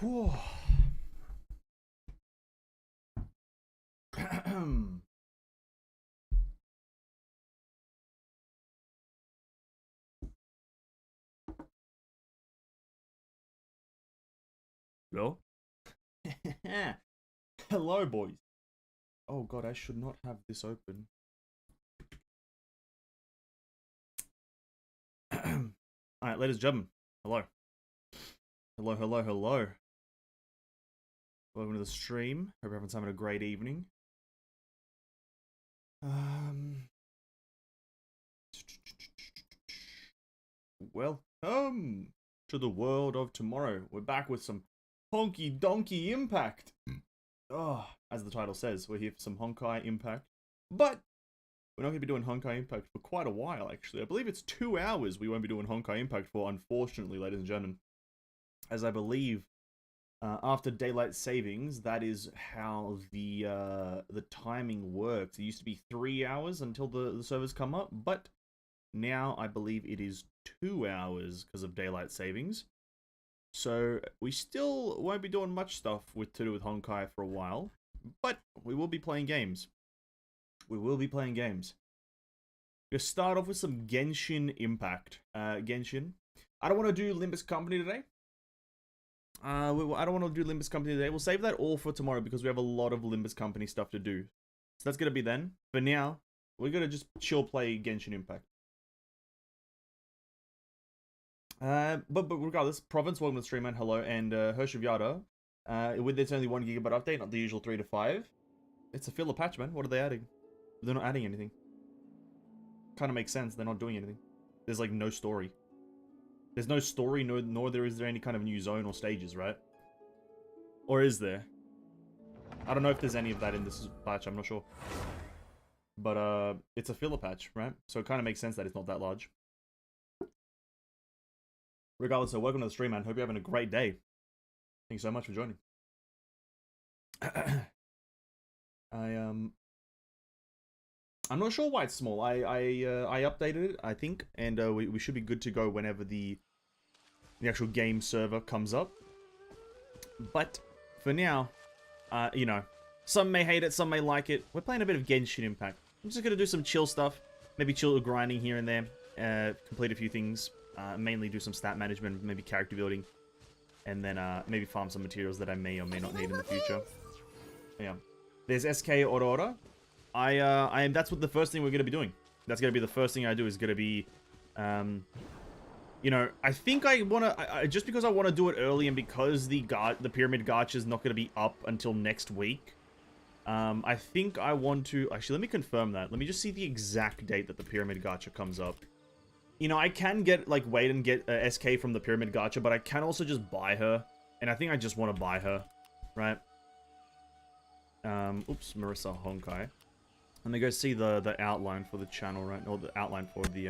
Whew. Hello? Hello, boys. Oh god, I should not have this open. Alright, ladies and gentlemen. Hello. Hello, hello, hello. Welcome to the stream. Hope everyone's having a great evening. Welcome to the world of tomorrow. We're back with some Honky Donkey Impact. Oh, as the title says, we're here for some Honkai Impact. But we're not going to be doing Honkai Impact for quite a while, actually. I believe it's 2 hours we won't be doing Honkai Impact for, unfortunately, ladies and gentlemen. As I believe, after daylight savings, that is how the timing works. It used to be 3 hours until the servers come up, but now I believe it is 2 hours because of daylight savings. So we still won't be doing much stuff to do with Honkai for a while, but we will be playing games. We will be playing games. We'll start off with some Genshin Impact. Genshin. I don't want to do Limbus Company today. I don't want to do Limbus Company today. We'll save that all for tomorrow because we have a lot of Limbus Company stuff to do. So that's going to be then. For now, we're going to just chill play Genshin Impact. But regardless, Province, welcome to the stream, man. Hello, and Hershavyada. With this only 1 GB update, not the usual 3 to 5. It's a filler patch, man. What are they adding? They're not adding anything. Kind of makes sense. They're not doing anything. There's like no story. There's no story, nor is there any kind of new zone or stages, right? Or is there? I don't know if there's any of that in this patch. I'm not sure. But it's a filler patch, right? So it kind of makes sense that it's not that large. Regardless, so welcome to the stream, man. Hope you're having a great day. Thank you so much for joining. I'm not sure why it's small. I updated it, I think, and we should be good to go whenever the actual game server comes up. But for now, you know, some may hate it, some may like it. We're playing a bit of Genshin Impact. I'm just gonna do some chill stuff, maybe chill grinding here and there, complete a few things. Mainly do some stat management, maybe character building, and then maybe farm some materials that I may or may not need in the future. Yeah, there's SK Aurora. That's what the first thing we're gonna be doing. That's gonna be the first thing I do. Is gonna be, you know, I think I wanna just because I want to do it early and because the pyramid gacha is not gonna be up until next week. I think I want to actually let me confirm that. Let me just see the exact date that the pyramid gacha comes up. You know, I can wait and get SK from the Pyramid Gacha, but I can also just buy her. And I think I just want to buy her, right? Oops, Marissa Honkai. Let me go see the outline for the channel, right? Or the outline for the,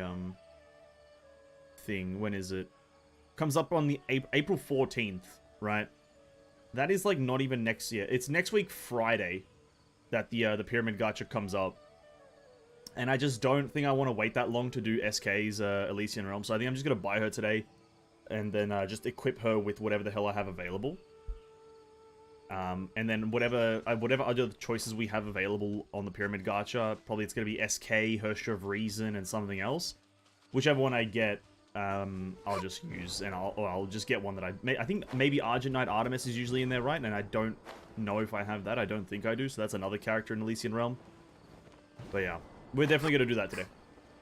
thing. When is it? Comes up on the April 14th, right? That is, like, not even next year. It's next week, Friday, that the Pyramid Gacha comes up. And I just don't think I want to wait that long to do SK's Elysian Realm. So I think I'm just going to buy her today. And then just equip her with whatever the hell I have available. And then whatever other choices we have available on the Pyramid Gacha. Probably it's going to be SK, Hersha of Reason, and something else. Whichever one I get, I'll just use. And I'll just get one that I think maybe Argent Knight Artemis is usually in there, right? And I don't know if I have that. I don't think I do. So that's another character in Elysian Realm. But yeah. We're definitely going to do that today.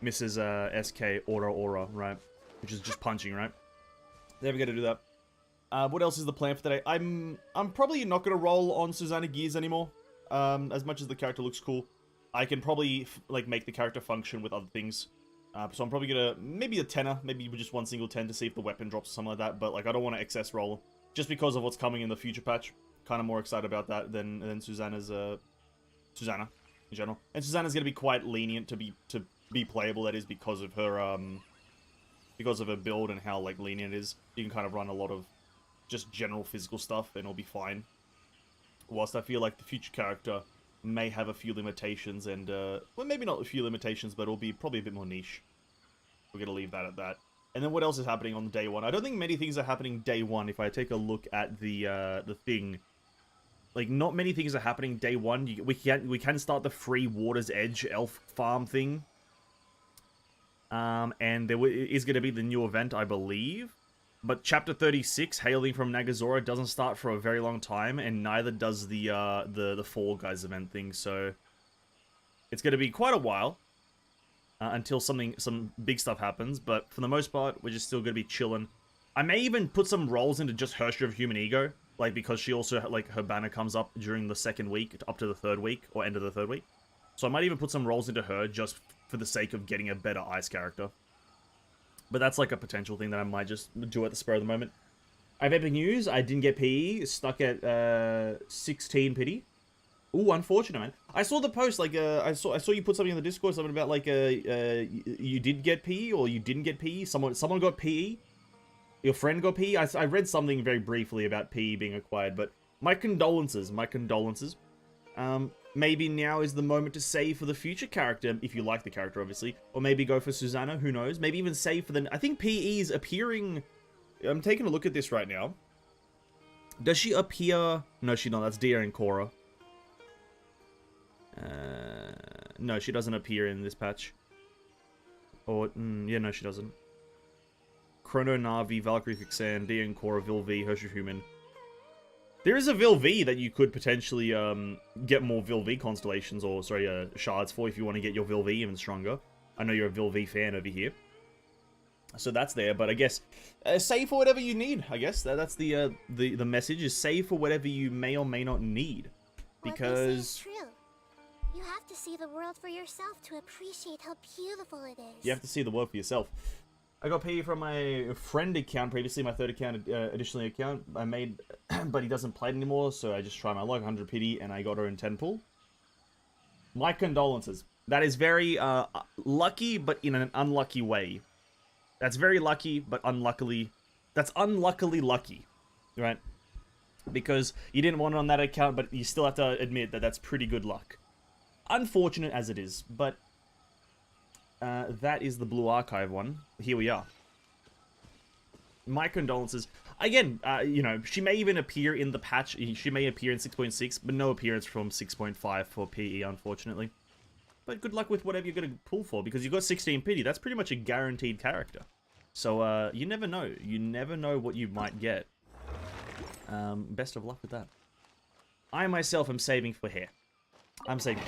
Mrs. SK Aura, right? Which is just punching, right? Never going to do that. What else is the plan for today? I'm probably not going to roll on Susannah gears anymore. As much as the character looks cool. I can probably, make the character function with other things. So I'm probably going to, maybe a 10er. Maybe just one single 10 to see if the weapon drops or something like that. But, I don't want to excess roll. Just because of what's coming in the future patch. Kind of more excited about that than Susannah's, Susannah. In general, and Susannah's gonna be quite lenient to be playable. That is because of her build and how lenient it is. You can kind of run a lot of just general physical stuff and it'll be fine. Whilst I feel like the future character may have a few limitations and well, maybe not a few limitations, but it'll be probably a bit more niche. We're gonna leave that at that. And then what else is happening on day 1? I don't think many things are happening day 1. If I take a look at the thing, like not many things are happening day 1. We can start the free Water's Edge elf farm thing. And there is going to be the new event, I believe. But Chapter 36, Hailing from Nagazora, doesn't start for a very long time, and neither does the Fall Guys event thing. So it's going to be quite a while until some big stuff happens. But for the most part, we're just still going to be chilling. I may even put some roles into just Hershey of Human Ego, like because she also like her banner comes up during the 2nd week up to the 3rd week or end of the 3rd week. So I might even put some roles into her just for the sake of getting a better ice character. But that's like a potential thing that I might just do at the spur of the moment. I have epic news. I didn't get PE. Stuck at 16 pity. Ooh, unfortunate, man. I saw the post. Like, I saw you put something in the Discord. Something about like, you did get PE or you didn't get PE. Someone got PE. Your friend got PE. I read something very briefly about PE being acquired. But my condolences. My condolences. Maybe now is the moment to save for the future character, if you like the character, obviously. Or maybe go for Susannah, who knows. Maybe even save for the... I think PE is appearing... I'm taking a look at this right now. Does she appear... No, she's not. That's Dia and Korra. No, she doesn't appear in this patch. Or... yeah, no, she doesn't. Chrono, Navi, Valkyrie, Fixan, Dia and Korra, Vilvi, Hershey Human. There is a Vilvi that you could potentially get more Vilvi constellations, or sorry, shards for if you want to get your Vilvi even stronger. I know you're a Vilvi fan over here, so that's there. But I guess save for whatever you need. I guess that's the message is save for whatever you may or may not need, because what they say is true. You have to see the world for yourself to appreciate how beautiful it is. You have to see the world for yourself. I got PE from my friend account previously, my 3rd account, additionally account I made, but he doesn't play it anymore, so I just tried my luck, 100 pity, and I got her in 10 pull. My condolences. That is very lucky, but in an unlucky way. That's very lucky, but unluckily... That's unluckily lucky, right? Because you didn't want it on that account, but you still have to admit that that's pretty good luck. Unfortunate as it is, but... that is the Blue Archive one. Here we are. My condolences. Again, you know, she may even appear in the patch. She may appear in 6.6, but no appearance from 6.5 for PE, unfortunately. But good luck with whatever you're going to pull for, because you've got 16 pity. That's pretty much a guaranteed character. So, you never know. You never know what you might get. Best of luck with that. I myself am saving for hair. I'm saving.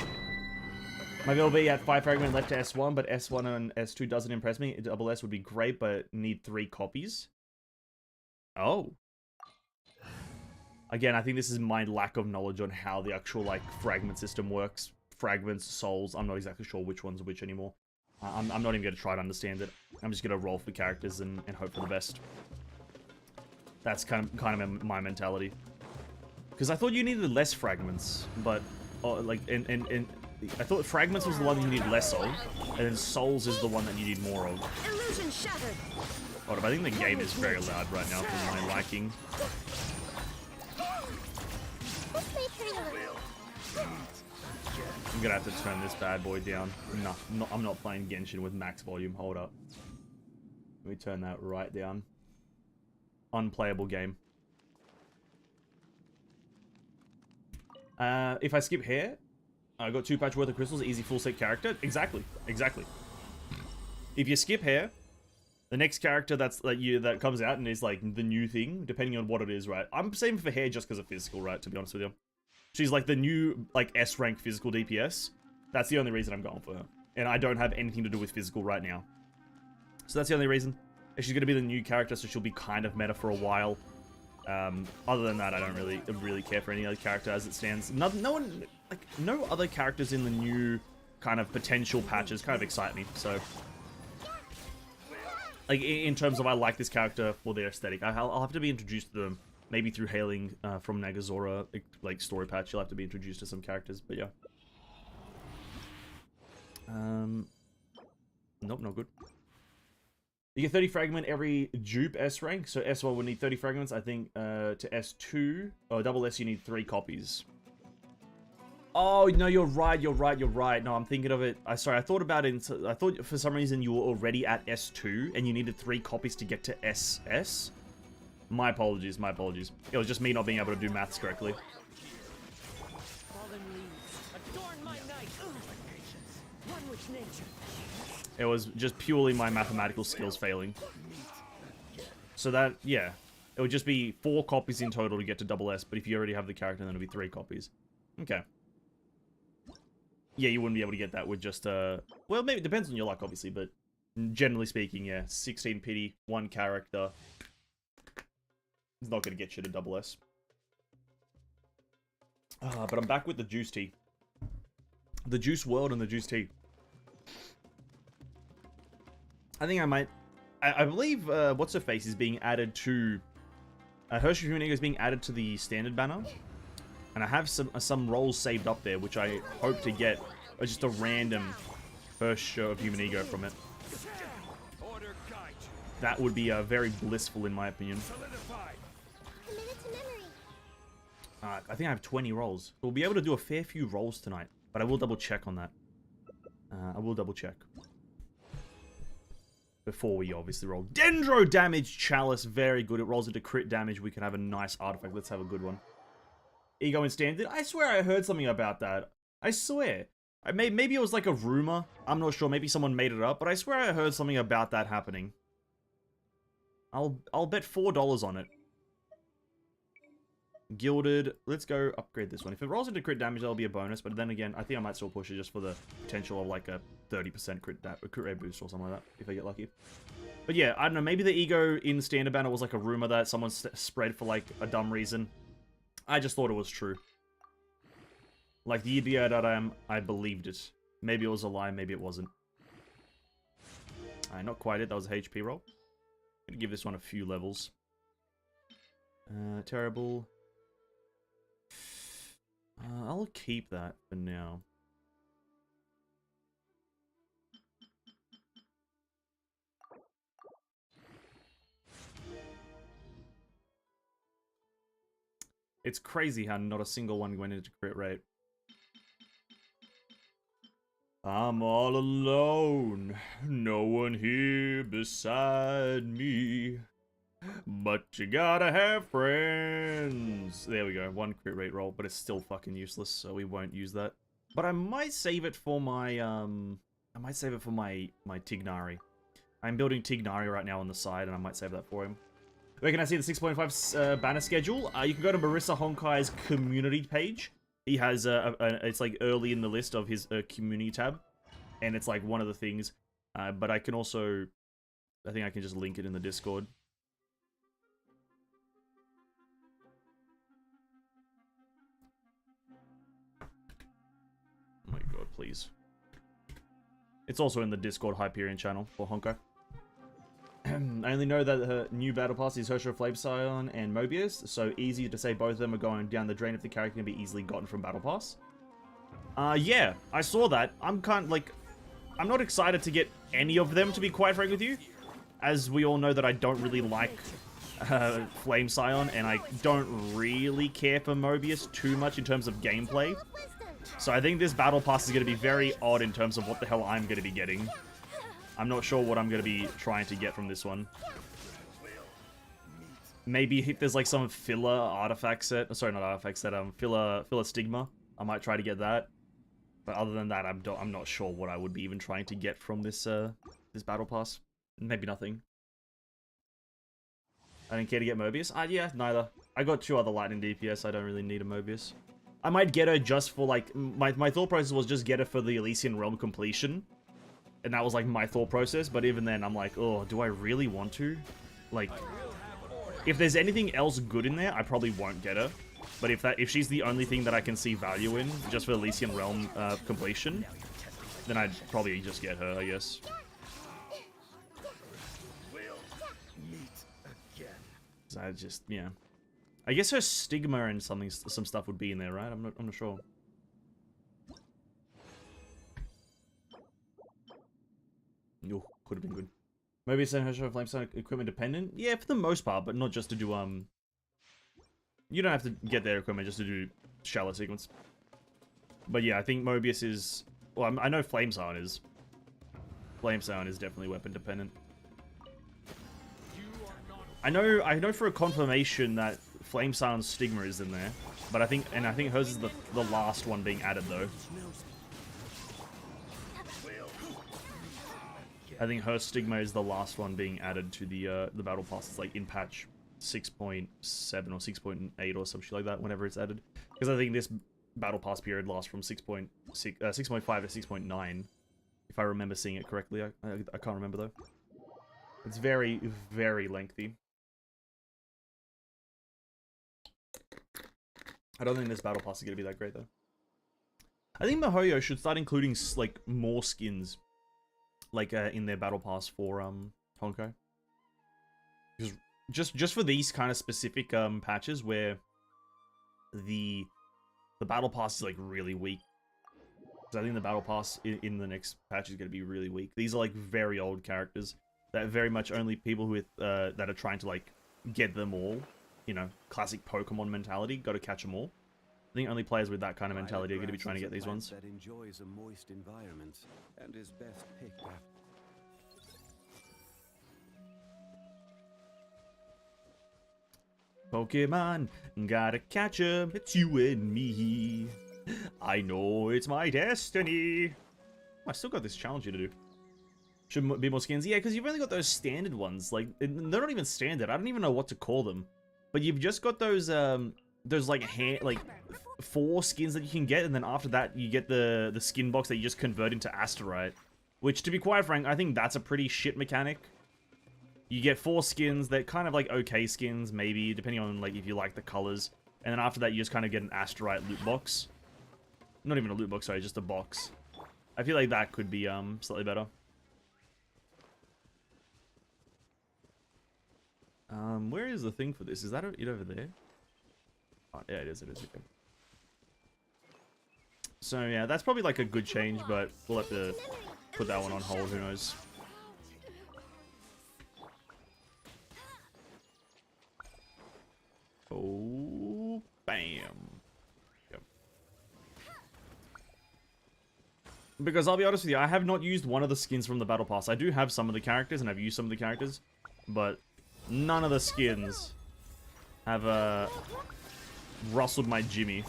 My VLB at 5 fragment left to S1, but S1 and S2 doesn't impress me. Double S would be great, but need 3 copies. Oh. Again, I think this is my lack of knowledge on how the actual, like, fragment system works. Fragments, souls, I'm not exactly sure which one's which anymore. I'm not even going to try to understand it. I'm just going to roll for characters and hope for the best. That's kind of my mentality. Because I thought you needed less fragments, but, like, I thought fragments was the one you need less of, and then souls is the one that you need more of. Illusion shattered. Hold up, I think the game is very loud right now for my liking. I'm gonna have to turn this bad boy down. No, I'm not playing Genshin with max volume. Hold up. Let me turn that right down. Unplayable game. If I skip hair, I got 2 patch worth of crystals, easy full set character. Exactly, exactly. If you skip hair, the next character that comes out and is like the new thing, depending on what it is, right? I'm saving for hair just because of physical, right? To be honest with you, she's like the new like S rank physical DPS. That's the only reason I'm going for her, and I don't have anything to do with physical right now. So that's the only reason. And she's gonna be the new character, so she'll be kind of meta for a while. Other than that, I don't really care for any other character as it stands. No one, like, no other characters in the new kind of potential patches kind of excite me. So, like, in terms of I like this character for their aesthetic, I'll have to be introduced to them maybe through Hailing from Nagazora, like story patch. You'll have to be introduced to some characters, but yeah. Nope, not good. You get 30 fragment every dupe S rank, so S1 would need 30 fragments. I think to S2, or double S, you need 3 copies. Oh, no, you're right. No, I'm thinking of it. Sorry, I thought about it. I thought for some reason you were already at S2 and you needed 3 copies to get to SS. My apologies. It was just me not being able to do maths correctly. It was just purely my mathematical skills failing. So that, yeah. It would just be 4 copies in total to get to double S, but if you already have the character, then it'll be 3 copies. Okay. Yeah, you wouldn't be able to get that with just, well, maybe it depends on your luck, obviously, but generally speaking, yeah, 16 pity, 1 character. It's not going to get you to double S. But I'm back with the Juice Tea. The Juice World and the Juice Tea. I think I might... I believe, What's-Her-Face is being added to... Hershey Humanigo is being added to the standard banner. And I have some roles saved up there, which I hope to get just a random first show of Humanigo from it. That would be very blissful, in my opinion. I think I have 20 rolls. We'll be able to do a fair few rolls tonight, but I will double check on that. I will double check. Before we obviously roll. Dendro Damage Chalice, very good. It rolls into crit damage. We can have a nice artifact. Let's have a good one. Ego in standard. I swear I heard something about that. I swear. Maybe it was like a rumor. I'm not sure. Maybe someone made it up, but I swear I heard something about that happening. I'll bet $4 on it. Gilded. Let's go upgrade this one. If it rolls into crit damage, that'll be a bonus. But then again, I think I might still push it just for the potential of like a 30% crit rate boost or something like that, if I get lucky. But yeah, I don't know. Maybe the Ego in standard banner was like a rumor that someone spread for like a dumb reason. I just thought it was true. Like the year that I believed it. Maybe it was a lie, maybe it wasn't. Alright, not quite it. That was a HP roll. I'm gonna give this one a few levels. Terrible. I'll keep that for now. It's crazy how not a single one went into crit rate. I'm all alone. No one here beside me. But you gotta have friends. There we go. 1 crit rate roll, but it's still fucking useless, so we won't use that. But I might save it for my, my Tignari. I'm building Tignari right now on the side, and I might save that for him. Where can I see the 6.5 banner schedule? You can go to Marissa Honkai's community page. He has it's like early in the list of his community tab, and it's like one of the things. But I can also, I think I can just link it in the Discord. Oh my god, please. It's also in the Discord Hyperion channel for Honkai. I only know that her new battle pass is Herschel Flame Scion and Mobius, so easy to say both of them are going down the drain if the character can be easily gotten from battle pass. Yeah, I saw that. I'm not excited to get any of them, to be quite frank with you. As we all know that I don't really like Flame Scion, and I don't really care for Mobius too much in terms of gameplay. So I think this battle pass is going to be very odd in terms of what the hell I'm going to be getting. I'm not sure what I'm going to be trying to get from this one. Maybe if there's like some filler artifact set. Sorry, not artifact set. Filler stigma. I might try to get that. But other than that, I'm not sure what I would be even trying to get from this this battle pass. Maybe nothing. I didn't care to get Mobius. Yeah, neither. I got 2 other lightning DPS. I don't really need a Mobius. I might get her just for like my thought process was just get her for the Elysian Realm completion. And that was like my thought process, but even then I'm like, oh, do I really want to? Like, if there's anything else good in there, I probably won't get her. But if she's the only thing that I can see value in, just for Elysian Realm completion, then I'd probably just get her, I guess. So I just, yeah. I guess her stigma and some stuff would be in there, right? I'm not sure. Ooh, could have been good. Maybe it's Herschel Flame Scion equipment dependent? Yeah, for the most part, but not just to do, you don't have to get their equipment just to do shallow sequence. But yeah, I think Mobius is... Well, I know Flame Silent is. Flame Silent is definitely weapon dependent. I know for a confirmation that Flame Silent's Stigma is in there, but I think hers is the last one being added though. I think her Stigma is the last one being added to the battle passes, like in patch 6.7 or 6.8 or some shit like that. Whenever it's added, because I think this battle pass period lasts from 6.5 to 6.9, if I remember seeing it correctly. I can't remember though. It's very, very lengthy. I don't think this battle pass is going to be that great, though. I think MiHoYo should start including, like, more skins, like, in their battle pass for, Honkai. Because just for these kind of specific, patches where the battle pass is, like, really weak. Because I think the battle pass in the next patch is going to be really weak. These are, like, very old characters that very much only people with, that are trying to, like, get them all. You know, classic Pokemon mentality, gotta catch them all. I think only players with that kind of mentality are going to be trying to get these ones. That enjoys a moist environment and is best picked up. Pokemon, gotta catch 'em, it's you and me. I know it's my destiny. Oh, I still got this challenge here to do. Should be more skins. Yeah, because you've only got those standard ones. Like, they're not even standard. I don't even know what to call them. But you've just got those like 4 skins that you can get, and then after that you get the skin box that you just convert into Asterite. Which, to be quite frank, I think that's a pretty shit mechanic. You get 4 skins that kind of like okay skins, maybe, depending on like if you like the colors. And then after that you just kind of get an Asterite loot box. Not even a loot box, sorry, just a box. I feel like that could be slightly better. Where is the thing for this? Is that it over there? Oh, yeah, it is, okay. So, yeah, that's probably, like, a good change, but we'll have to put that one on hold, who knows. Oh, bam. Yep. Because I'll be honest with you, I have not used one of the skins from the Battle Pass. I do have some of the characters, and I've used some of the characters, but none of the skins have, rustled my Jimmy.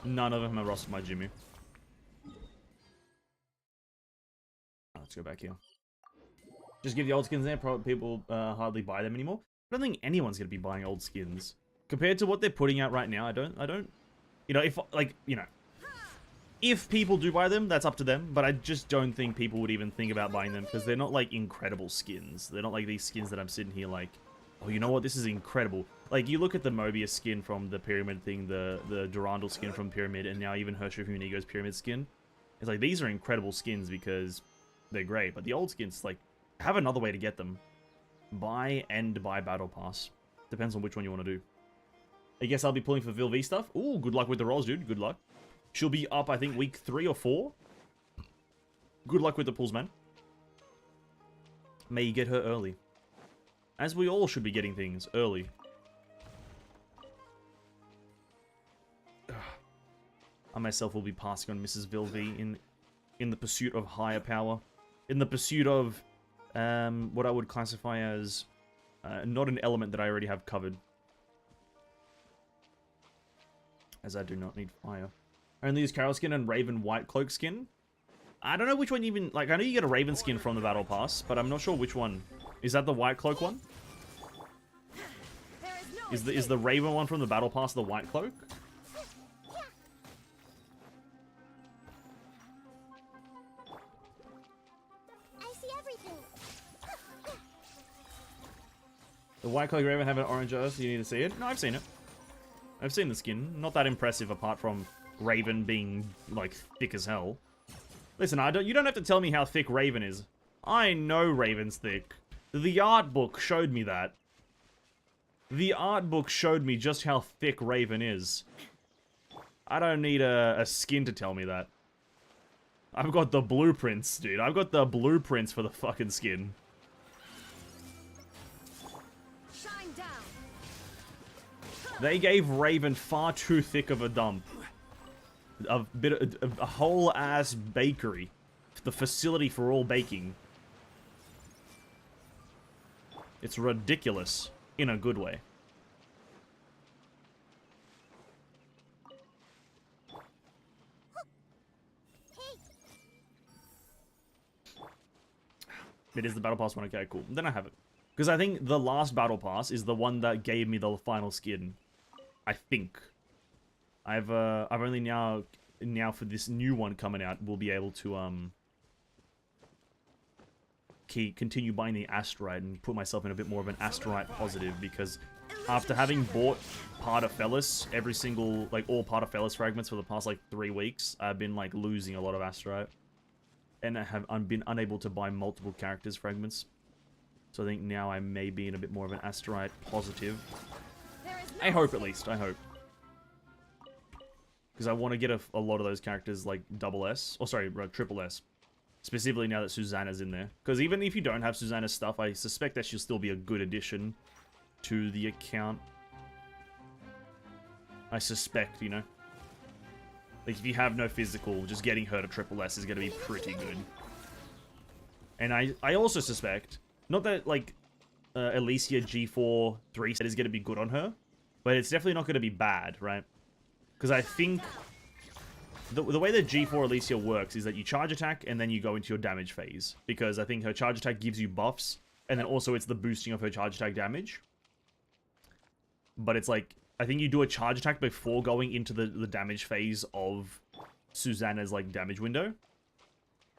None of them have rustled my Jimmy. Let's go back here. Just give the old skins there. Probably people hardly buy them anymore. I don't think anyone's gonna be buying old skins compared to what they're putting out right now. I don't. You know, if like if people do buy them, that's up to them. But I just don't think people would even think about buying them because they're not like incredible skins. They're not like these skins that I'm sitting here like, oh, you know what? This is incredible. Like, you look at the Mobius skin from the Pyramid thing, the Durandal skin from Pyramid, and now even Hershey Inigo's Pyramid skin. It's like, these are incredible skins because they're great. But the old skins, like, have another way to get them. Buy Battle Pass. Depends on which one you want to do. I guess I'll be pulling for Vilv stuff. Ooh, good luck with the rolls, dude. Good luck. She'll be up, I think, week 3 or 4. Good luck with the pulls, man. May you get her early. As we all should be getting things early. I myself will be passing on Mrs. Vilv in the pursuit of higher power. In the pursuit of what I would classify as not an element that I already have covered. As I do not need fire. I only use Carol skin and Raven White Cloak skin. I don't know which one even... Like, I know you get a Raven skin from the Battle Pass, but I'm not sure which one. Is that the White Cloak one? Is the Raven one from the Battle Pass the White Cloak? I see everything. The White Cloak Raven have an orange earth, so you need to see it? No, I've seen it. I've seen the skin. Not that impressive apart from Raven being, like, thick as hell. Listen, you don't have to tell me how thick Raven is. I know Raven's thick. The art book showed me that. The art book showed me just how thick Raven is. I don't need a skin to tell me that. I've got the blueprints, dude. I've got the blueprints for the fucking skin. Shine down. They gave Raven far too thick of a dump. A whole ass bakery. The facility for all baking. It's ridiculous. In a good way. It is the Battle Pass one. Okay, cool. Then I have it. Because I think the last Battle Pass is the one that gave me the final skin. I think. I've only now for this new one coming out, we'll be able to continue buying the Astrite and put myself in a bit more of an Astrite positive, because after having bought Part of Fellis, every single, like, all Part of Fellis fragments for the past, like, 3 weeks, I've been, like, losing a lot of Astrite. And I have been unable to buy multiple characters fragments. So I think now I may be in a bit more of an Astrite positive. I hope, at least. I hope. Because I want to get a lot of those characters, like, double S. Or, sorry, triple S. Specifically now that Susannah's in there. Because even if you don't have Susannah's stuff, I suspect that she'll still be a good addition to the account. I suspect, you know. Like, if you have no physical, just getting her to triple S is going to be pretty good. And I also suspect, not that, like, ELYSIA G4 3 set is going to be good on her, but it's definitely not going to be bad, right? Because I think the way that G4 ELYSIA works is that you charge attack and then you go into your damage phase. Because I think her charge attack gives you buffs, and then also it's the boosting of her charge attack damage. But it's like, I think you do a charge attack before going into the damage phase of Susannah's, like, damage window.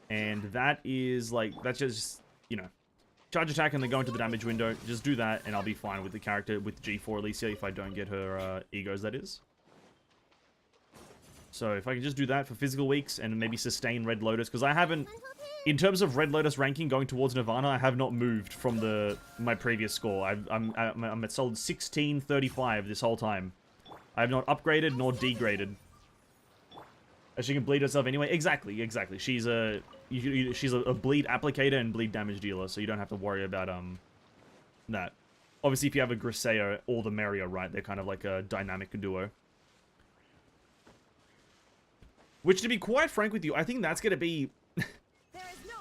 And that is, like, that's just, you know, charge attack and then go into the damage window. Just do that and I'll be fine with the character, with G4 ELYSIA, if I don't get her egos, that is. So if I can just do that for physical weeks and maybe sustain Red Lotus, because I haven't, in terms of Red Lotus ranking going towards Nirvana, I have not moved from my previous score. I'm at solid 1635 this whole time. I have not upgraded nor degraded. As she can bleed herself anyway. Exactly. She's a bleed applicator and bleed damage dealer, so you don't have to worry about that. Obviously, if you have a Griseo, all the merrier, right? They're kind of like a dynamic duo. Which, to be quite frank with you, I think that's going to be,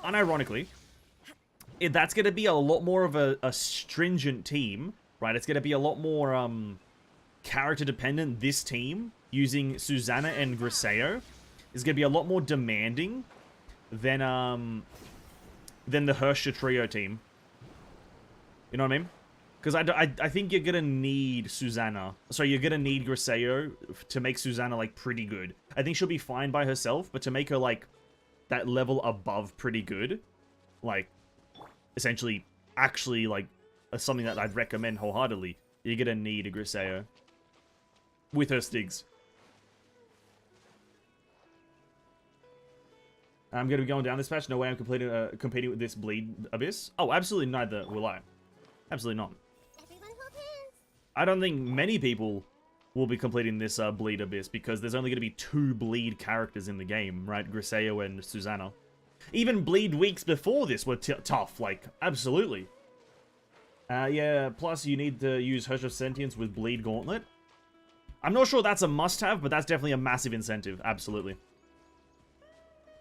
unironically, that's going to be a lot more of a stringent team, right? It's going to be a lot more character dependent. This team, using Susannah and Griseo, is going to be a lot more demanding than the Hersha trio team. You know what I mean? Because I think you're going to need Susannah. Sorry, you're going to need Griseo to make Susannah, like, pretty good. I think she'll be fine by herself, but to make her, like, that level above pretty good, like, essentially, actually, like, something that I'd recommend wholeheartedly, you're going to need a Griseo. With her Stigs. I'm going to be going down this patch. No way I'm competing with this Bleed Abyss. Oh, absolutely neither will I. Absolutely not. I don't think many people will be completing this Bleed Abyss, because there's only going to be 2 Bleed characters in the game, right? Griseo and Susannah. Even Bleed weeks before this were tough, like, absolutely. Yeah, plus you need to use Hush of Sentience with Bleed Gauntlet. I'm not sure that's a must-have, but that's definitely a massive incentive, absolutely.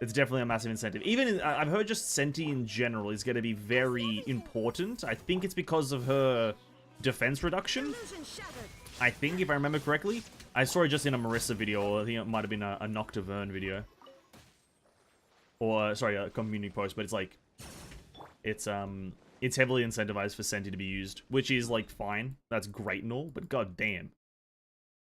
It's definitely a massive incentive. Even, I've heard just Senti in general is going to be very important. I think it's because of her defense reduction. I think, if I remember correctly. I saw it just in a Marissa video, or I think it might have been a Noctavern video. Or, sorry, a community post, but it's like, it's heavily incentivized for Senti to be used, which is, like, fine. That's great and all, but god damn.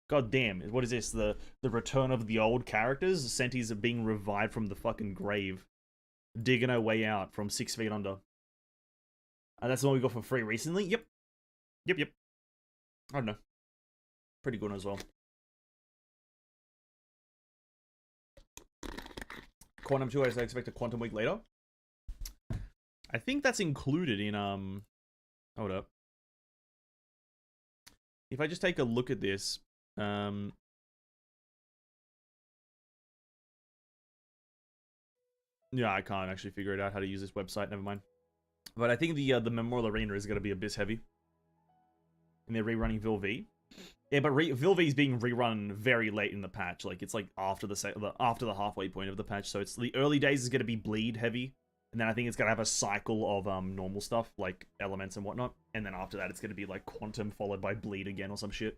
God damn, what is this? The return of the old characters? Senti's are being revived from the fucking grave. Digging her way out from 6 feet under. And that's the one we got for free recently? Yep. Yep. I don't know. Pretty good as well. Quantum 2, I expect a Quantum week later. I think that's included in, hold up. If I just take a look at this, yeah, I can't actually figure it out how to use this website, never mind. But I think the Memorial Arena is going to be Abyss heavy. And they're rerunning Vil V. Yeah, but Vilv is being rerun very late in the patch. Like, it's like after the halfway point of the patch. So it's the early days is going to be bleed heavy. And then I think it's going to have a cycle of normal stuff, like elements and whatnot. And then after that, it's going to be like quantum followed by bleed again or some shit.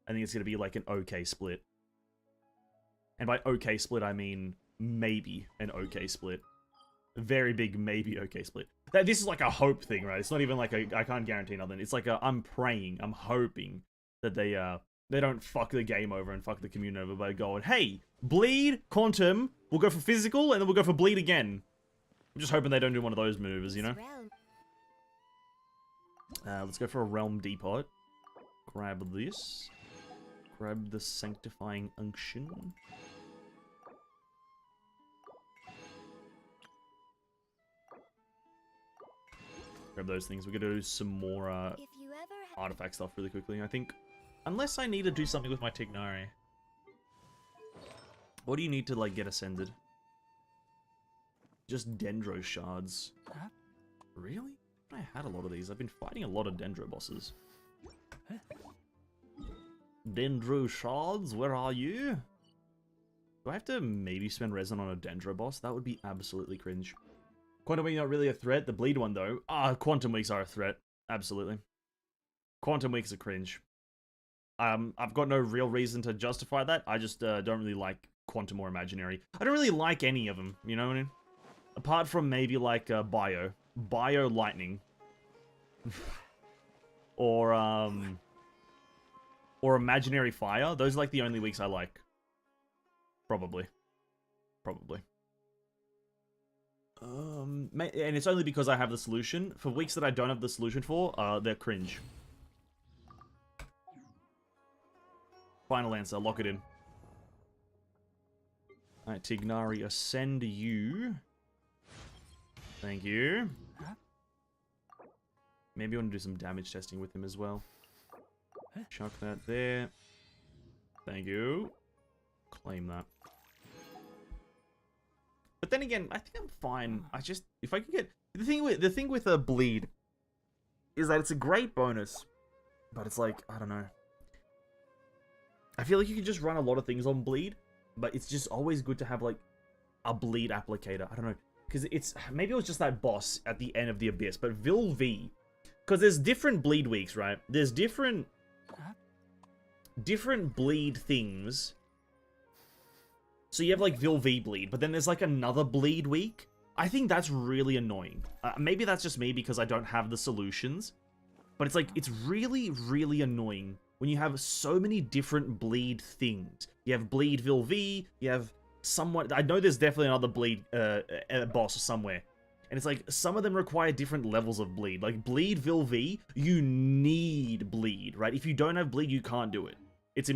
I think it's going to be like an okay split. And by okay split, I mean maybe an okay split. A very big maybe okay split. This is like a hope thing, right? It's not even like I can't guarantee nothing. It's like I'm praying, I'm hoping that they don't fuck the game over and fuck the community over by going, hey, bleed, quantum, we'll go for physical, and then we'll go for bleed again. I'm just hoping they don't do one of those maneuvers, you know? Let's go for a Realm Depot. Grab this. Grab the Sanctifying Unction. Grab those things. We're gonna do some more artifact stuff really quickly, I think. Unless I need to do something with my Tignari. What do you need to, like, get ascended? Just Dendro shards. Huh? Really? I had a lot of these. I've been fighting a lot of Dendro bosses. Huh? Dendro shards, where are you? Do I have to maybe spend resin on a Dendro boss? That would be absolutely cringe. Quantum Week not really a threat. The bleed one, though. Quantum Weeks are a threat. Absolutely. Quantum Weeks are cringe. I've got no real reason to justify that. I just don't really like Quantum or Imaginary. I don't really like any of them, you know what I mean? Apart from maybe like Bio. Bio Lightning. or Imaginary Fire. Those are like the only weeks I like. Probably. And it's only because I have the solution. For weeks that I don't have the solution for, they're cringe. Final answer, lock it in. Alright, Tignari, ascend you. Thank you. Maybe I want to do some damage testing with him as well. Chuck that there. Thank you. Claim that. But then again, I think I'm fine. If I can get the thing with a bleed is that it's a great bonus, but it's like, I don't know. I feel like you can just run a lot of things on bleed, but it's just always good to have like a bleed applicator. I don't know, because maybe it was just that boss at the end of the abyss, but Vil V, because there's different bleed weeks, right? There's different bleed things. So you have like Vil V bleed, but then there's like another bleed week. I think that's really annoying. Maybe that's just me because I don't have the solutions, but it's like, it's really, really annoying when you have so many different bleed things. You have bleed Vil V, you have somewhat, I know there's definitely another bleed boss somewhere. And it's like, some of them require different levels of bleed. Like, bleed Vil V, you need bleed, right? If you don't have bleed, you can't do it. It's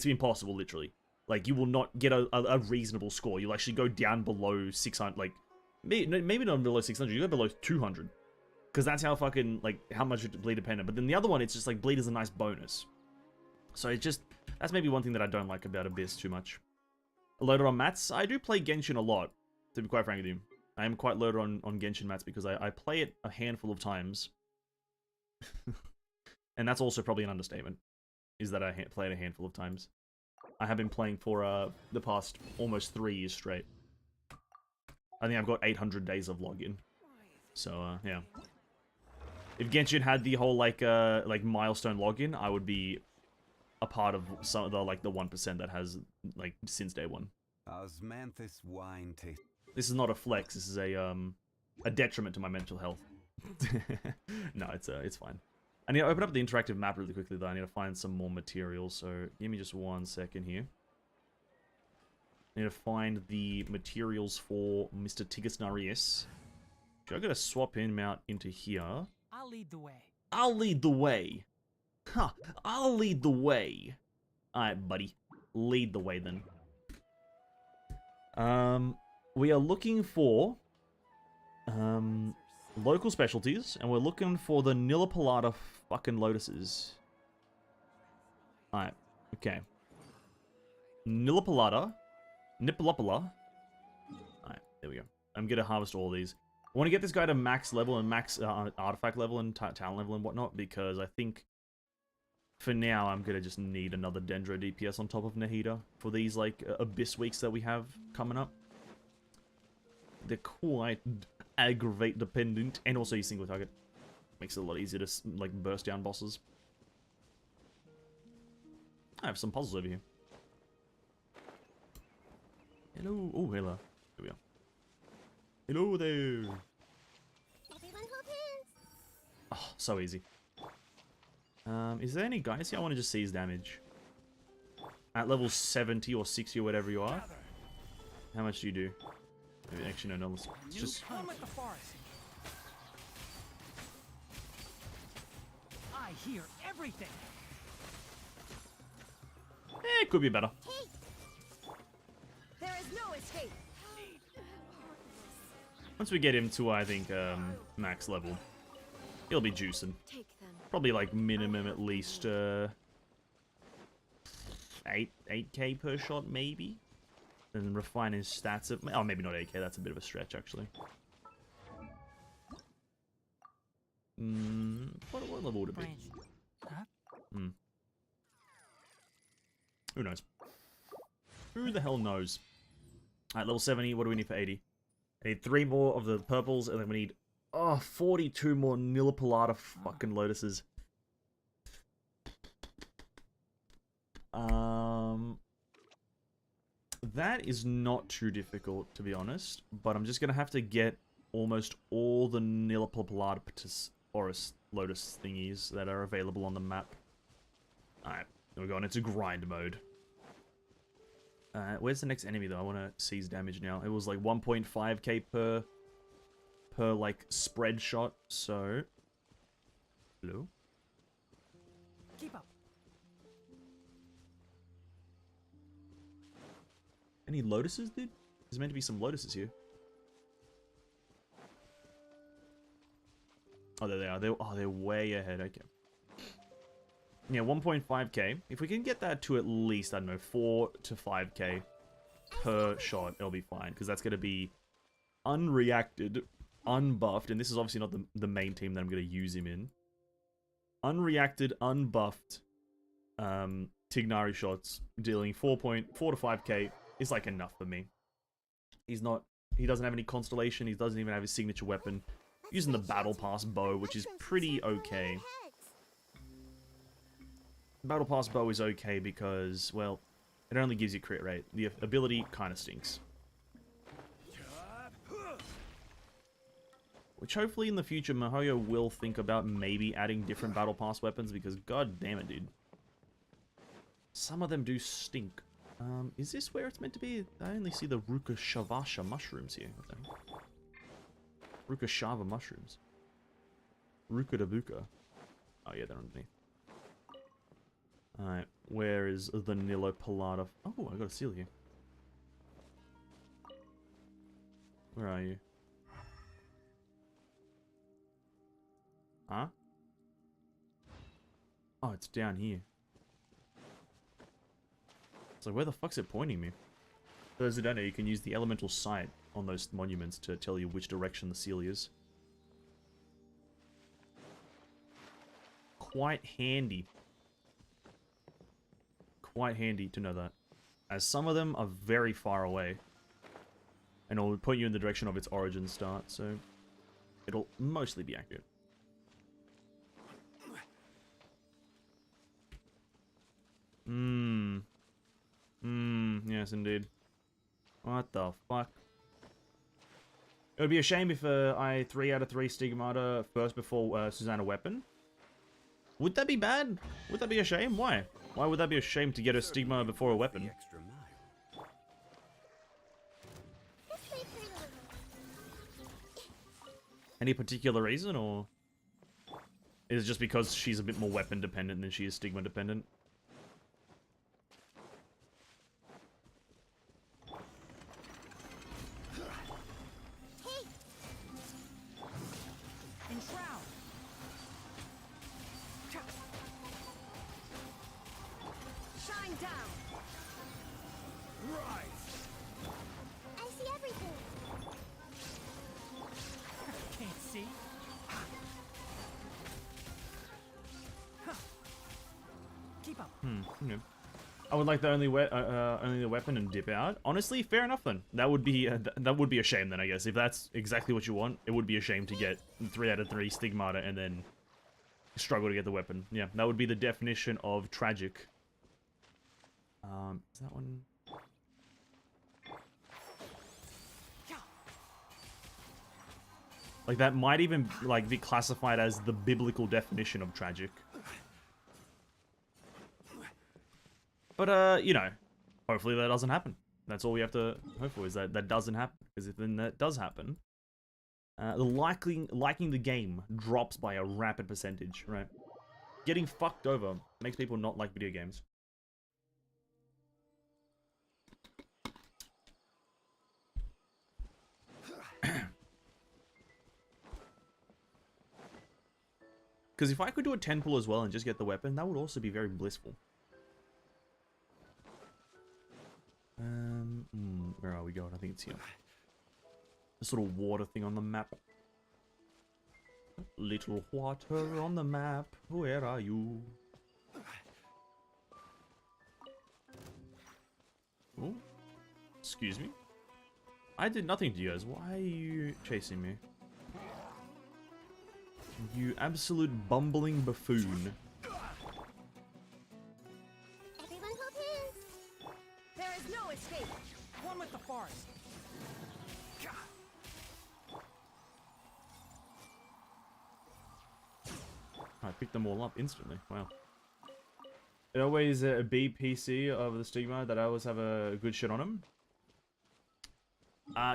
impossible, literally. Like, you will not get a reasonable score. You'll actually go down below 600, like, maybe not below 600, you go below 200. Because that's how fucking, like, how much it's bleed dependent. But then the other one, it's just like, bleed is a nice bonus. So it just, that's maybe one thing that I don't like about Abyss too much. Loaded on mats, I do play Genshin a lot, to be quite frank with you. I am quite loaded on Genshin mats because I play it a handful of times. And that's also probably an understatement, is that I play it a handful of times. I have been playing for the past almost 3 years straight. I think I've got 800 days of login. So, yeah. If Genshin had the whole, like milestone login, I would be a part of some of the, like, the 1% that has, like, since day one. Osmanthus wine taste. This is not a flex, this is a detriment to my mental health. No, it's fine. I need to open up the interactive map really quickly, though. I need to find some more materials, so give me just 1 second here. I need to find the materials for Mr. Tignarius. I gotta swap him out into here. I'll lead the way. I'll lead the way. Huh, I'll lead the way. Alright, buddy. Lead the way, then. We are looking for local specialties, and we're looking for the Nillipalata fucking lotuses. Alright, okay. Nillipalata. Nipalapala. Alright, there we go. I'm gonna harvest all these. I want to get this guy to max level and max artifact level and talent level and whatnot, because I think for now, I'm gonna just need another Dendro DPS on top of Nahida for these, like, Abyss weeks that we have coming up. They're quite aggravate dependent, and also you single target. Makes it a lot easier to, like, burst down bosses. I have some puzzles over here. Hello. Oh, hello. Here we are. Hello there. Everyone hold hands. Oh, so easy. Is there any guys here? I want to just see his damage. At level 70 or 60 or whatever you are. How much do you do? Maybe, actually, no, let's just... Home at the forest. I hear everything. It could be better. There is no escape. Once we get him to, I think, max level, he'll be juicing. Take them. Probably, like, minimum at least, 8k per shot, maybe? And refine his stats. Oh, maybe not 8k, that's a bit of a stretch, actually. What level would it be? Branch. Huh? Who knows? Who the hell knows? Alright, level 70, what do we need for 80? I need 3 more of the purples, and then we need, 42 more Nilipolata fucking lotuses. That is not too difficult, to be honest, but I'm just gonna have to get almost all the Nilipolata forest lotus thingies that are available on the map. Alright, we're going into grind mode. Where's the next enemy, though? I want to see his damage now. It was like 1.5k per, like, spread shot, so... Hello? Keep up. Any lotuses, dude? There's meant to be some lotuses here. Oh, there they are. They're way ahead. Okay. Yeah, 1.5k. If we can get that to at least, I don't know, 4 to 5k per shot, it'll be fine. Because that's going to be unreacted, unbuffed. And this is obviously not the main team that I'm going to use him in. Unreacted, unbuffed Tignari shots dealing 4 to 5k is like enough for me. He doesn't have any constellation. He doesn't even have his signature weapon. Using the battle pass bow, which is pretty okay. Battle pass bow is okay because, well, it only gives you crit rate. The ability kind of stinks. Which hopefully in the future Mihoyo will think about maybe adding different battle pass weapons because god damn it, dude. Some of them do stink. Is this where it's meant to be? I only see the Rukashavasha mushrooms here. Rukashava mushrooms. Rukadabuka. Oh yeah, they're underneath. Alright, where is the Nilipolata? Oh, I got a seal here. Where are you? Huh? Oh, it's down here. So where the fuck's it pointing me? For those who don't know, you can use the elemental sight on those monuments to tell you which direction the seal is. Quite handy. Quite handy to know that. As some of them are very far away. And it'll point you in the direction of its origin start, so it'll mostly be accurate. Yes indeed. What the fuck? It would be a shame if I 3 out of 3 Stigmata first before Susannah weapon. Would that be bad? Would that be a shame? Why? Why would that be a shame to get a Stigma before a weapon? Extra mile. Any particular reason, or is it just because she's a bit more weapon dependent than she is Stigma dependent? Okay. I would like the only the weapon and dip out. Honestly, fair enough then. That would be a shame then, I guess. If that's exactly what you want, it would be a shame to get 3 out of 3 Stigmata and then struggle to get the weapon. Yeah, that would be the definition of tragic. Is that one? Like, that might even, like, be classified as the biblical definition of tragic. But, you know, hopefully that doesn't happen. That's all we have to hope for, is that that doesn't happen. Because if then that does happen, the liking the game drops by a rapid percentage, right? Getting fucked over makes people not like video games. Because if I could do a 10 pull as well and just get the weapon, that would also be very blissful. Where are we going? I think it's here. This little water thing on the map. Little water on the map, where are you? Oh, excuse me? I did nothing to you guys. Why are you chasing me? You absolute bumbling buffoon. Everyone hold hands. There is no escape. One with the forest. I picked them all up instantly. Wow. It always a BPC of the Stigma that I always have a good shit on them.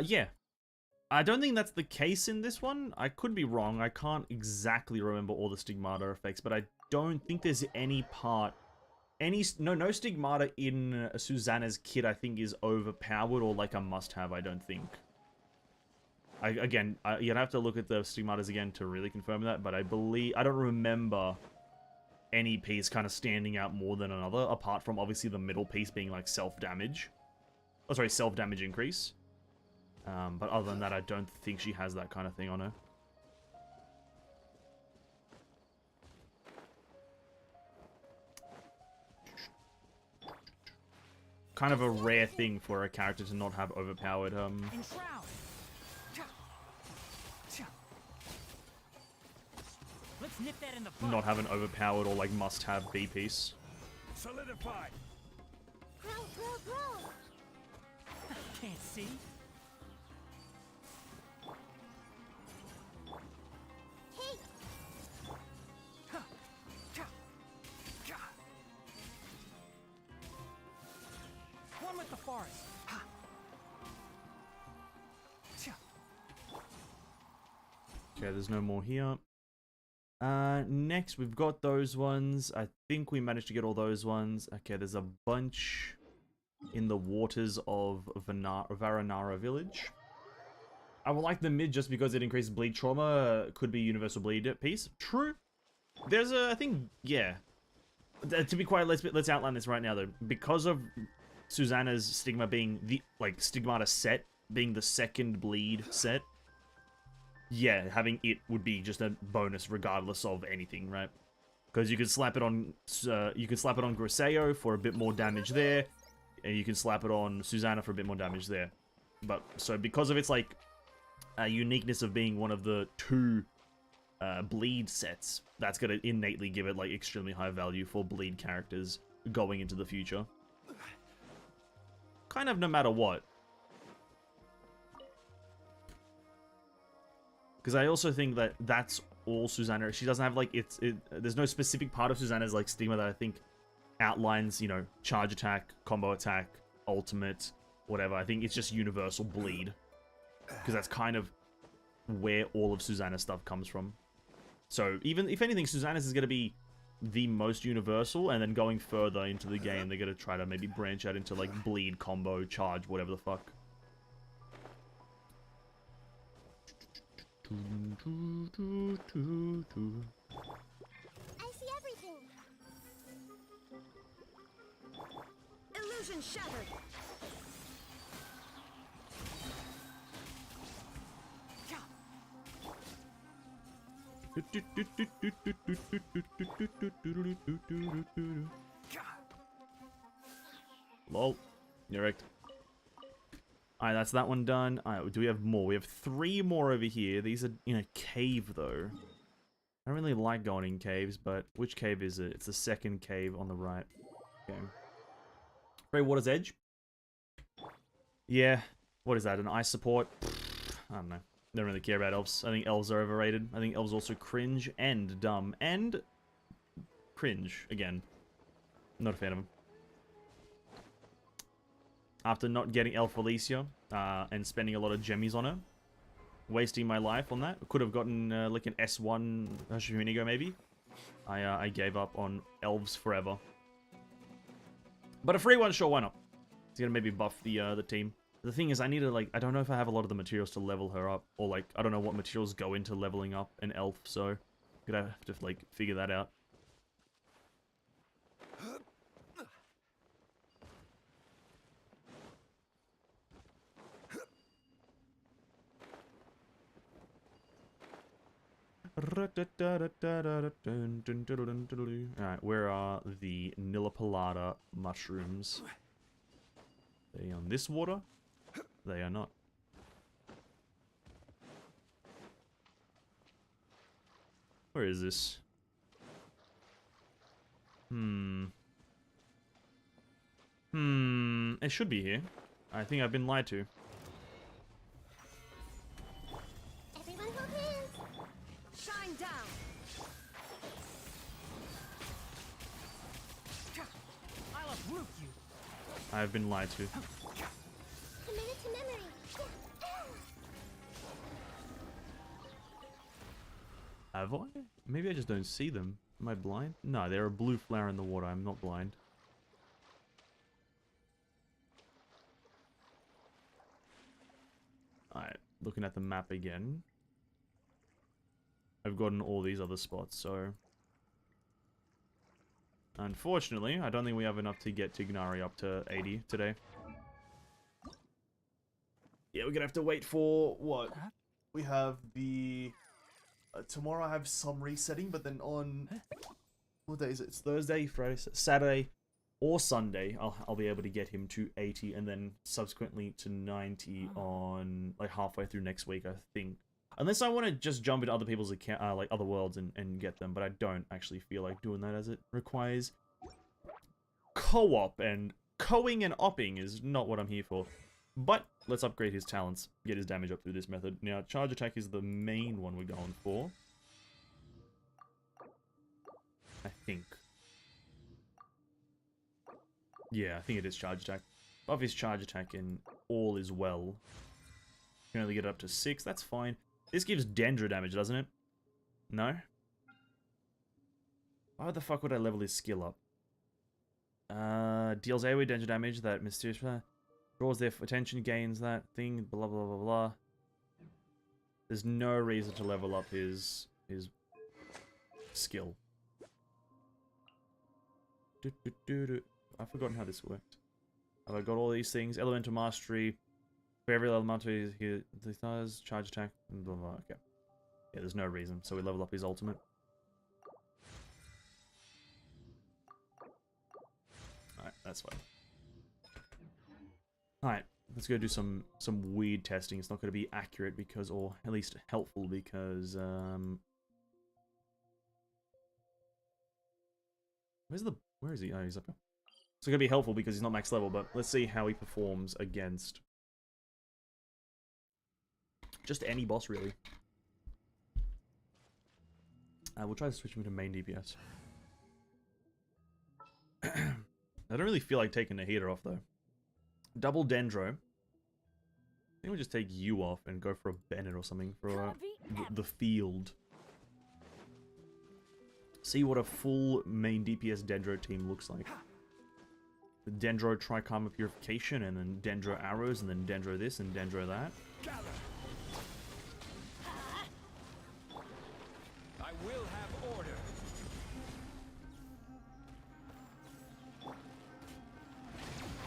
Yeah. I don't think that's the case in this one. I could be wrong. I can't exactly remember all the Stigmata effects, but I don't think there's any part... No Stigmata in Susannah's kit I think is overpowered or like a must-have, I don't think. Again, you'd have to look at the Stigmatas again to really confirm that, but I don't remember any piece kind of standing out more than another, apart from obviously the middle piece being like self-damage. Oh, sorry, self-damage increase. But other than that, I don't think she has that kind of thing on her. Kind of a rare thing for a character to not have overpowered, Enshroud. Let's nip that in the bud. not have an overpowered or like must-have B piece. Solidified. Grow, grow, grow. Can't see. Hey, One with the forest. Okay, there's no more here. Next, we've got those ones. I think we managed to get all those ones. Okay, there's a bunch in the waters of Varanara village. I would like the mid just because it increases bleed trauma. Could be universal bleed piece. True. There's a, I think, yeah. To be quiet, let's outline this right now though. Because of Susannah's Stigma being the, like, Stigmata set, being the second bleed set, yeah, having it would be just a bonus regardless of anything, right? Because you could slap it on, Griseo for a bit more damage there, and you can slap it on Susannah for a bit more damage there. But so because of its like uniqueness of being one of the 2 bleed sets, that's gonna innately give it like extremely high value for bleed characters going into the future. Kind of no matter what. Because I also think that that's all Susannah. She doesn't have, like, there's no specific part of Susannah's, like, Stigma that I think outlines, you know, charge attack, combo attack, ultimate, whatever. I think it's just universal bleed. Because that's kind of where all of Susannah's stuff comes from. So, even, if anything, Susannah's is going to be the most universal, and then going further into the game, they're going to try to maybe branch out into, like, bleed, combo, charge, whatever the fuck. I see everything. Illusion shattered. Lol. You're wrecked. Alright, that's that one done. Alright, do we have more? We have 3 more over here. These are in a cave, though. I don't really like going in caves, but which cave is it? It's the second cave on the right. Okay. Grey Water's Edge? Yeah. What is that, an ice support? I don't know. Don't really care about elves. I think elves are overrated. I think elves also cringe and dumb. And cringe, again. Not a fan of them. After not getting Elf ELYSIA and spending a lot of gemmies on her. Wasting my life on that. Could have gotten like an S1 Hashimigo maybe. I gave up on elves forever. But a free one, sure, why not? It's gonna maybe buff the team. The thing is, I need to, like, I don't know if I have a lot of the materials to level her up. Or, like, I don't know what materials go into leveling up an elf, so I'm gonna have to, like, figure that out. Alright, where are the Nillipalata mushrooms? Are they on this water? They are not. Where is this? It should be here. I think I've been lied to. Everyone hold hands. Shine down. I'll uproot you. I've been lied to. Committed to memory. Have I? Maybe I just don't see them. Am I blind? No, they're a blue flower in the water. I'm not blind. Alright, looking at the map again. I've gotten all these other spots, so... Unfortunately, I don't think we have enough to get Tignari up to 80 today. Yeah, we're gonna have to wait for... what? We have the... tomorrow I have some resetting, but then on... what day is it? It's Thursday, Friday, Saturday, or Sunday. I'll be able to get him to 80, and then subsequently to 90 on, like, halfway through next week, I think. Unless I want to just jump into other people's account, like, other worlds and get them, but I don't actually feel like doing that, as it requires co-op, and coing and opping is not what I'm here for. But let's upgrade his talents, get his damage up through this method. Now, charge attack is the main one we're going for. I think. Yeah, I think it is charge attack. Buff his charge attack and all is well. You can only get it up to 6, that's fine. This gives Dendro damage, doesn't it? No? Why the fuck would I level his skill up? Deals AoE Dendro damage that mysterious... draws their attention, gains that thing, blah blah blah blah. There's no reason to level up his skill. I've forgotten how this worked. Have I got all these things? Elemental Mastery. For every elemental he does, charge attack, and blah blah. Okay. Yeah, there's no reason, so we level up his ultimate. Alright, that's fine. Alright, let's go do some weird testing. It's not going to be accurate because, or at least helpful because, where is he? Oh, he's up here. It's going to be helpful because he's not max level, but let's see how he performs against just any boss, really. We'll try to switch him to main DPS. I don't really feel like taking the heater off, though. Double Dendro. I think we'll just take you off and go for a Bennett or something for the field. See what a full main DPS Dendro team looks like. The Dendro Trikarma Purification, and then Dendro Arrows, and then Dendro this, and Dendro that. I will have order.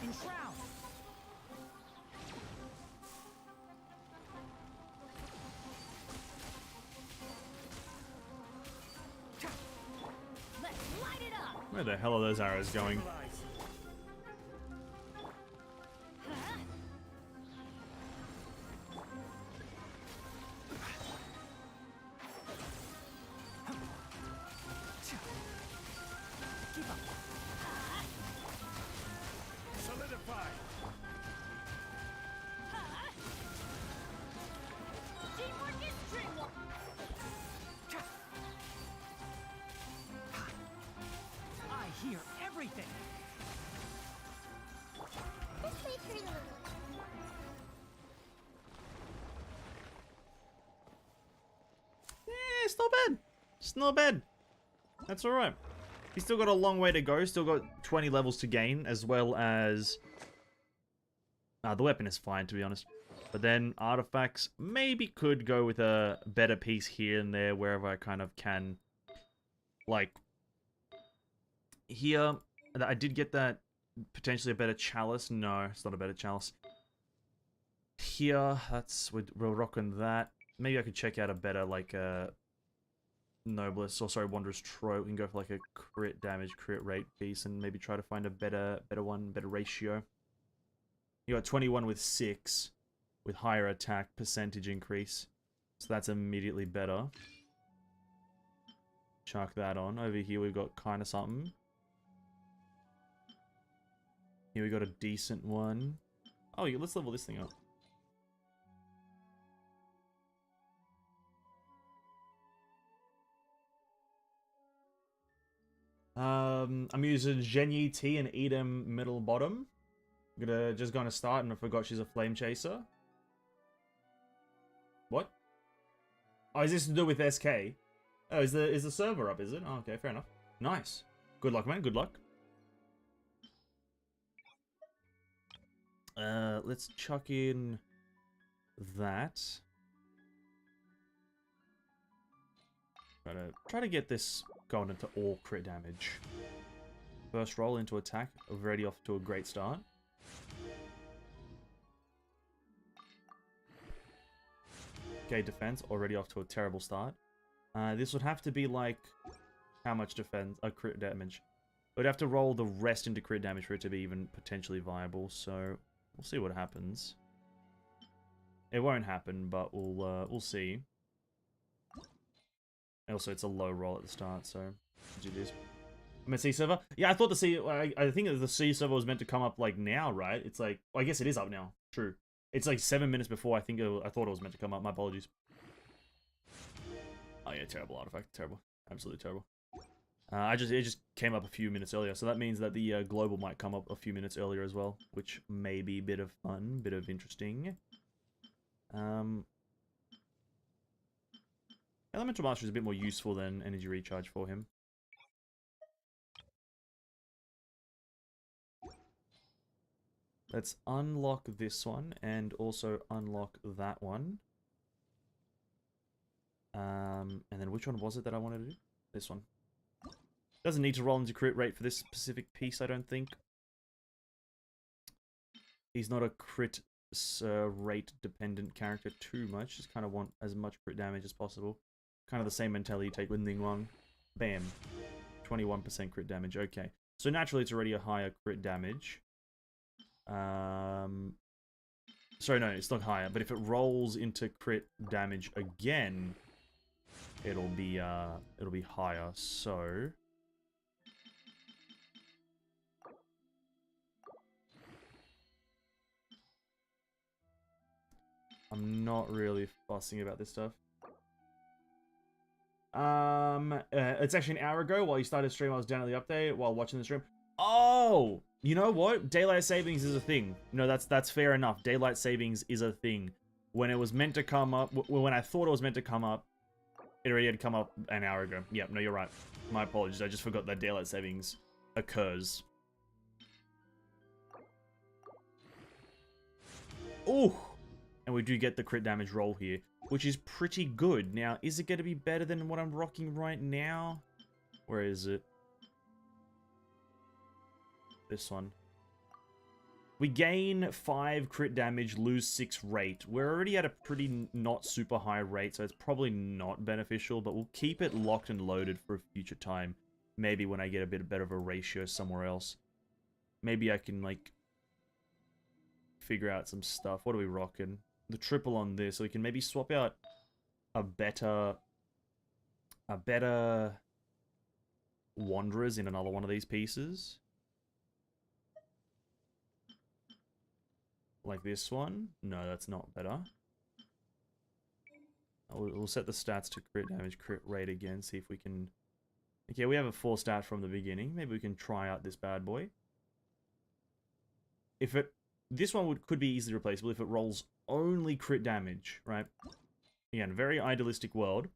Enshroud. Let's light it up. Where the hell are those arrows going? anything. Just wait for a little. Yeah, it's not bad. It's not bad. That's alright. He's still got a long way to go. Still got 20 levels to gain, as well as... the weapon is fine, to be honest. But then artifacts maybe could go with a better piece here and there, wherever I kind of can. Like, here, I did get that potentially a better chalice. No, it's not a better chalice. Here, we're rocking that. Maybe I could check out a better, like, Noblest, or sorry, Wanderer's Trope. We can go for like a crit damage, crit rate piece, and maybe try to find a better ratio. You got 21 with 6, with higher attack percentage increase, so that's immediately better. Chuck that on. Over here we've got kind of something. Here we got a decent one. Oh, yeah, let's level this thing up. I'm using Zhenyi T and Edom middle bottom. Just gonna start, and I forgot she's a flame chaser. What? Oh, is this to do with SK? Oh, is the server up, is it? Oh, okay, fair enough. Nice. Good luck, man, good luck. Let's chuck in that. Try to get this going into all crit damage. First roll into attack, already off to a great start. Okay, defense, already off to a terrible start. This would have to be like... How much defense? Crit damage. We'd have to roll the rest into crit damage for it to be even potentially viable, so... We'll see what happens. It won't happen, but we'll see. Also, it's a low roll at the start, so... GG's. I'm a C server? Yeah, I thought the C... I think the C server was meant to come up, like, now, right? It's like... Well, I guess it is up now. True. It's like 7 minutes before I thought it was meant to come up. My apologies. Oh, yeah, terrible artifact. Terrible. Absolutely terrible. It just came up a few minutes earlier, so that means that the global might come up a few minutes earlier as well, which may be a bit of fun, bit of interesting. Elemental Master is a bit more useful than Energy Recharge for him. Let's unlock this one, and also unlock that one. And then which one was it that I wanted to do? This one. Doesn't need to roll into crit rate for this specific piece, I don't think. He's not a crit rate dependent character too much. Just kind of want as much crit damage as possible. Kind of the same mentality you take with Ningguang. Bam. 21% crit damage. Okay. So naturally it's already a higher crit damage. Sorry, no, it's not higher. But if it rolls into crit damage again, it'll be higher. So... I'm not really fussing about this stuff. It's actually an hour ago while you started stream. I was down at the update while watching the stream. Oh, you know what? Daylight savings is a thing. No, that's fair enough. Daylight savings is a thing. When it was meant to come up, when I thought it was meant to come up, it already had come up an hour ago. Yep, no, you're right. My apologies. I just forgot that daylight savings occurs. Ooh. And we do get the crit damage roll here, which is pretty good. Now, is it going to be better than what I'm rocking right now? Where is it? This one. We gain 5 crit damage, lose 6 rate. We're already at a pretty not super high rate, so it's probably not beneficial, but we'll keep it locked and loaded for a future time. Maybe when I get a bit better of a ratio somewhere else. Maybe I can, like, figure out some stuff. What are we rocking? The triple on this, so we can maybe swap out a better Wanderers in another one of these pieces. Like this one. No, that's not better. We'll set the stats to crit damage, crit rate again, see if we can Okay, we have a 4 stat from the beginning. Maybe we can try out this bad boy. If it... This one could be easily replaceable if it rolls only crit damage, right? Again, very idealistic world.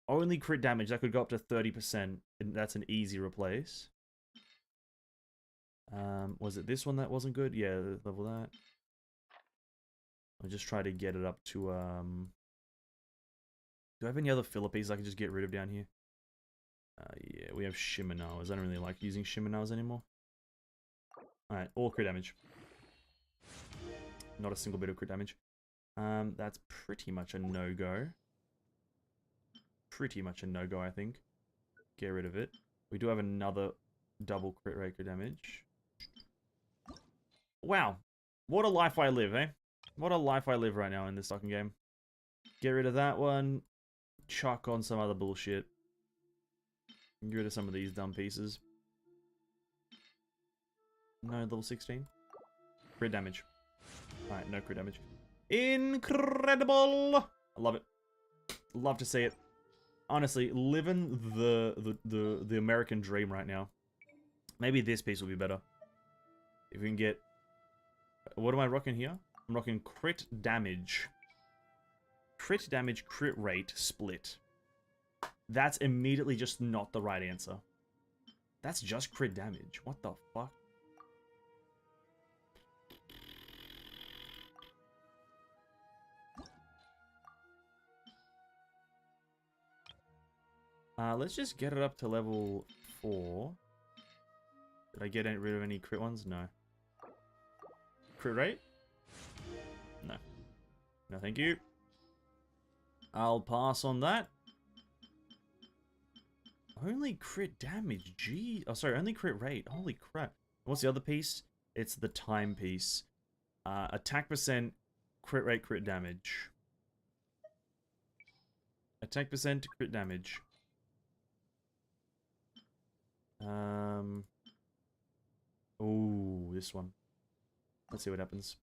Only crit damage, that could go up to 30%, and that's an easy replace. Was it this one that wasn't good? Yeah, level that. I'll just try to get it up to, Do I have any other Philippines I can just get rid of down here? Yeah, we have Shimenawas. I don't really like using Shimenawas anymore. Alright, all crit damage. Not a single bit of crit damage. That's pretty much a no-go. Pretty much a no-go, I think. Get rid of it. We do have another double crit rate crit damage. Wow. What a life I live, eh? What a life I live right now in this fucking game. Get rid of that one. Chuck on some other bullshit. Get rid of some of these dumb pieces. No level 16. Crit damage. Alright, no crit damage. Incredible! I love it. Love to see it. Honestly, living the American dream right now. Maybe this piece will be better. If we can get... What am I rocking here? I'm rocking crit damage. Crit damage, crit rate, split. That's immediately just not the right answer. That's just crit damage. What the fuck? Let's just get it up to level 4. Did I get rid of any crit ones? No. Crit rate? No. No, thank you. I'll pass on that. Only crit damage, gee. Oh, sorry, only crit rate. Holy crap. What's the other piece? It's the time piece. Attack percent, crit rate, crit damage. Attack percent, crit damage. Ooh, this one. Let's see what happens.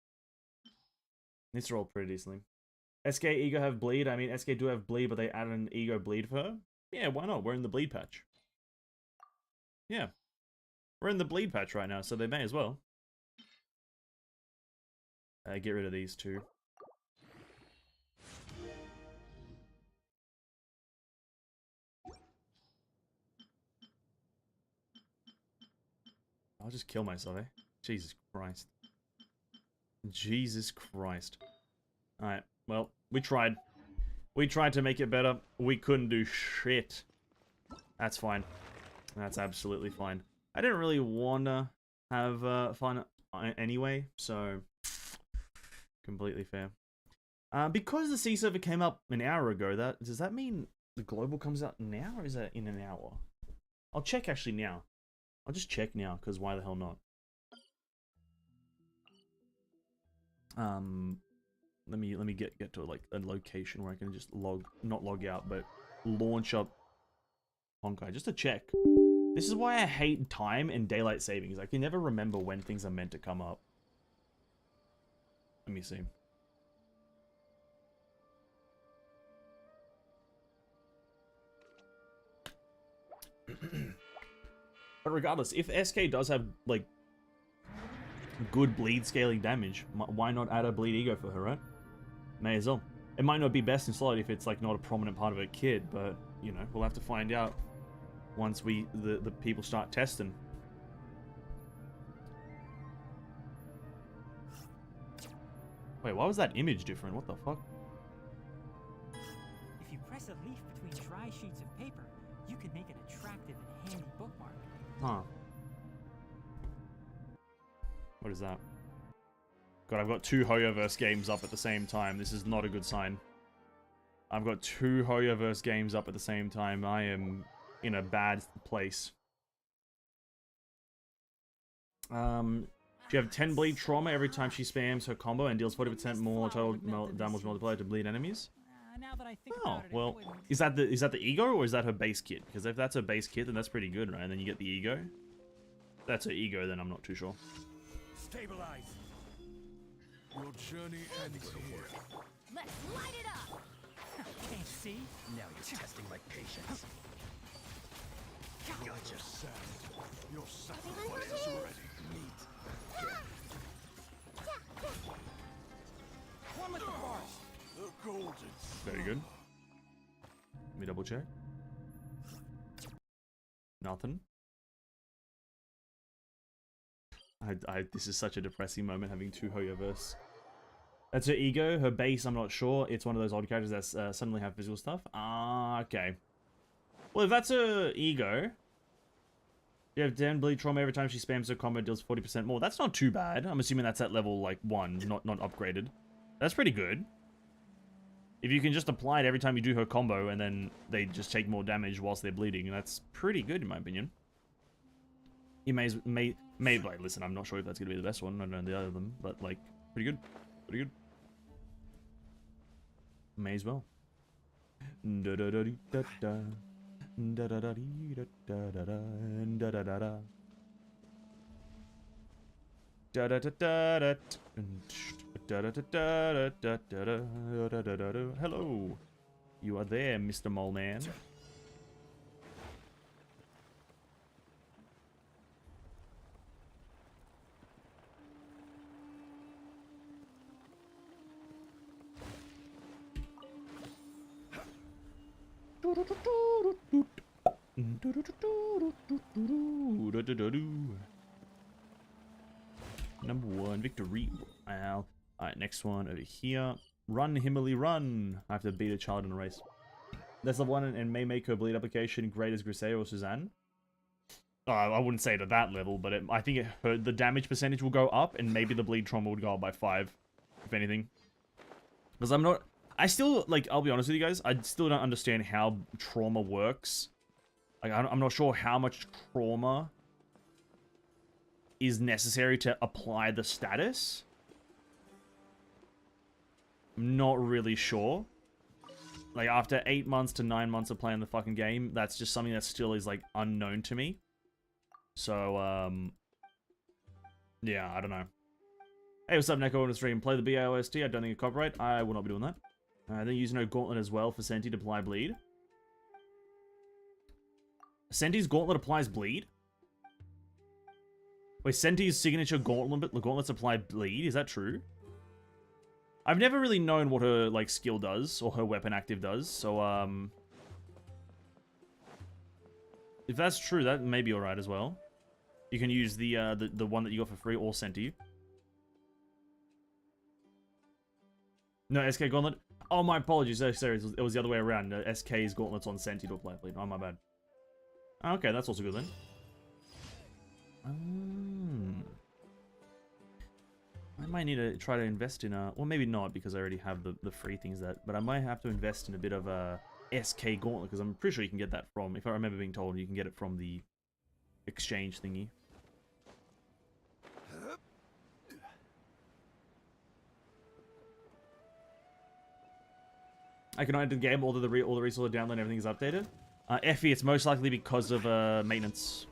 Needs to roll pretty decently. SK Ego have bleed. I mean, SK do have bleed, but they added an Ego bleed for her. Yeah, why not? We're in the bleed patch. Yeah. We're in the bleed patch right now, so they may as well. Get rid of these two. I'll just kill myself, eh? Jesus Christ. Jesus Christ. Alright, well, we tried. We tried to make it better. We couldn't do shit. That's fine. That's absolutely fine. I didn't really want to have fun anyway, so... Completely fair. Because the sea server came up an hour ago, does that mean the global comes out now, or is that in an hour? I'll check actually now. I'll just check now, because why the hell not? Let me get to like a location where I can just not log out, but launch up Honkai just to check. This is why I hate time and daylight savings. I can never remember when things are meant to come up. Let me see. But regardless, if SK does have like good bleed scaling damage, why not add a bleed ego for her, right? May as well. It might not be best in slot if it's like not a prominent part of her kit, but you know, we'll have to find out once the people start testing. Wait, why was that image different? What the fuck? If you press a leaf between dry sheets of paper, you can make an attractive and handy bookmark. Huh. What is that? God, I've got 2 Hoyoverse games up at the same time. This is not a good sign. I've got 2 Hoyoverse games up at the same time. I am in a bad place. She have 10 bleed trauma every time she spams her combo and deals 40% more total damage multiplied to bleed enemies. Now that I think Oh, about it, well, is that the ego or is that her base kit? Because if that's her base kit, then that's pretty good, right? And then you get the ego. If that's her ego, then I'm not too sure. Stabilize. Your journey ends here. Let's light it up! Can't see? Now you're testing my patience. Sad. Your Everyone sacrifice is hold ready. One with the forest. The golden. Very good. Let me double check. Nothing. This is such a depressing moment having two Hoyoverse. That's her ego. Her base, I'm not sure. It's one of those odd characters that suddenly have physical stuff. Ah, okay. Well, if that's her ego, you have 10 bleed trauma every time she spams her combo, deals 40% more. That's not too bad. I'm assuming that's at level like 1, not upgraded. That's pretty good. If you can just apply it every time you do her combo, and then they just take more damage whilst they're bleeding, that's pretty good in my opinion. You may like, listen, I'm not sure if that's gonna be the best one. I don't know the other of them, but like, pretty good, pretty good. May as well. Da da da da da da da da da da da da da da da. Da da da da da da da da da da da da da. Hello, you are there, Mr. Mole Man. Number 1 victory. Wow. Alright, next one over here. Run, Himmerly, run! I have to beat a child in a race. That's the one and may make her bleed application great as Grisaille or Susannah. I wouldn't say to that level, but I think the damage percentage will go up, and maybe the bleed trauma would go up by 5, if anything. Because I still, like, I'll be honest with you guys, I still don't understand how trauma works. Like, I'm not sure how much trauma is necessary to apply the status. I'm not really sure. Like, after 8 months to 9 months of playing the fucking game, that's just something that still is, like, unknown to me. So, yeah, I don't know. Hey, what's up, Neko on the stream? Play the BAOST. I don't think it's copyright. I will not be doing that. Then use no gauntlet as well for Senti to apply bleed. Senti's gauntlet applies bleed? Wait, Senti's signature gauntlets apply bleed? Is that true? I've never really known what her, like, skill does, or her weapon active does, so, if that's true, that may be alright as well. You can use the one that you got for free, or Senti. No, SK Gauntlet? Oh, my apologies. Oh, sorry, it was the other way around. SK's Gauntlets on Senti to apply bleed. Oh, my bad. Okay, that's also good then. I might need to try to invest in a... Well, maybe not, because I already have the free things that... But I might have to invest in a bit of a SK Gauntlet, because I'm pretty sure you can get that from... If I remember being told, you can get it from the exchange thingy. I can enter the game, all the resources are downloaded, everything is updated. Effie, it's most likely because of maintenance.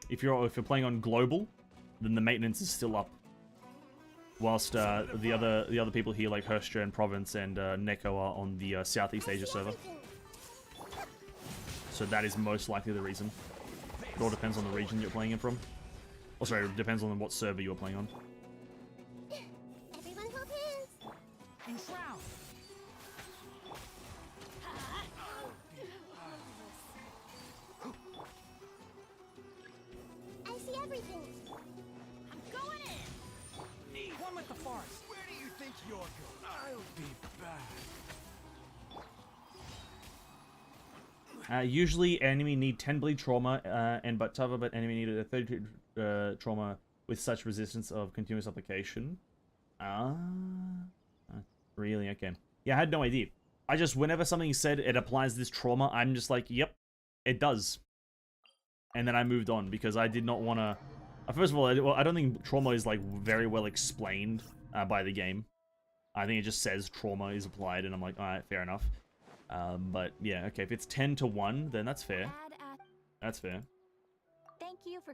If you're playing on global, then the maintenance is still up. Whilst the other people here, like Herstra and Province and Neko, are on the Southeast Asia server. So that is most likely the reason. It all depends on the region you're playing it from. Oh, sorry, it depends on what server you're playing on. Everyone hold hands. Enshroud. I see everything. I'm going in. One with the forest. Where do you think you're going? I'll be back. Usually, enemy need 10 bleed trauma, but enemy needed a 32 trauma with such resistance of continuous application. Really? Okay. Yeah, I had no idea. I just, whenever something said it applies this trauma, I'm just like, yep, it does. And then I moved on, because I did not want to... First of all, I don't think trauma is, like, very well explained by the game. I think it just says trauma is applied, and I'm like, alright, fair enough. But, yeah, okay, if it's 10 to 1, then that's fair. That's fair. Thank you for.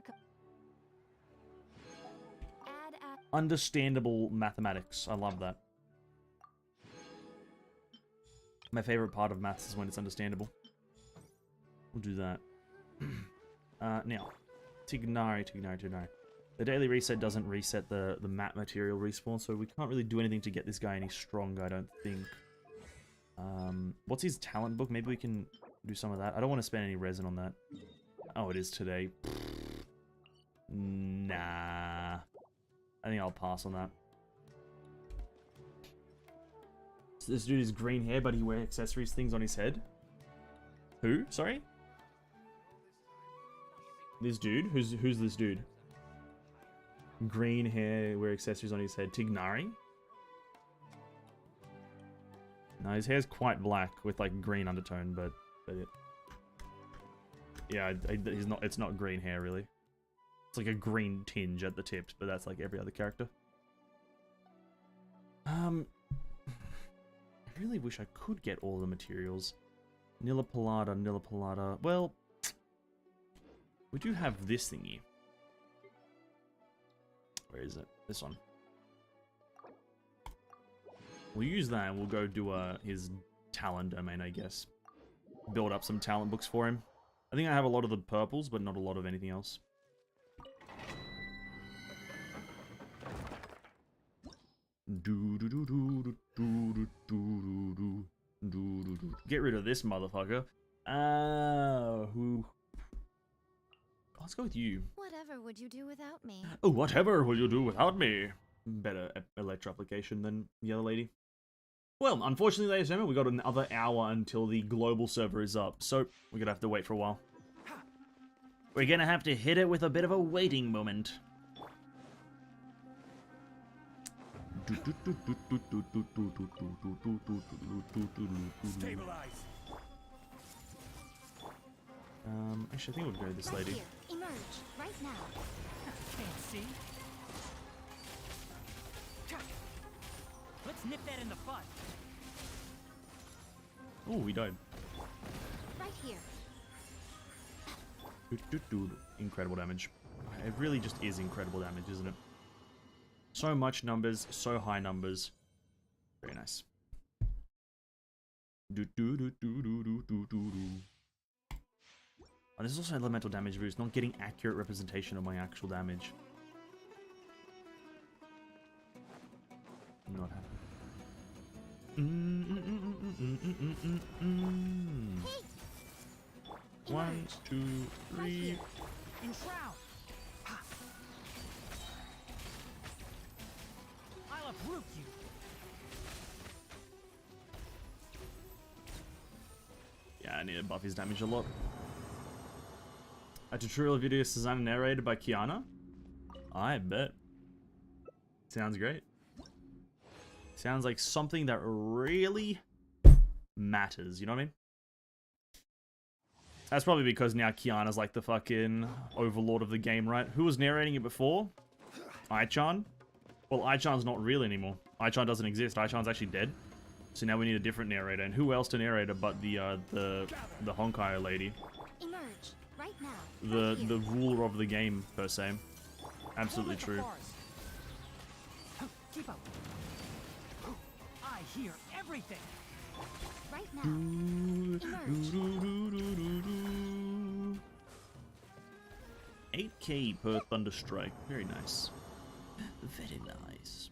Understandable mathematics. I love that. My favorite part of maths is when it's understandable. We'll do that. Now, Tignari. The daily reset doesn't reset the map material respawn, so we can't really do anything to get this guy any stronger, I don't think. What's his talent book? Maybe we can do some of that. I don't want to spend any resin on that. Oh, it is today. Nah. I think I'll pass on that. So this dude is green hair, but he wears accessories things on his head. Who? Sorry? This dude? Who's this dude? Green hair, wear accessories on his head. Tignari? No, his hair's quite black with like green undertone, but it. Yeah, he's not. It's not green hair really. It's like a green tinge at the tips, but that's like every other character. I really wish I could get all the materials. Nillipalada. Well, we do have this thingy. Where is it? This one. We'll use that and we'll go do his talent domain, I guess. Build up some talent books for him. I think I have a lot of the purples, but not a lot of anything else. Get rid of this motherfucker. Who? Let's go with you. Whatever would you do without me? Oh, whatever will you do without me? Better electro application than the other lady. Well, unfortunately, ladies and gentlemen, we got another hour until the global server is up, so we're gonna have to wait for a while. We're gonna have to hit it with a bit of a waiting moment. Stabilize. Actually, I think we'll go with this Right lady. here. Emerge. Right now. Can't see. Let's nip that in the bud. Oh, we died. Right here. Incredible damage. It really just is incredible damage, isn't it? So much numbers, so high numbers. Very nice. Oh, there's also elemental damage boost, not getting accurate representation of my actual damage. Not happy. One, two, three. Enshroud. I'll uproot you. Yeah, I need to buff his damage a lot. A tutorial video Susannah narrated by Kiana? I bet. Sounds great. Sounds like something that really matters, you know what I mean? That's probably because now Kiana's like the fucking overlord of the game, right? Who was narrating it before? Aichan? Well, Aichan's not real anymore. Aichan doesn't exist. Aichan's actually dead. So now we need a different narrator. And who else to narrate it but the Honkai lady? Emerge. Right now. The ruler of the game, per se. Absolutely true. Keep up. I hear everything. Right now. Emerge. 8k per Thunderstrike. Very nice. Very nice.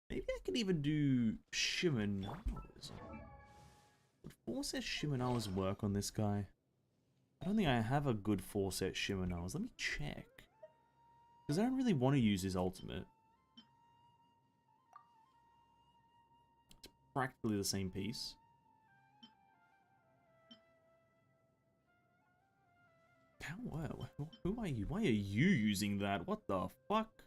Maybe I can even do Shimanowers. Would 4-set Shimanowers work on this guy? I don't think I have a good 4-set Shimanowers. Let me check. Because I don't really want to use his ultimate. It's practically the same piece. How? Who are you? Why are you using that? What the fuck?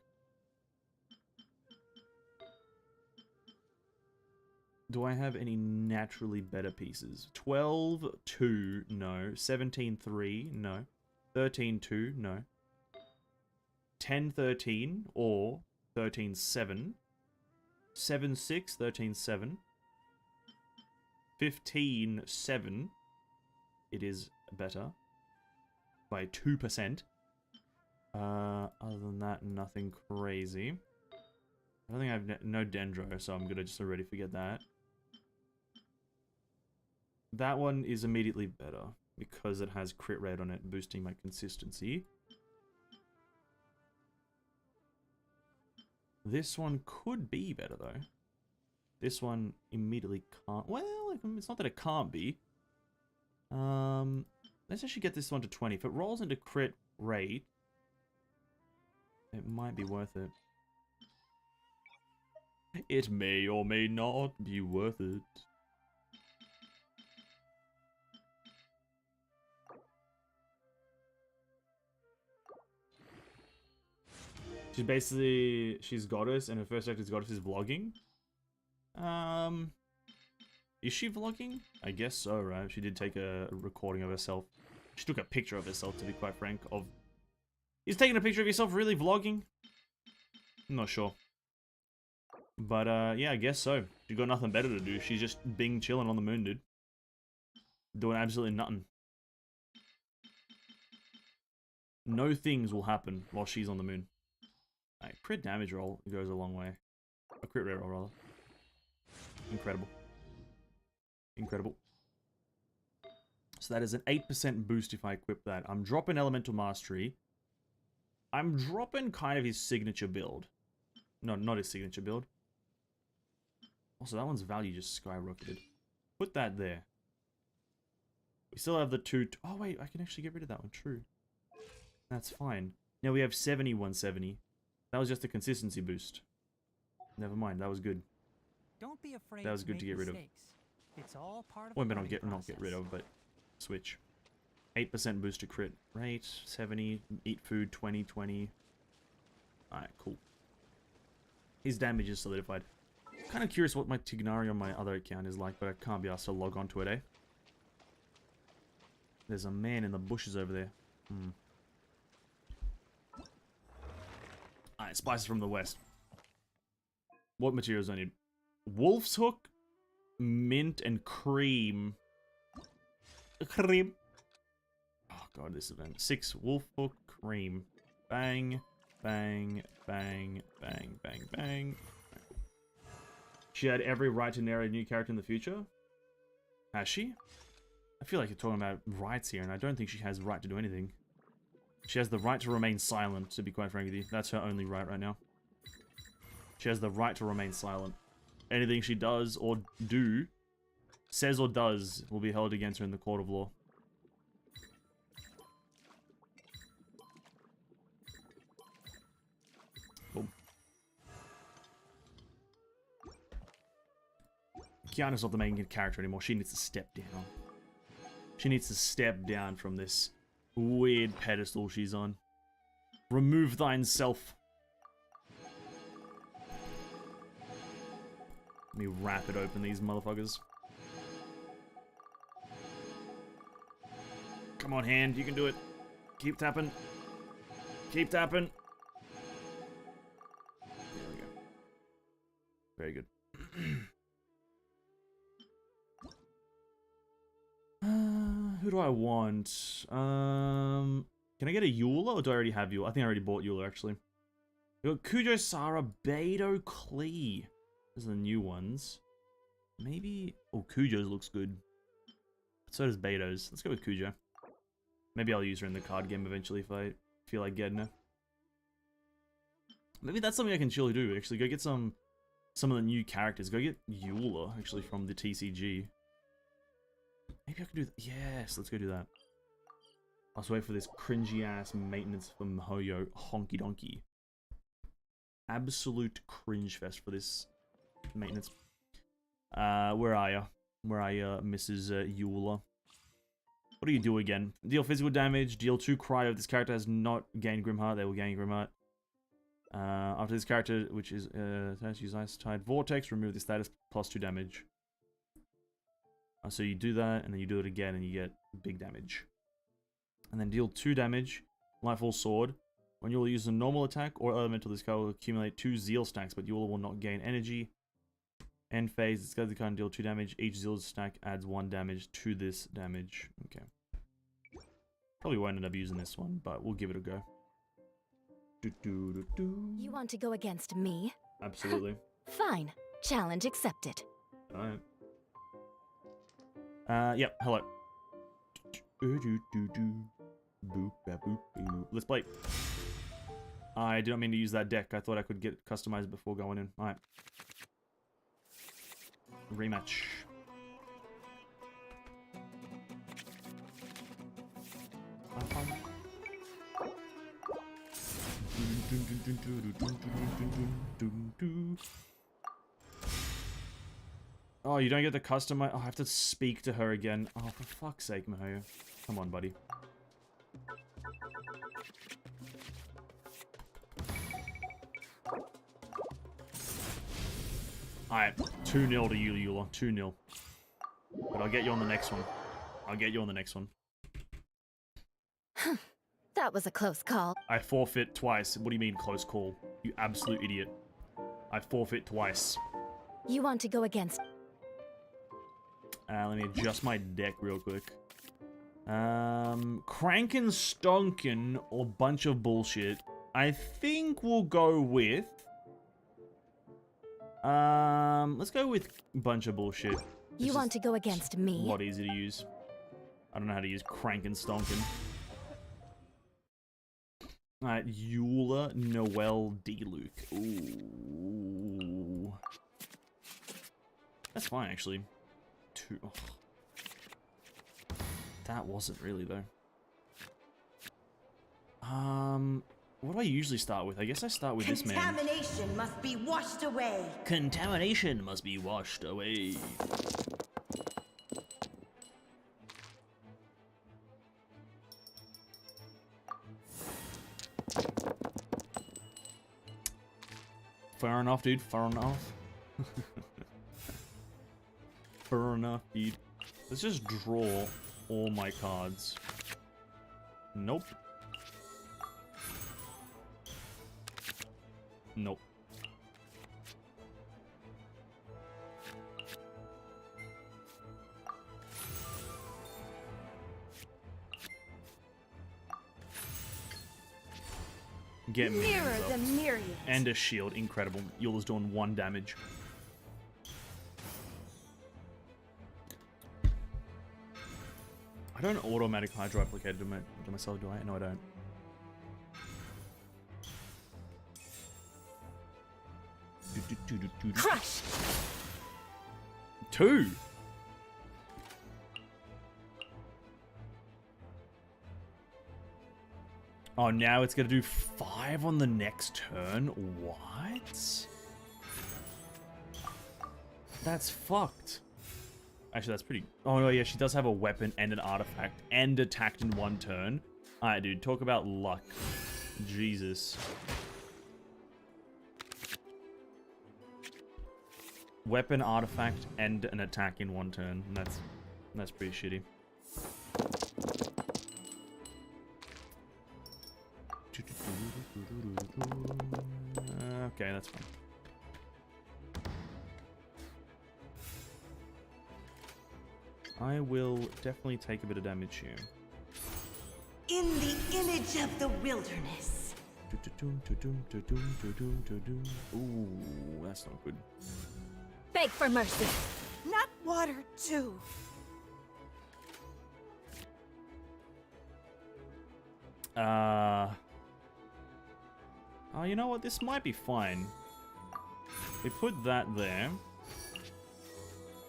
Do I have any naturally better pieces? 12-2, no. 17-3, no. 13-2, no. 10-13, or 13-7. 7-6, 13-7. 15-7. It is better. By 2%. Other than that, nothing crazy. I don't think I have no Dendro, so I'm gonna just already forget that. That one is immediately better because it has crit rate on it, boosting my consistency. This one could be better though. This one immediately can't. Well, it's not that it can't be. Let's actually get this one to 20. If it rolls into crit rate, it might be worth it. It may or may not be worth it. She's Goddess, and her first act is Goddess is vlogging. Is she vlogging? I guess so, right? She did take a recording of herself. She took a picture of herself, to be quite frank. Is taking a picture of yourself really vlogging? I'm not sure. But, yeah, I guess so. She got nothing better to do. She's just being chilling on the moon, dude. Doing absolutely nothing. No things will happen while she's on the moon. Alright, crit damage roll goes a long way. A crit rate roll, rather. Incredible. Incredible. So that is an 8% boost if I equip that. I'm dropping Elemental Mastery. I'm dropping kind of his signature build. No, not his signature build. Also, that one's value just skyrocketed. Put that there. We still have the two... Oh, wait, I can actually get rid of that one. True. That's fine. Now we have 70, 170. That was just a consistency boost. Never mind, that was good. Don't be afraid. That was good to get rid of. It's all part of Well, the not learning get rid process. of, but switch. 8% boost to crit rate, 70, eat food, 20, 20. Alright, cool. His damage is solidified. Kind of curious what my Tignari on my other account is like, but I can't be asked to log on to it, eh? There's a man in the bushes over there. Alright, spices from the west. What materials do I need? Wolf's hook, mint, and cream. Cream. Oh god, this event. 6 wolf hook, cream. Bang, bang, bang, bang, bang, bang. She had every right to narrate a new character in the future? Has she? I feel like you're talking about rights here, and I don't think she has the right to do anything. She has the right to remain silent, to be quite frank with you. That's her only right now. She has the right to remain silent. Anything she does or says or does, will be held against her in the court of law. Boom. Kiana's not the main character anymore. She needs to step down. She needs to step down from this weird pedestal she's on. Remove thine self. Let me rapid open these motherfuckers. Come on, hand. You can do it. Keep tapping. Keep tapping. There we go. Very good. Who do I want? Can I get a Eula, or do I already have Eula? I think I already bought Eula, actually. We got Cujo, Sarah, Beidou, Klee. Those are the new ones. Maybe... Oh, Cujo's looks good. So does Beidou's. Let's go with Cujo. Maybe I'll use her in the card game eventually if I feel like getting her. Maybe that's something I can chill do, actually. Go get some of the new characters. Go get Eula, actually, from the TCG. Maybe I can do that. Yes, let's go do that. I'll just wait for this cringy-ass maintenance from Hoyo Honky Donkey. Absolute cringe fest for this maintenance. Where are you? Where are you, Mrs. Eula? What do you do again? Deal physical damage, deal 2 cryo. If this character has not gained Grimheart, they will gain Grimheart. After this character, which is use Ice Tide Vortex, remove the status plus 2 damage. So you do that, and then you do it again, and you get big damage. And then deal 2 damage, Lightfall Sword. When you will use a normal attack or elemental, this card will accumulate 2 Zeal stacks, but you will not gain energy. End phase, this card can deal 2 damage. Each Zeal stack adds 1 damage to this damage. Okay. Probably won't end up using this one, but we'll give it a go. You want to go against me? Absolutely. Fine. Challenge accepted. Alright. Yep, hello. Let's play. I did not mean to use that deck. I thought I could get it customized before going in. Alright. Rematch. Oh, you don't get the customize. Oh, I have to speak to her again. Oh, for fuck's sake, Mahoya. Come on, buddy. Alright, 2-0 to you, Eula. 2-0. But I'll get you on the next one. I'll get you on the next one. That was a close call. I forfeit twice. What do you mean, close call? You absolute idiot. I forfeit twice. You want to go against... Let me adjust my deck real quick. Crankin' Stonkin' or bunch of bullshit. I think we'll go with... let's go with bunch of bullshit. You want to go against A me? lot easier to use. I don't know how to use Crankin' Stonkin'. Alright, Eula, Noel, D-Luke. Ooh. That's fine, actually. Oh. That wasn't really, though. What do I usually start with? I guess I start with this man. Contamination must be washed away. Contamination must be washed away. Fair enough, dude. Fair enough. Fair enough, dude. Let's just draw all my cards. Nope. Nope. Get me. Mirror the myriad. And a shield. Incredible. Eula's doing 1 damage. I don't automatic hydro applicate to myself, do I? No, I don't. Crush! 2! Oh, now it's gonna do 5 on the next turn? What? That's fucked. Actually, that's pretty... Oh, no, yeah, she does have a weapon and an artifact and attacked in 1 turn. Alright, dude, talk about luck. Jesus. Weapon, artifact, and an attack in 1 turn. That's pretty shitty. Okay, that's fine. I will definitely take a bit of damage here. In the image of the wilderness. Ooh, that's not good. Beg for mercy. Not water, too. Oh, you know what? This might be fine. We put that there.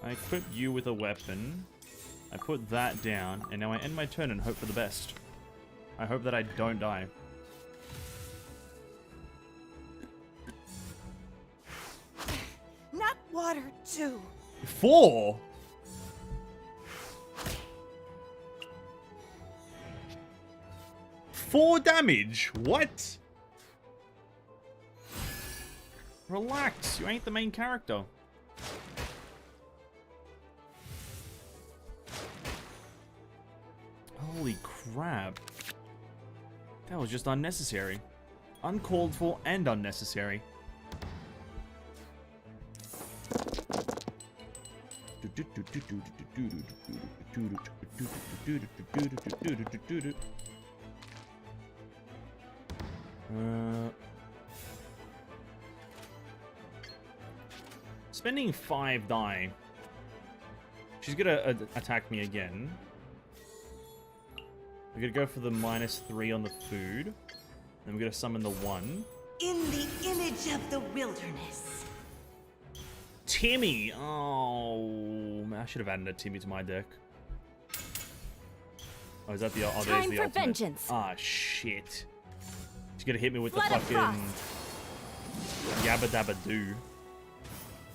I equip you with a weapon. I put that down, and now I end my turn and hope for the best. I hope that I don't die. Not water, too. 4? Four damage? What? Relax, you ain't the main character. Holy crap. That was just unnecessary. Uncalled for and unnecessary. Spending 5 die. She's gonna attack me again. We're gonna go for the -3 on the food. Then we're gonna summon the 1. In the image of the wilderness. Timmy! Oh, man, I should have added a Timmy to my deck. Oh, is that the... Oh, there's Time the for ultimate. vengeance. Ah, shit. She's gonna hit me with Flood the of fucking... Yabba Dabba Doo.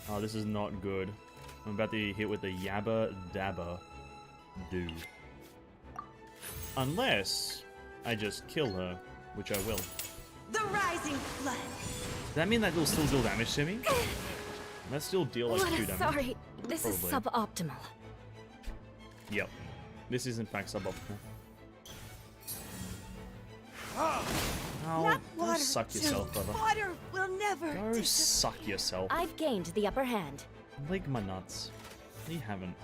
Oh, this is not good. I'm about to hit with the Yabba Dabba Doo. Unless I just kill her, which I will. The rising flood. Does that mean that will still deal damage to me? That still deal like 2 damage. Sorry, this is Probably. suboptimal. Yep. This is in fact suboptimal. Oh, Not go water. suck yourself, brother. Water will never. Go suck yourself. I've gained the upper hand. Lick my nuts. You haven't.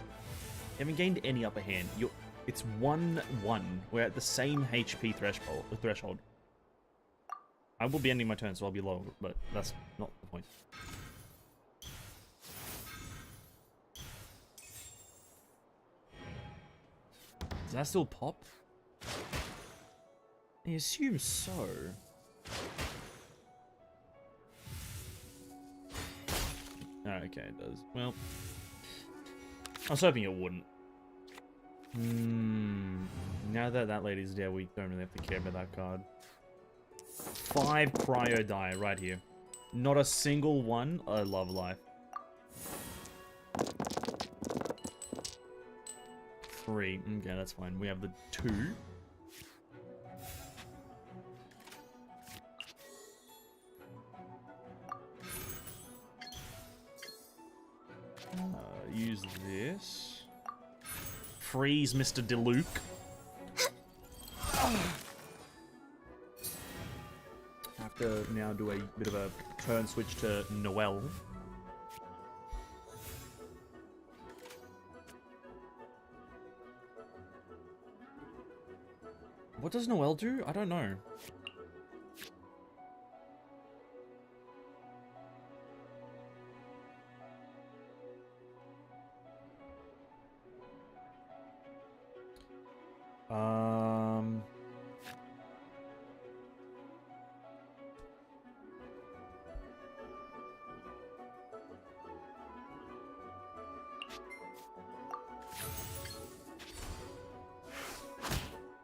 You haven't gained any upper hand. It's 1-1. We're at the same HP threshold. I will be ending my turn, so I'll be low, but that's not the point. Does that still pop? I assume so. Okay, it does. Well, I was hoping it wouldn't. Now that that lady's dead, we don't really have to care about that card. 5 cryo die right here. Not a single one. I love life. 3. Okay, that's fine. We have the 2. Use this. Freeze Mr. DeLuke. Have to now do a bit of a turn switch to Noelle. What does Noelle do? I don't know.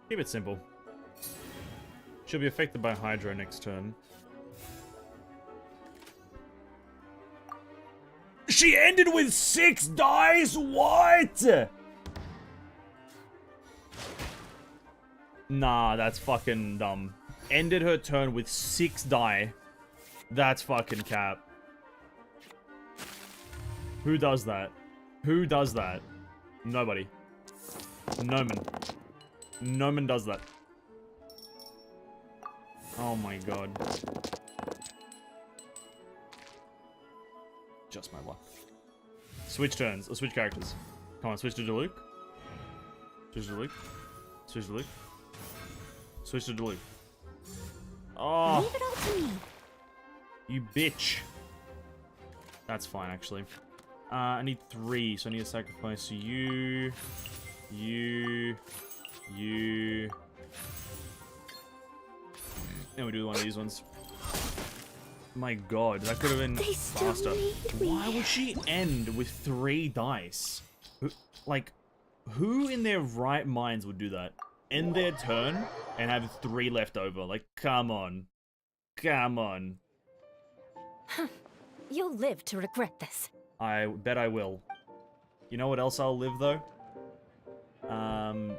Keep it simple. She'll be affected by Hydro next turn. She ended with 6 dice? What? Nah, that's fucking dumb. Ended her turn with 6 die. That's fucking cap. Who does that? Who does that? Nobody. Noman. Noman does that. Oh my god. Just my luck. Switch turns. Or switch characters. Come on, switch to Deluke. Switch to Deluke. Switch to Deluke. Switch to Deluke. Oh. Leave it all to me. You bitch. That's fine, actually. I need 3, so I need to sacrifice you. Then we do one of these ones. My god, that could have been They still faster. need me. Why would she end with 3 dice? Who in their right minds would do that? End their turn and have 3 left over? Like, come on. Come on. You'll live to regret this. I bet I will. You know what else I'll live, though? I don't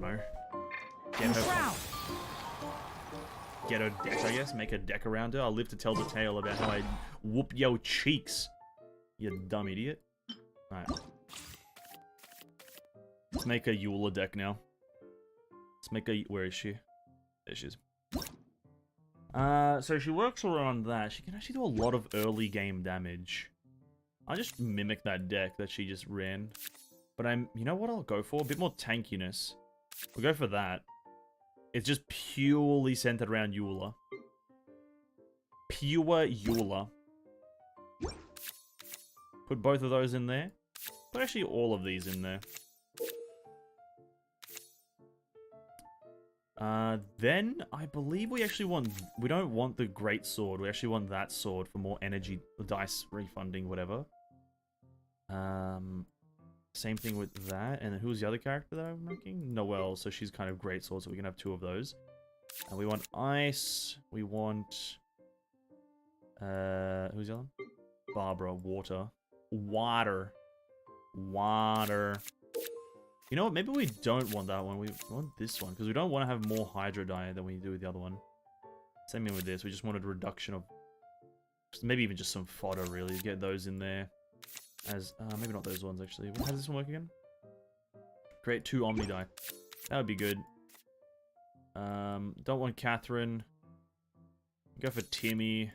know. Get her deck, I guess. Make a deck around her. I'll live to tell the tale about how I whoop yo cheeks. You dumb idiot. Alright. Let's make a Eula deck now. Let's make a... Where is she? There she is. So she works around that. She can actually do a lot of early game damage. I'll just mimic that deck that she just ran. But you know what I'll go for? A bit more tankiness. We'll go for that. It's just purely centered around Eula. Pure Eula. Put both of those in there. Put actually all of these in there. Then I believe we actually want... We don't want the great sword. We actually want that sword for more energy, dice refunding, whatever. Same thing with that. And then who's the other character that I'm making? Noelle. So she's kind of great sword, so we can have 2 of those. And we want ice. We want... who's the other one? Barbara. Water. Water. You know what? Maybe we don't want that one. We want this one. Because we don't want to have more Hydro Dye than we do with the other one. Same thing with this. We just wanted a reduction of... Maybe even just some fodder, really. Get those in there. As... maybe not those ones, actually. How does this one work again? Create 2 Omni Die. That would be good. Don't want Catherine. Go for Timmy.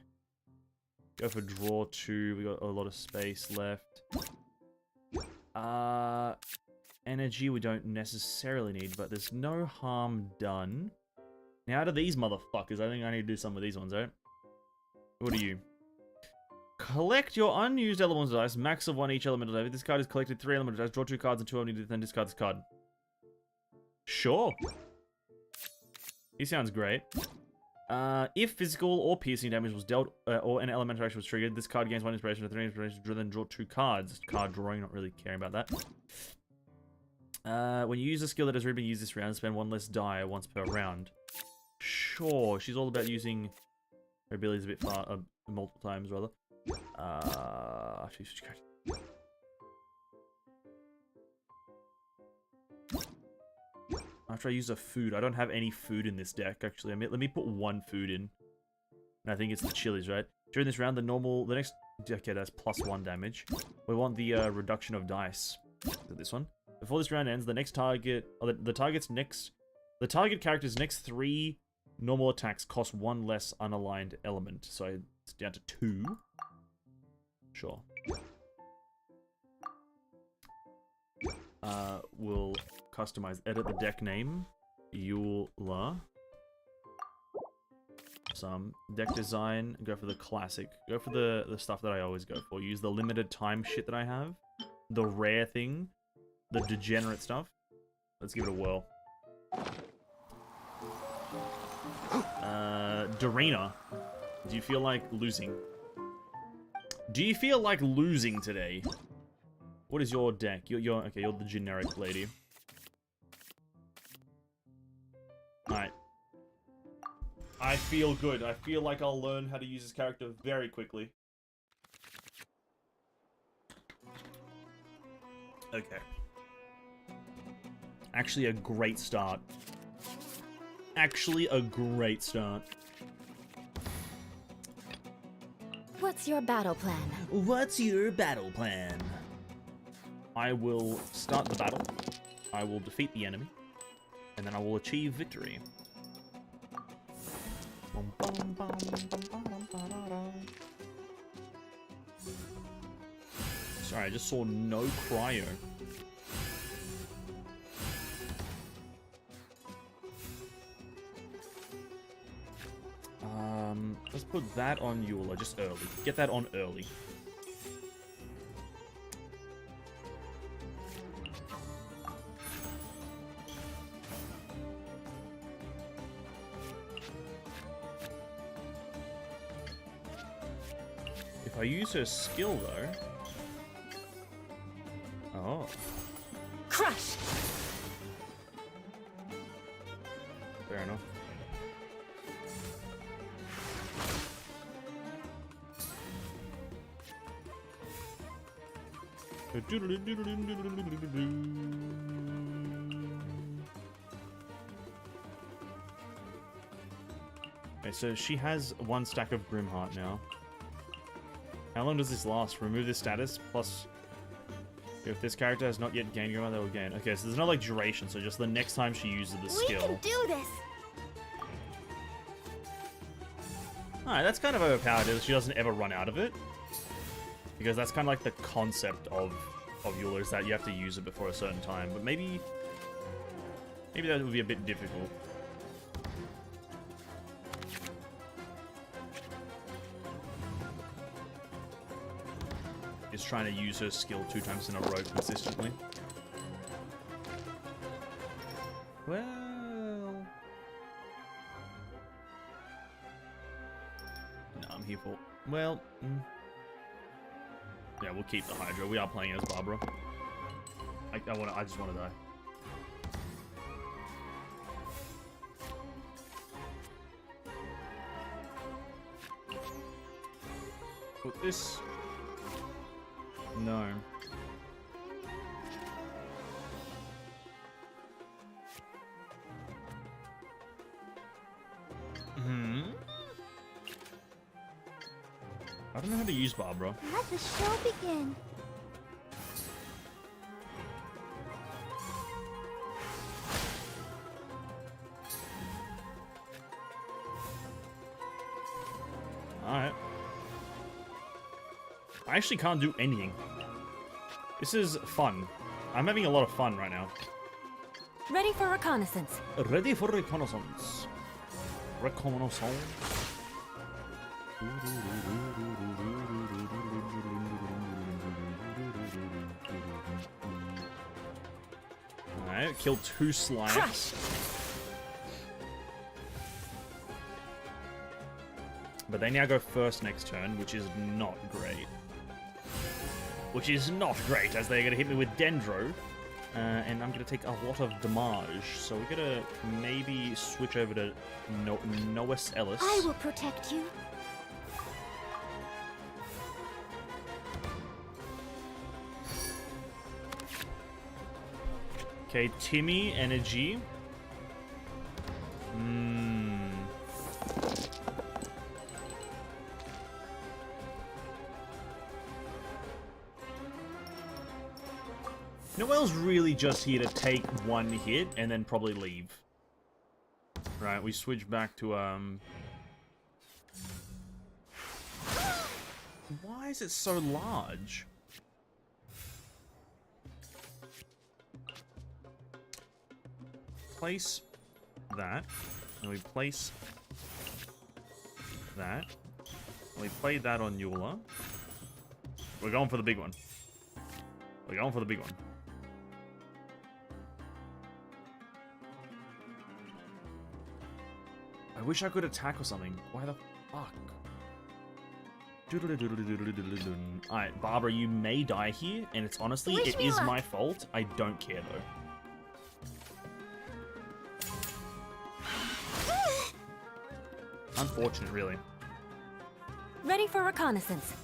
Go for draw 2. We got a lot of space left. Energy we don't necessarily need, but there's no harm done. Now, out of these motherfuckers, I think I need to do some of these ones, right? What are you? Collect your unused elemental dice, max of 1 each elemental die. If this card is collected, 3 elemental dice, draw 2 cards and 2 only, then discard this card. Sure. He sounds great. If physical or piercing damage was dealt, or an elemental action was triggered, this card gains 1 inspiration, 3 inspiration, then draw 2 cards. Card drawing, not really caring about that. When you use a skill that has already been used this round, spend 1 less die once per round. Sure, she's all about using her abilities a bit multiple times, rather. After I use a food, I don't have any food in this deck, actually. Let me put 1 food in. And I think it's the chilies, right? During this round, the next deck has +1 damage. We want the reduction of dice. So this one. Before this round ends, the next target, or the target character's next 3 normal attacks cost 1 less unaligned element. So it's down to 2. Sure. We'll customize, edit the deck name, Eula. Some deck design, go for the classic. Go for the stuff that I always go for. Use the limited time shit that I have. The rare thing. The degenerate stuff. Let's give it a whirl. Darina, do you feel like losing? Do you feel like losing today? What is your deck? You're okay, you're the generic lady. Alright. I feel good. I feel like I'll learn how to use this character very quickly. Okay. Actually, a great start. Actually, a great start. What's your battle plan? What's your battle plan? I will start the battle. I will defeat the enemy. And then I will achieve victory. Sorry, I just saw no cryo. Let's put that on Eula, just early. Get that on early. If I use her skill, though... Oh. Crush! Fair enough. Okay, so she has 1 stack of Grimheart now. How long does this last? Remove this status, plus... If this character has not yet gained Grimheart, they will gain. Okay, so there's no, like, duration, so just the next time she uses the skill. We can do this! Alright, that's kind of overpowered, is she doesn't ever run out of it. Because that's kind of like the concept of Eula, is that you have to use it before a certain time. But maybe that would be a bit difficult. just trying to use her skill 2 times in a row consistently. Well... No, I'm here for... Well... Yeah, we'll keep the Hydra. We are playing as Barbara. I just want to die. Put this... No. I don't know how to use Barbara. Let the show begin. Alright. I actually can't do anything. This is fun. I'm having a lot of fun right now. Ready for reconnaissance. Ready for reconnaissance. Reconnaissance. Alright, kill 2 slimes. Crush. But they now go first next turn, which is not great. Which is not great, as they're going to hit me with Dendro. And I'm going to take a lot of damage. So we're going to maybe switch over to Noes Ellis. I will protect you. Okay, Timmy, energy. Noelle's really just here to take 1 hit and then probably leave. Right, we switch back to, Why is it so large? Place that, and we place that, and we play that on Eula. We're going for the big one. We're going for the big one. I wish I could attack or something. Why the fuck? Alright, Barbara, you may die here, and it's honestly, Wish it me is luck. my fault. I don't care, though. Unfortunate, really. Ready for reconnaissance.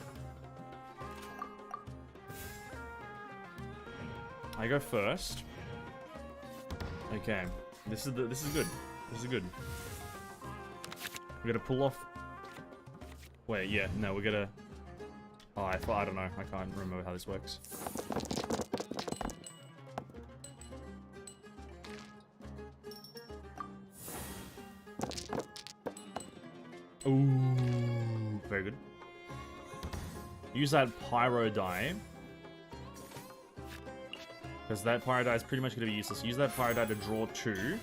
I go first. Okay, this is good. This is good. We're gonna pull off. Wait, yeah, no, we're gonna. Oh, I don't know. I can't remember how this works. Ooh, very good. Use that pyro die. Because that pyro die is pretty much going to be useless. Use that pyro die to draw 2.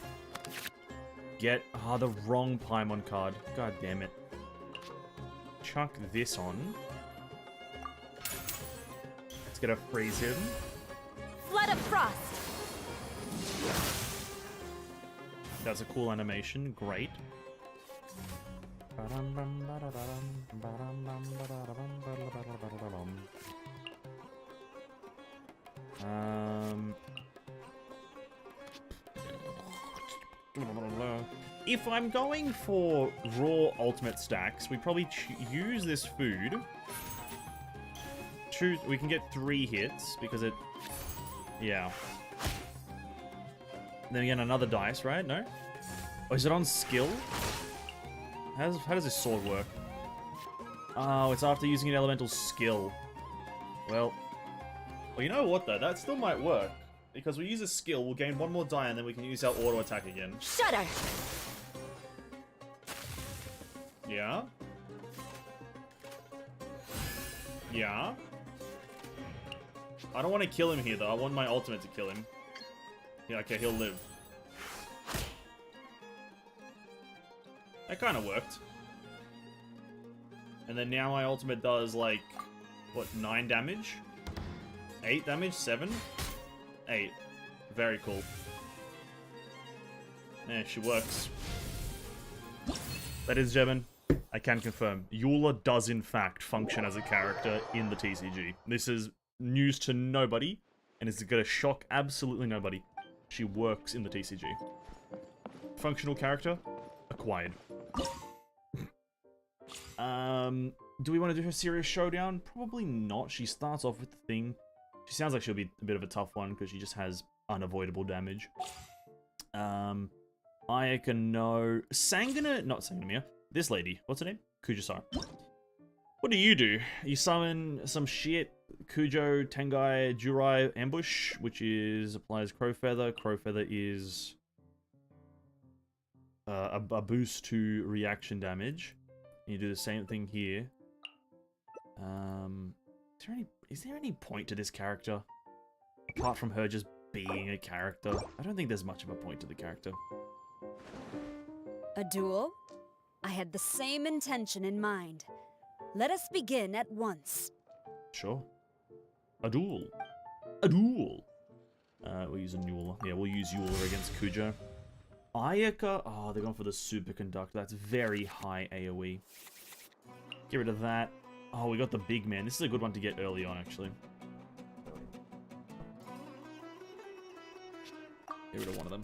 Get... the wrong Paimon card. God damn it. Chuck this on. Let's get a freeze him. Flood of frost. That's a cool animation. Great. If I'm going for raw ultimate stacks, we probably use this food. We can get 3 hits because it... Yeah. And then again, another dice, right? No? Oh, is it on skill? How does this sword work? Oh, it's after using an elemental skill. Well, you know what though? That still might work. Because we use a skill, we'll gain 1 more die, and then we can use our auto attack again. Shudder. Yeah? Yeah? I don't want to kill him here though, I want my ultimate to kill him. Yeah, okay, he'll live. That kind of worked. And then now my ultimate does, like, what, 9 damage? 8 damage? 7? 8. Very cool. Yeah, she works. That is, Jevin, I can confirm. Eula does in fact function as a character in the TCG. This is news to nobody, and it's gonna shock absolutely nobody. She works in the TCG. Functional character, acquired. Do we want to do her serious showdown? Probably not. She starts off with the thing. She sounds like she'll be a bit of a tough one because she just has unavoidable damage. Ayaka, no. Sangana, not Sanganamia. This lady, what's her name? Kujasara. What do? You summon some shit Kujo, Tengai, Jurai ambush, which is applies Crow Feather. Crow Feather is a boost to reaction damage. You do the same thing here. Is there any point to this character? Apart from her just being a character. I don't think there's much of a point to the character. A duel? I had the same intention in mind. Let us begin at once. Sure. A duel. A duel. We'll use a Eula. Yeah, we'll use Eula against Kujo. Ayaka. Oh, they're going for the superconductor. That's very high AoE. Get rid of that. Oh, we got the big man. This is a good one to get early on, actually. Get rid of one of them.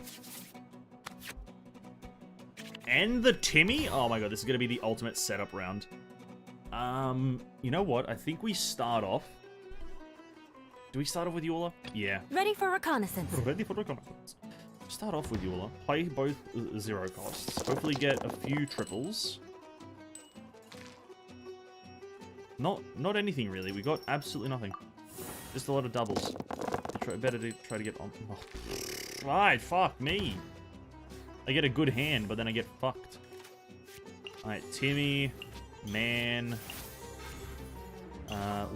And the Timmy? Oh my god, this is going to be the ultimate setup round. You know what? I think we start off... Do we start off with Eula? Yeah. Ready for reconnaissance. Ready for reconnaissance. Start off with Eula. Play both 0 costs. Hopefully get a few triples. Not anything really. We got absolutely nothing. Just a lot of doubles. Better to try to get on. Oh. Right, fuck me. I get a good hand, but then I get fucked. Alright, Timmy, man,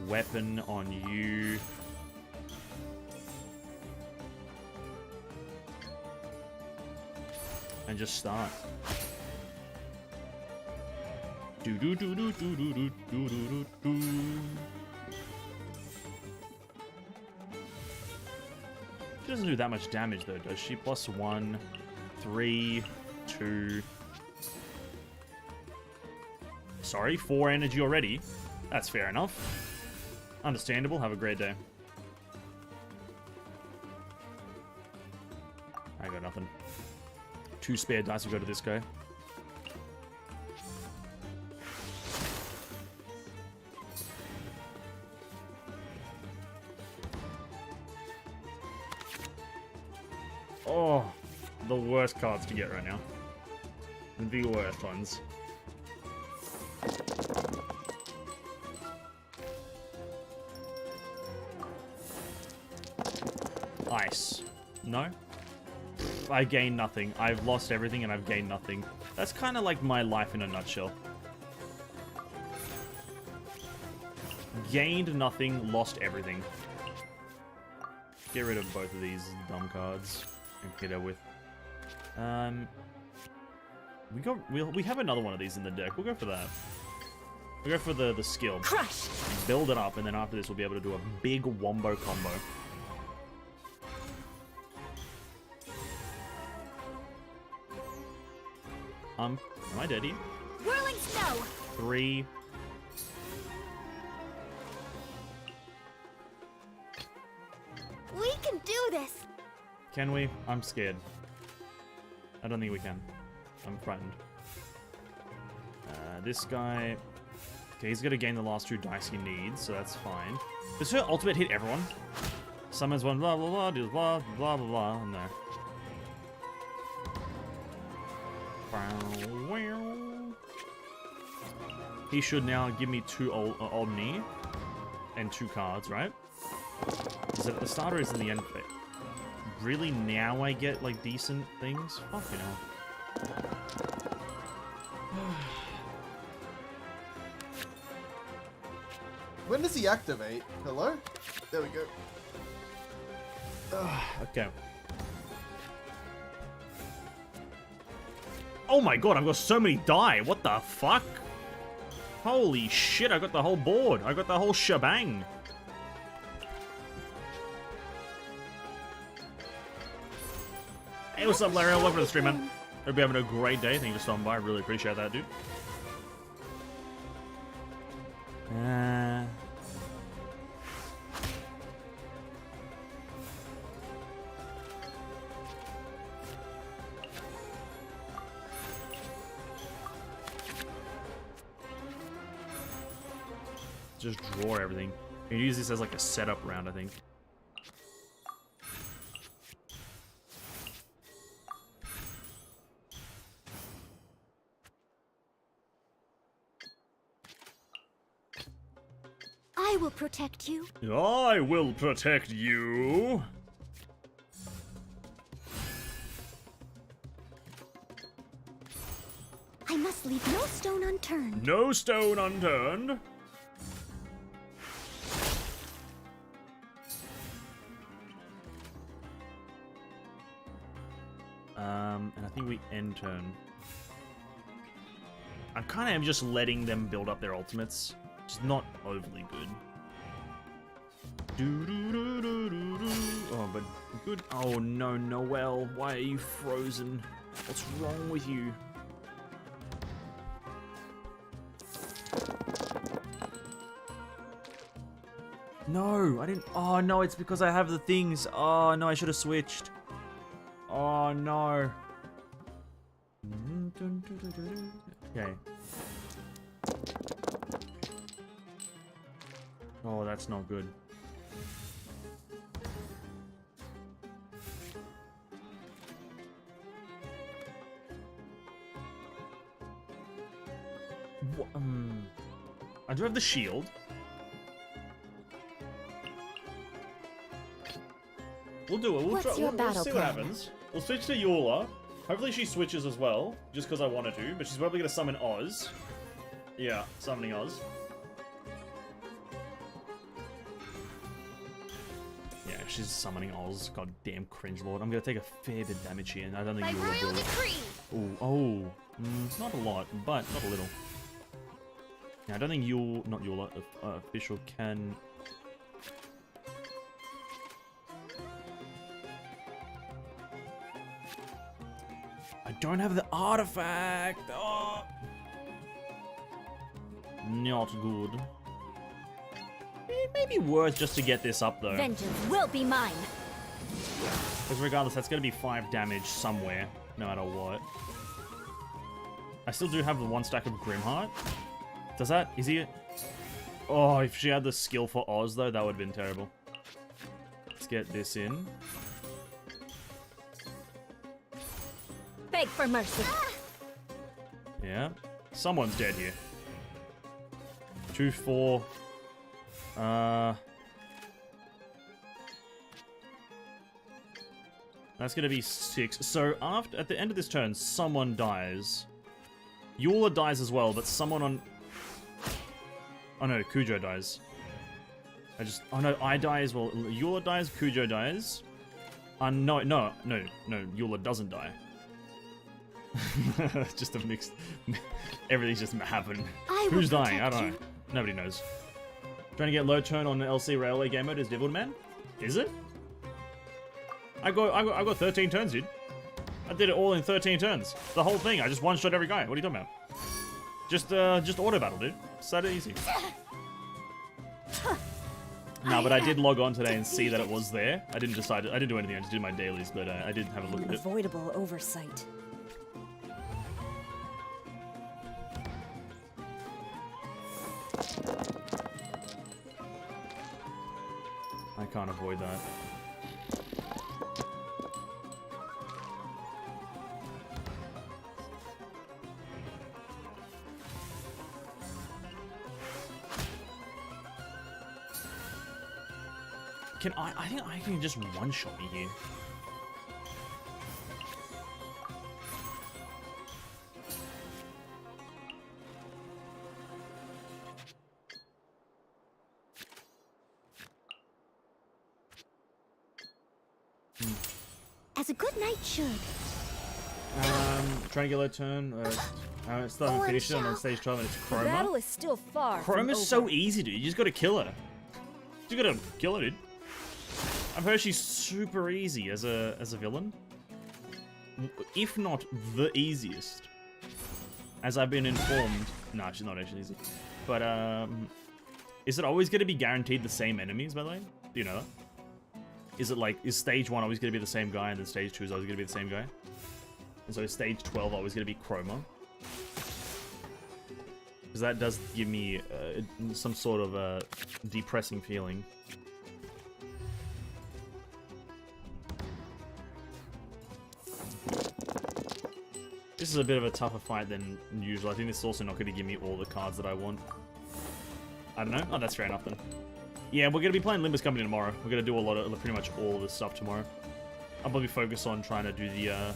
weapon on you. And just start. Do do do do do do do do do do. She doesn't do that much damage though, does she? +1, 3, 2. Sorry, 4 energy already. That's fair enough. Understandable. Have a great day. I got nothing. 2 spare dice. We go to this guy. Oh, the worst cards to get right now. The worst ones. Ice. No? I gain nothing. I've lost everything and I've gained nothing. That's kind of like my life in a nutshell. Gained nothing, lost everything. Get rid of both of these dumb cards. And hit her with. We have another one of these in the deck. We'll go for that. We'll go for the skill. Crush! Build it up, and then after this we'll be able to do a big wombo combo. Am I dead here? Whirling snow! 3. We can do this! Can we? I'm scared. I don't think we can. I'm frightened. This guy... Okay, he's gonna gain the last 2 dice he needs, so that's fine. Does her ultimate hit everyone? Summons one, blah, blah, blah, does blah, blah, blah, blah, no. He should now give me 2 Omni and 2 cards, right? Is it at the start or is it in the end? Really, now I get, like, decent things? Fuck, you know. When does he activate? Hello? There we go. Okay. Oh my god, I've got so many die. What the fuck? Holy shit, I got the whole board. I got the whole shebang. Hey, what's up, Larry? Welcome to the stream, man. Hope you're having a great day. Thank you for stopping by. I really appreciate that, dude. Just draw everything. You can use this as like a setup round, I think. I will protect you. I will protect you. I must leave no stone unturned. No stone unturned. And I think we end turn. I kind of am just letting them build up their ultimates. It's not overly good. Oh, but good. Oh no, Noelle, why are you frozen? What's wrong with you? No, I didn't. Oh no, it's because I have the things. Oh no, I should have switched. Oh no. Okay. Oh, that's not good. I do have the shield. We'll do it. We'll What's your we'll battle see plan? what happens. We'll switch to Eula. Hopefully she switches as well, just because I wanted to. But she's probably gonna summon Oz. Yeah, summoning Oz. Yeah, she's summoning Oz. God damn cringe lord. I'm gonna take a fair bit of damage here, and I don't think By Eula royal will. decree. Not a lot, but not a little. Yeah, I don't think Eula, official can. I don't have the artifact. Oh. Not good. It may be worth just to get this up though. Vengeance will be mine. Because regardless, that's going to be 5 damage somewhere, no matter what. I still do have the 1 stack of Grimheart. Does that? Is he? Oh, if she had the skill for Oz though, that would have been terrible. Let's get this in. Beg for mercy. Yeah. Someone's dead here. 2, 4. That's gonna be 6. So at the end of this turn, someone dies. Eula dies as well, but someone on. Oh no, Cujo dies. Oh no, I die as well. Eula dies, Cujo dies. No, Eula doesn't die. Just a mixed. Everything's just happening. Who's dying? I don't know. Nobody knows. Trying to get low turn on LC Railway game mode is Devil Man? Is it? I got 13 turns, dude. I did it all in 13 turns. The whole thing. I just one-shot every guy. What are you talking about? Just auto battle, dude. It's that easy. No, but I did log on today and see that it was there. I didn't do anything. I just did my dailies, but I did have a look at it. Unavoidable oversight. I can't avoid that. I think I can just one-shot me here. As a good knight should. Trying to get low turn. Still haven't finished it. I'm on stage 12 and it's The battle Chroma. is still far from Chroma's over. so easy, dude. You just gotta kill her. You gotta kill her, dude. I've heard she's super easy as a villain. If not the easiest. As I've been informed. Nah, she's not actually easy. But, is it always gonna be guaranteed the same enemies, by the way? Do you know that? Is it like, is stage 1 always gonna be the same guy and then stage 2 is always gonna be the same guy? And so is stage 12 always gonna be Chroma? Because that does give me some sort of a depressing feeling. This is a bit of a tougher fight than usual. I think this is also not going to give me all the cards that I want. I don't know. Oh, that's fair enough then. Yeah, we're going to be playing Limbus Company tomorrow. We're going to do a lot of, pretty much all of this stuff tomorrow. I'll probably focus on trying to do the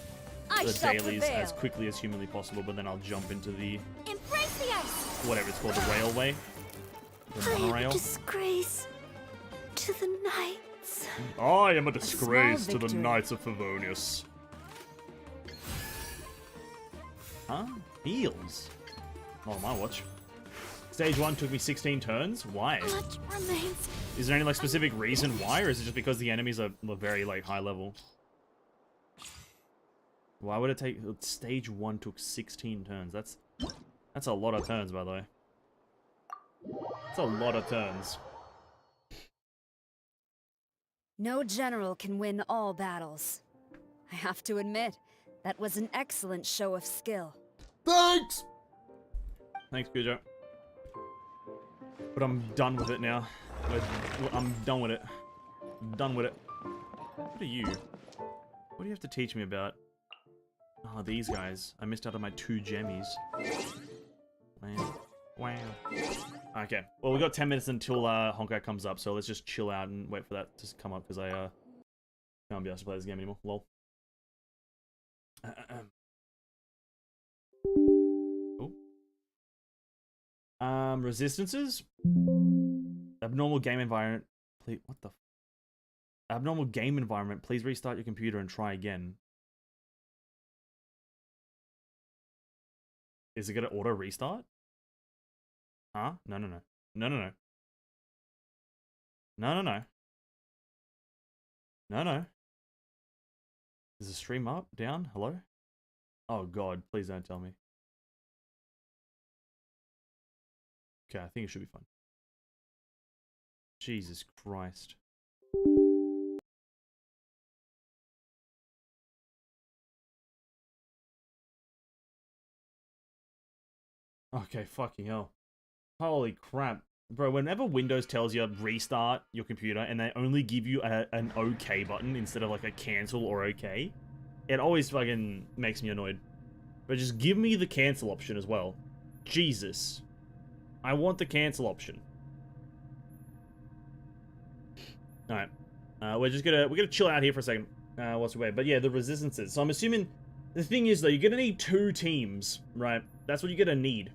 dailies as quickly as humanly possible, but then I'll jump into the... Embrace the ice! whatever it's called, the railway. The monorail. Disgrace to the knights. I am a disgrace small to the victory. Knights of Favonius. Huh? Heals? Oh, my watch. Stage 1 took me 16 turns? Why? Much remains. Is there any, like, specific reason why, or is it just because the enemies are very, like, high level? Why would it take... Stage 1 took 16 turns. That's a lot of turns, by the way. That's a lot of turns. No general can win all battles. I have to admit, that was an excellent show of skill. Thanks! Thanks, Cujo. But I'm done with it now. I'm done with it. Done with it. What are you? What do you have to teach me about? Oh, these guys. I missed out on my 2 gemmies. Wow. Wow. Okay. Well, we got 10 minutes until Honkai comes up, so let's just chill out and wait for that to come up, because I can't be asked to play this game anymore. Lol. Resistances? Abnormal game environment. Please, what the? Abnormal game environment. Please restart your computer and try again. Is it gonna auto restart? Huh? No, no, no. No, no, no. No, no, no. No, no. Is the stream up? Down? Hello? Oh god, please don't tell me. Okay, I think it should be fine. Jesus Christ. Okay, fucking hell. Holy crap. Bro, whenever Windows tells you restart your computer and they only give you an OK button instead of like a cancel or OK, it always fucking makes me annoyed. But just give me the cancel option as well. Jesus. I want the cancel option. Alright. We're gonna chill out here for a second. Whilst we wait. But yeah, the resistances. So I'm assuming the thing is though, you're gonna need 2 teams, right? That's what you're gonna need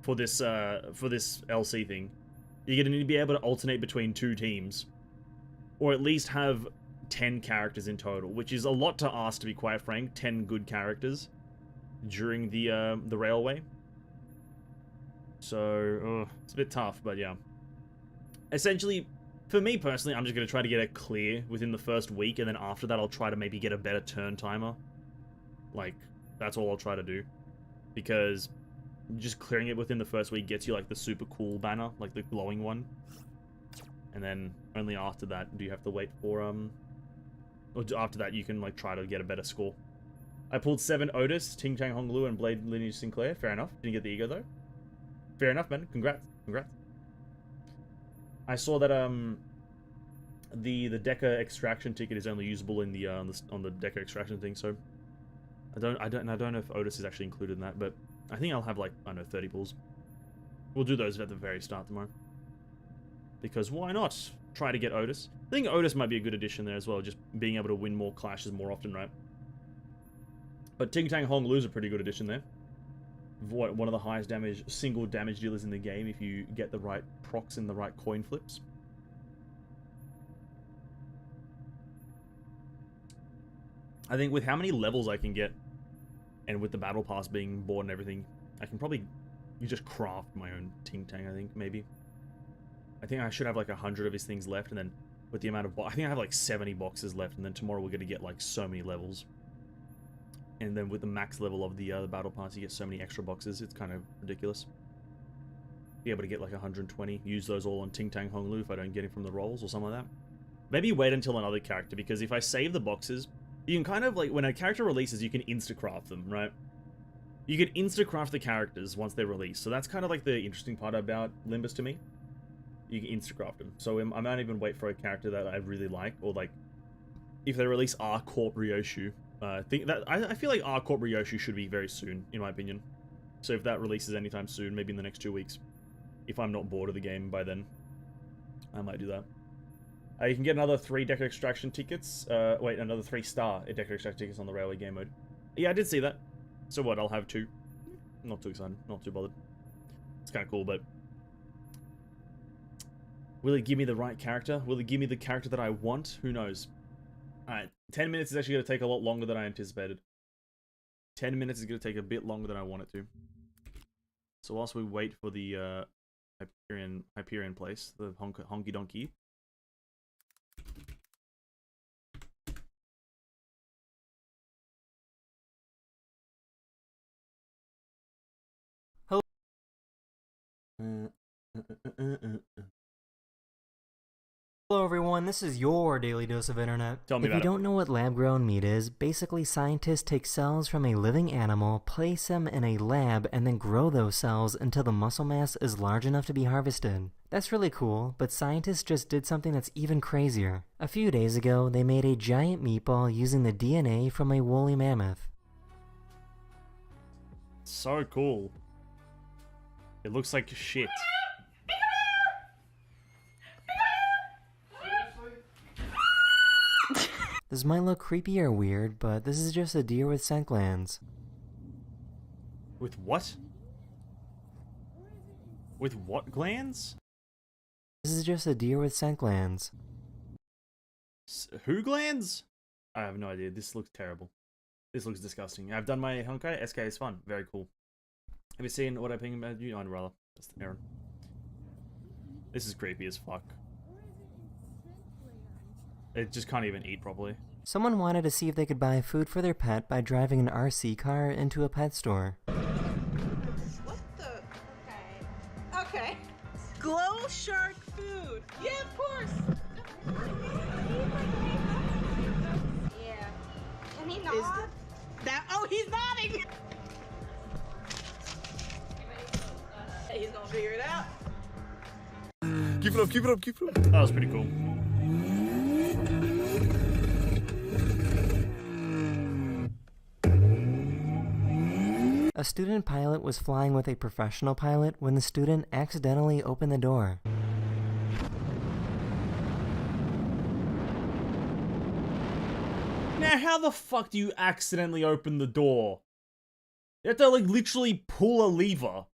for this LC thing. You're gonna need to be able to alternate between 2 teams. Or at least have 10 characters in total, which is a lot to ask, to be quite frank. 10 good characters during the railway. So, it's a bit tough, but yeah. Essentially, for me personally, I'm just going to try to get it clear within the first week, and then after that I'll try to maybe get a better turn timer. Like, that's all I'll try to do. Because just clearing it within the first week gets you, like, the super cool banner, like the glowing one. And then only after that do you have to wait for, or after that you can, like, try to get a better score. I pulled 7 Otis, Ting Tang Hong Lu, and Blade Lineage Sinclair. Fair enough. Didn't get the ego, though. Fair enough, man. Congrats. Congrats. I saw that the Deca extraction ticket is only usable in the on the Deca extraction thing, so I don't know if Otis is actually included in that, but I think I'll have, like, I don't know, 30 pulls. We'll do those at the very start tomorrow. Because why not try to get Otis? I think Otis might be a good addition there as well, just being able to win more clashes more often, right? But Ting Tang Hong Lu's a pretty good addition there. One of the highest single damage dealers in the game if you get the right procs and the right coin flips. I think with how many levels I can get, and with the battle pass being bought and everything, I can probably just craft my own Ting Tang, I think, maybe. I think I should have like 100 of his things left, and then with the amount of... I think I have like 70 boxes left, and then tomorrow we're going to get like so many levels. And then with the max level of the battle pass, you get so many extra boxes. It's kind of ridiculous. Be able to get like 120. Use those all on Ting Tang Hong Lu if I don't get it from the rolls or something like that. Maybe wait until another character, because if I save the boxes, you can kind of like... When a character releases, you can insta-craft them, right? You can insta-craft the characters once they're released. So that's kind of like the interesting part about Limbus to me. You can insta-craft them. So I might even wait for a character that I really like, or like... If they release R-Corp Ryoshu... I feel like R-Corp Ryoshu should be very soon, in my opinion. So if that releases anytime soon, maybe in the next 2 weeks, if I'm not bored of the game by then, I might do that. You can get another 3 Deco Extraction tickets. Wait, another 3-star Deco Extraction tickets on the Railway game mode. Yeah, I did see that. So what, I'll have 2. Not too excited, not too bothered. It's kind of cool, but... Will it give me the right character? Will it give me the character that I want? Who knows? Alright, 10 minutes is actually going to take a lot longer than I anticipated. 10 minutes is going to take a bit longer than I want it to. So whilst we wait for the Hyperion place, the Honky Donkey. Hello. Hello everyone, this is your Daily Dose of Internet. Tell me if you don't know what lab-grown meat is, basically scientists take cells from a living animal, place them in a lab, and then grow those cells until the muscle mass is large enough to be harvested. That's really cool, but scientists just did something that's even crazier. A few days ago, they made a giant meatball using the DNA from a woolly mammoth. So cool. It looks like shit. This might look creepy or weird, but this is just a deer with scent glands. With what? With what glands? This is just a deer with scent glands. Who glands? I have no idea. This looks terrible. This looks disgusting. I've done my Honkai. SK is fun. Very cool. Have you seen what I ping about you? Oh, rather. That's Aaron. This is creepy as fuck. It just can't even eat properly. Someone wanted to see if they could buy food for their pet by driving an RC car into a pet store. What the? Okay. Glow shark food. Yeah, of course. Yeah. Can he nod? Oh, he's nodding. He's gonna figure it out. Keep it up, keep it up, keep it up. That was pretty cool. A student pilot was flying with a professional pilot when the student accidentally opened the door. Now, how the fuck do you accidentally open the door? You have to, like, literally pull a lever.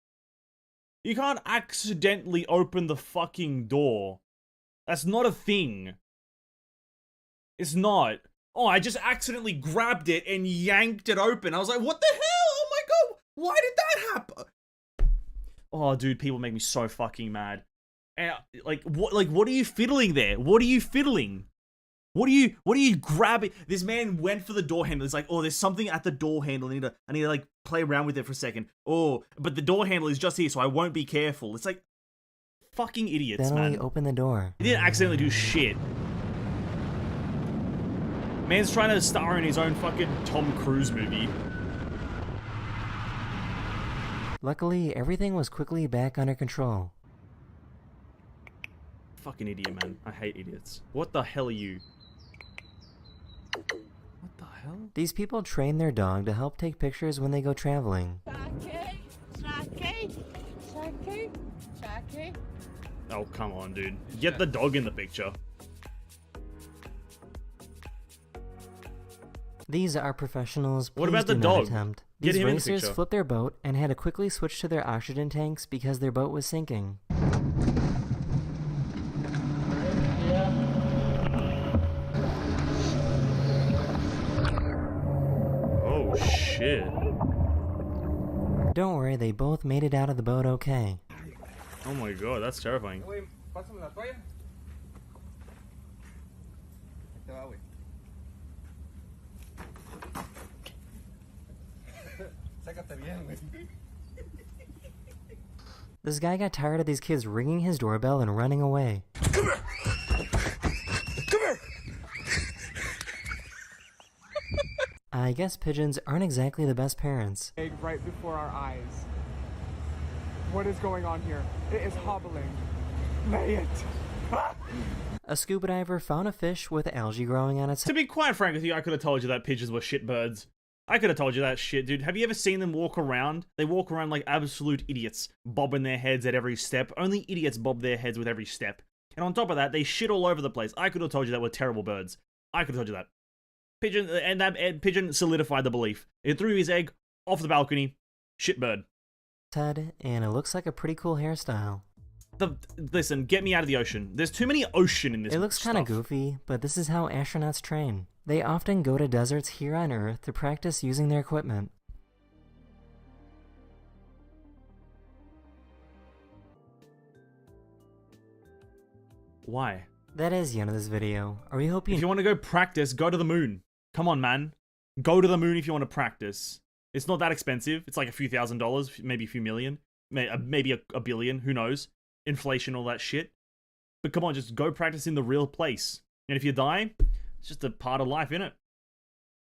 You can't accidentally open the fucking door. That's not a thing. It's not. Oh, I just accidentally grabbed it and yanked it open. I was like, what the hell? Oh my god, why did that happen? Oh, dude, people make me so fucking mad. And, what are you fiddling there? What are you fiddling? What are you grabbing? This man went for the door handle. He's like, oh, there's something at the door handle. I need to like play around with it for a second. Oh, but the door handle is just here, so I won't be careful. It's like, fucking idiots, Then man. he opened the door. He didn't accidentally do shit. Man's trying to star in his own fucking Tom Cruise movie. Luckily, everything was quickly back under control. Fucking idiot, man. I hate idiots. What the hell are you? What the hell? These people train their dog to help take pictures when they go traveling. Oh, come on, dude. Get the dog in the picture. These are professionals. What Please about the do not dog? attempt. Get These him in the racers picture. flipped their boat and had to quickly switch to their oxygen tanks because their boat was sinking. Oh, shit. Don't worry, they both made it out of the boat okay. Oh my god, that's terrifying. This guy got tired of these kids ringing his doorbell and running away. Come here! Come here! I guess pigeons aren't exactly the best parents. Egg right before our eyes. What is going on here? It is hobbling. Lay it! Ah! A scuba diver found a fish with algae growing on its To be quite frank with you, I could have told you that pigeons were shitbirds. I could have told you that shit, dude. Have you ever seen them walk around? They walk around like absolute idiots, bobbing their heads at every step. Only idiots bob their heads with every step. And on top of that, they shit all over the place. I could have told you that were terrible birds. I could have told you that. Pigeon, and that pigeon solidified the belief. It threw his egg off the balcony. Shitbird. head, and it looks like a pretty cool hairstyle. Listen, get me out of the ocean. There's too many ocean in this. It looks kind of goofy, but this is how astronauts train. They often go to deserts here on Earth to practice using their equipment. Why? That is the end of this video. We hope you... If you want to go practice, go to the moon. Come on, man. Go to the moon if you want to practice. It's not that expensive. It's like a few $1,000s, maybe a few million, maybe a billion, who knows? Inflation, all that shit. But come on, just go practice in the real place. And if you die, it's just a part of life, innit?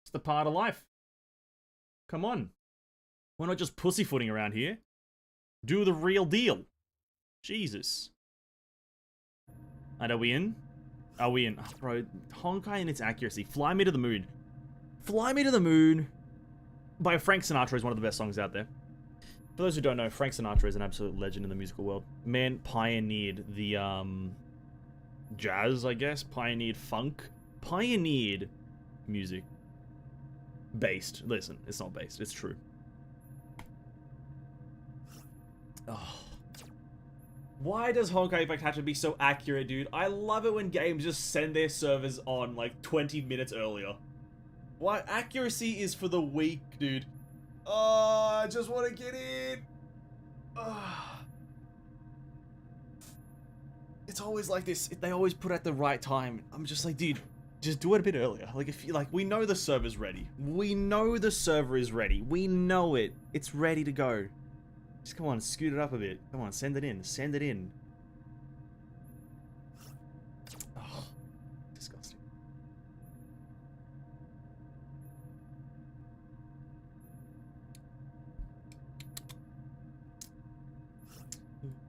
It's the part of life. Come on. We're not just pussyfooting around here. Do the real deal. Jesus. And are we in? Are we in? Oh, bro, Honkai and its accuracy. Fly Me to the Moon. Fly Me to the Moon by Frank Sinatra is one of the best songs out there. For those who don't know, Frank Sinatra is an absolute legend in the musical world. Man pioneered the, jazz, I guess. Pioneered funk. Pioneered music. Based. Listen, it's not based. It's true. Oh. Why does Honkai Impact have to be so accurate, dude? I love it when games just send their servers on like 20 minutes earlier. Why? Accuracy is for the weak, dude. Oh, I just want to get in. Oh. It's always like this. They always put it at the right time. I'm just like, dude, just do it a bit earlier. Like, if you like, we know the server's ready. We know the server is ready. We know it. It's ready to go. Just come on, scoot it up a bit. Come on, send it in. Send it in. Oh, disgusting.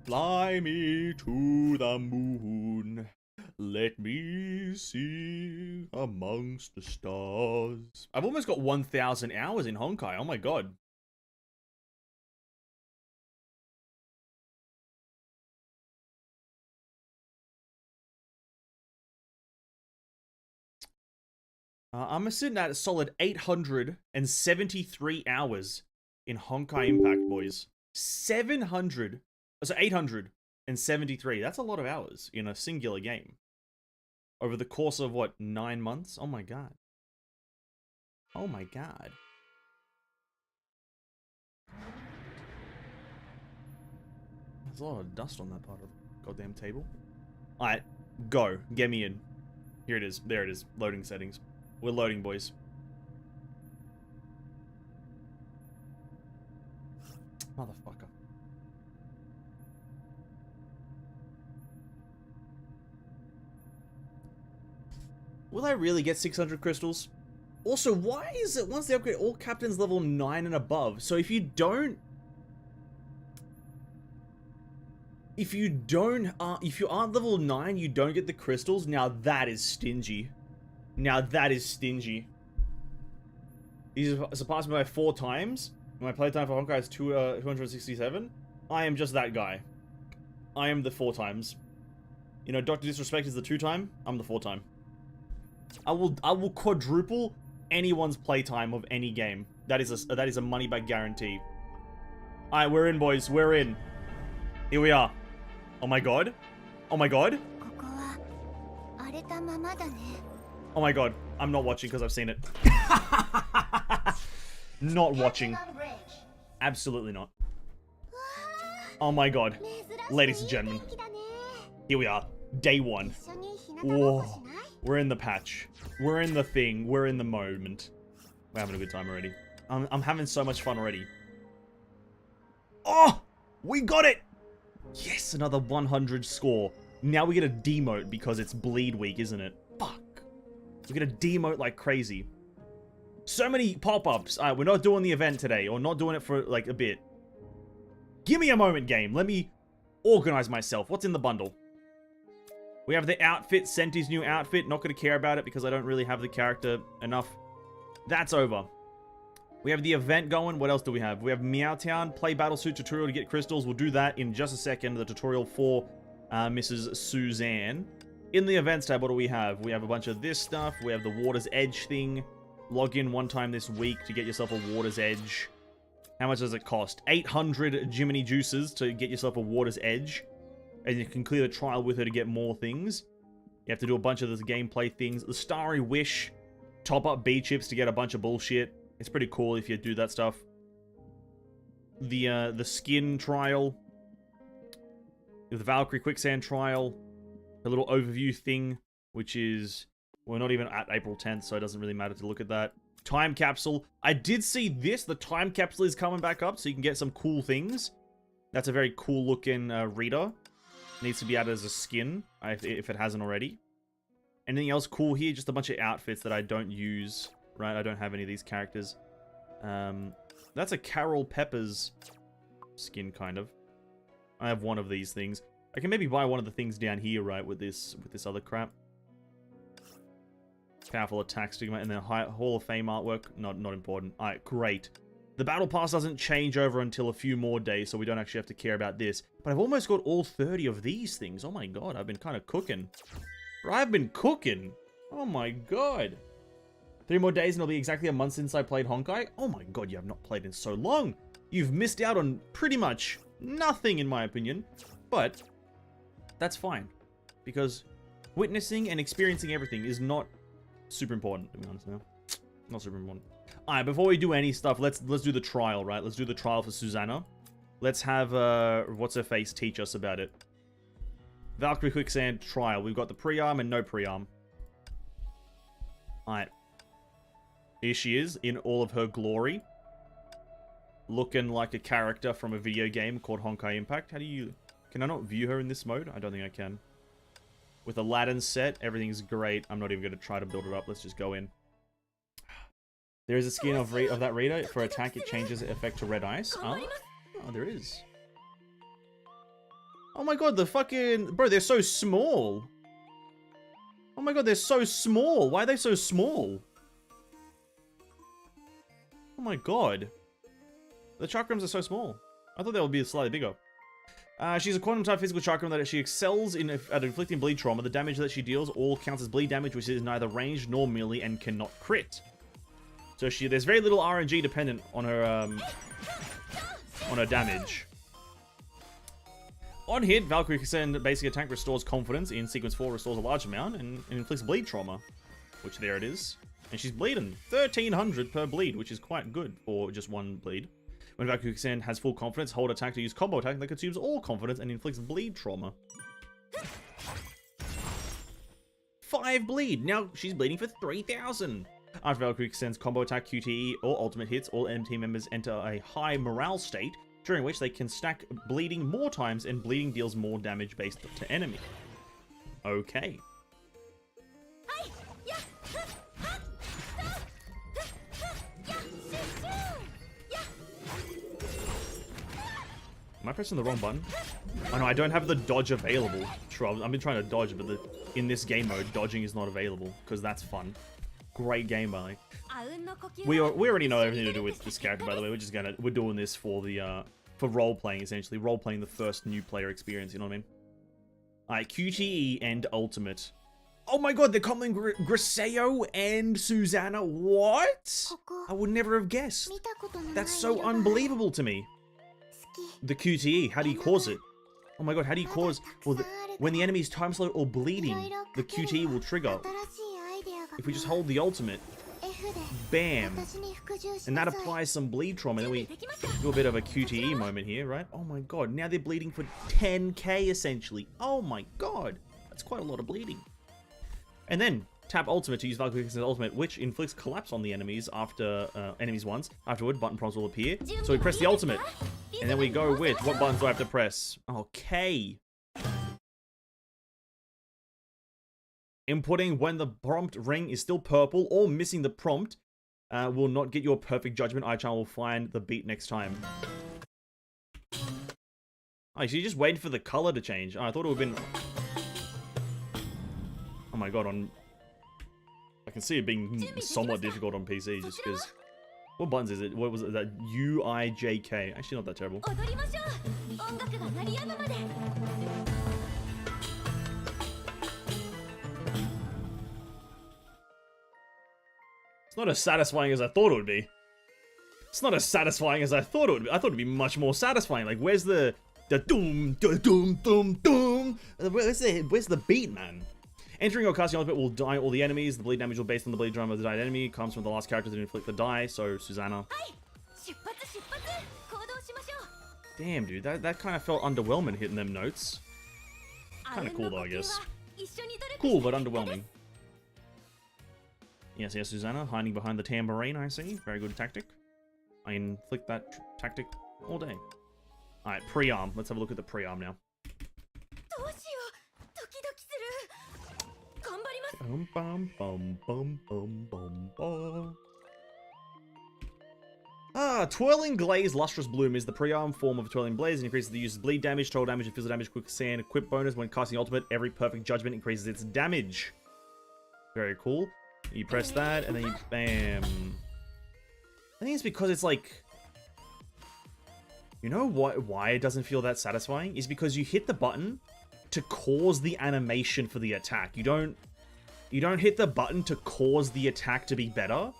Fly me to the moon. Let me sing amongst the stars. I've almost got 1,000 hours in Honkai. Oh my god. I'm sitting at a solid 873 hours in Honkai Impact, boys. 873. That's a lot of hours in a singular game. Over the course of, what, 9 months? Oh my god. Oh my god. There's a lot of dust on that part of the goddamn table. Alright, go. Get me in. Here it is. There it is. Loading settings. We're loading, boys. Motherfucker. Will I really get 600 crystals? Also, why is it once they upgrade all captains level 9 and above? So if you aren't level 9, you don't get the crystals. Now that is stingy. Now that is stingy. These surpassed me by 4 times. My playtime for Honkai is 267. I am just that guy. I am the 4 times. You know, Dr. Disrespect is the 2 time. I'm the 4 time. I will quadruple anyone's playtime of any game. That is a money back guarantee. All right, we're in, boys. We're in. Here we are. Oh my god. Oh my god. Oh my god, I'm not watching because I've seen it. Not watching. Absolutely not. Oh my god. Ladies and gentlemen. Here we are. Day 1. Whoa. We're in the patch. We're in the thing. We're in the moment. We're having a good time already. I'm having so much fun already. Oh! We got it! Yes, another 100 score. Now we get a demote because it's bleed week, isn't it? Fuck. We get a demote like crazy. So many pop-ups. We're not doing the event today, or not doing it for like a bit. Give me a moment, game. Let me organize myself. What's in the bundle? We have the outfit, Senti's new outfit. Not going to care about it because I don't really have the character enough. That's over. We have the event going. What else do we have? We have Meowtown, play Battlesuit tutorial to get crystals. We'll do that in just a second. The tutorial for Mrs. Suzanne. In the events tab, what do we have? We have a bunch of this stuff. We have the Water's Edge thing. Log in one time this week to get yourself a Water's Edge. How much does it cost? 800 Jiminy Juices to get yourself a Water's Edge. And you can clear the trial with her to get more things. You have to do a bunch of the gameplay things. The Starry Wish. Top up B-chips to get a bunch of bullshit. It's pretty cool if you do that stuff. The skin trial. The Valkyrie Quicksand trial. A little overview thing, which is... We're not even at April 10th, so it doesn't really matter to look at that. Time capsule. I did see this. The time capsule is coming back up, so you can get some cool things. That's a very cool looking reader. Needs to be added as a skin, if it hasn't already. Anything else cool here? Just a bunch of outfits that I don't use, right? I don't have any of these characters. That's a Carol Peppers skin, kind of. I have one of these things. I can maybe buy one of the things down here, right, with this other crap. Powerful attack stigma, and then Hall of Fame artwork. Not important. Alright, great. The battle pass doesn't change over until a few more days, so we don't actually have to care about this. But I've almost got all 30 of these things. Oh my god, I've been kind of cooking. Bro, I've been cooking. Oh my god. 3 more days and it'll be exactly a month since I played Honkai. Oh my god, you have not played in so long. You've missed out on pretty much nothing, in my opinion. But that's fine. Because witnessing and experiencing everything is not super important, to be honest now. Not super important. Alright, before we do any stuff, let's do the trial, right? Let's do the trial for Susannah. Let's have, what's-her-face teach us about it. Valkyrie Quicksand trial. We've got the pre-arm and no pre-arm. Alright. Here she is, in all of her glory. Looking like a character from a video game called Honkai Impact. How do you... Can I not view her in this mode? I don't think I can. With Aladdin set, everything's great. I'm not even going to try to build it up. Let's just go in. There is a skin of that reader. For attack, it changes effect to red ice. Oh, there is. Oh my god, the fucking... Bro, they're so small. Oh my god, they're so small. Why are they so small? Oh my god. The chakrams are so small. I thought they would be slightly bigger. She's a quantum-type physical chakram that she excels at inflicting bleed trauma. The damage that she deals all counts as bleed damage, which is neither ranged nor melee and cannot crit. So there's very little RNG dependent on her damage. On hit, Valkyrie Quicksand basic attack restores confidence in sequence 4, restores a large amount, and inflicts bleed trauma. Which there it is. And she's bleeding. 1300 per bleed, which is quite good for just one bleed. When Valkyrie Quicksand has full confidence, hold attack to use combo attack that consumes all confidence and inflicts bleed trauma. 5 bleed. Now she's bleeding for 3000. After Valkyrie Quicksand's combo attack, QTE, or ultimate hits, all enemy team members enter a high morale state, during which they can stack bleeding more times, and bleeding deals more damage based to enemy. Okay. Am I pressing the wrong button? Oh no, I don't have the dodge available. True, I've been trying to dodge, but in this game mode, dodging is not available, because that's fun. Great game, by we already know everything to do with this character, by the way. We're doing this for the for role playing, essentially. Role playing the first new player experience, you know what I mean? Alright, QTE and ultimate. Oh my god, they're coming Griseo and Susannah. What? I would never have guessed. That's so unbelievable to me. The QTE, how do you cause it? Oh my god, how do you cause... Well, when the enemy is time slowed or bleeding, the QTE will trigger. If we just hold the ultimate... Bam. And that applies some bleed trauma. And then we do a bit of a QTE moment here, right? Oh my god, now they're bleeding for 10k essentially. Oh my god. That's quite a lot of bleeding. And then tap ultimate to use Valkyrie's ultimate, which inflicts collapse on the enemies after enemies once. Afterward, button prompts will appear. So we press the ultimate. And then we go with, what buttons do I have to press? Okay. Inputting when the prompt ring is still purple or missing the prompt will not get your perfect judgment. iChannel will find the beat next time. Oh, so you just waited for the color to change. Oh, I thought it would have been... Oh my god, I can see it being somewhat difficult on PC just because... What buttons is it? What was it? That UIJK. Actually, not that terrible. It's not as satisfying as I thought it would be. It's not as satisfying as I thought it would be. I thought it'd be much more satisfying. Like, where's the doom, doom, doom, doom? Where's the beat, man? Entering or casting ultimate will die all the enemies. The bleed damage will based on the bleed drum of the died enemy. Comes from the last character that inflict the die, so Susannah. Damn, dude, that kind of felt underwhelming hitting them notes. Kind of cool though, I guess. Cool, but underwhelming. Yes, Susannah, hiding behind the tambourine, I see. Very good tactic. I inflict that tactic all day. Alright, pre-arm. Let's have a look at the pre-arm now. Bum, bum, bum, bum, bum, bum, bum. Twirling Glaze Lustrous Bloom is the pre-arm form of Twirling Blaze and increases the user's bleed damage, total damage, and physical damage. Quick sand equip bonus. When casting ultimate, every perfect judgment increases its damage. Very cool. You press that, and then you bam. I think it's because it's like... You know why it doesn't feel that satisfying? Is because you hit the button to cause the animation for the attack. You don't hit the button to cause the attack to be better.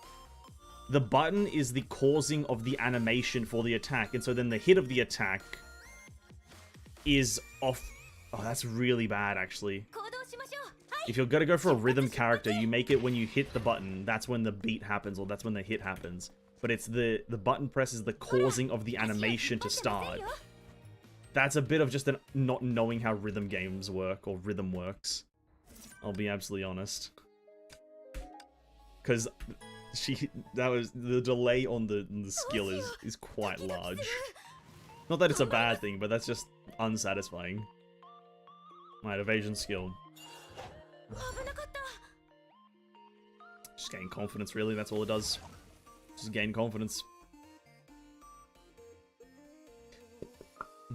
The button is the causing of the animation for the attack, and so then the hit of the attack is off. Oh, that's really bad, actually. If you're gonna go for a rhythm character, you make it when you hit the button. That's when the beat happens, or that's when the hit happens. But it's the button press is the causing of the animation to start. That's a bit of just not knowing how rhythm games work, or rhythm works. I'll be absolutely honest. Because the delay on the skill is quite large. Not that it's a bad thing, but that's just unsatisfying. Alright, evasion skill. Just gain confidence, really. That's all it does. Just gain confidence.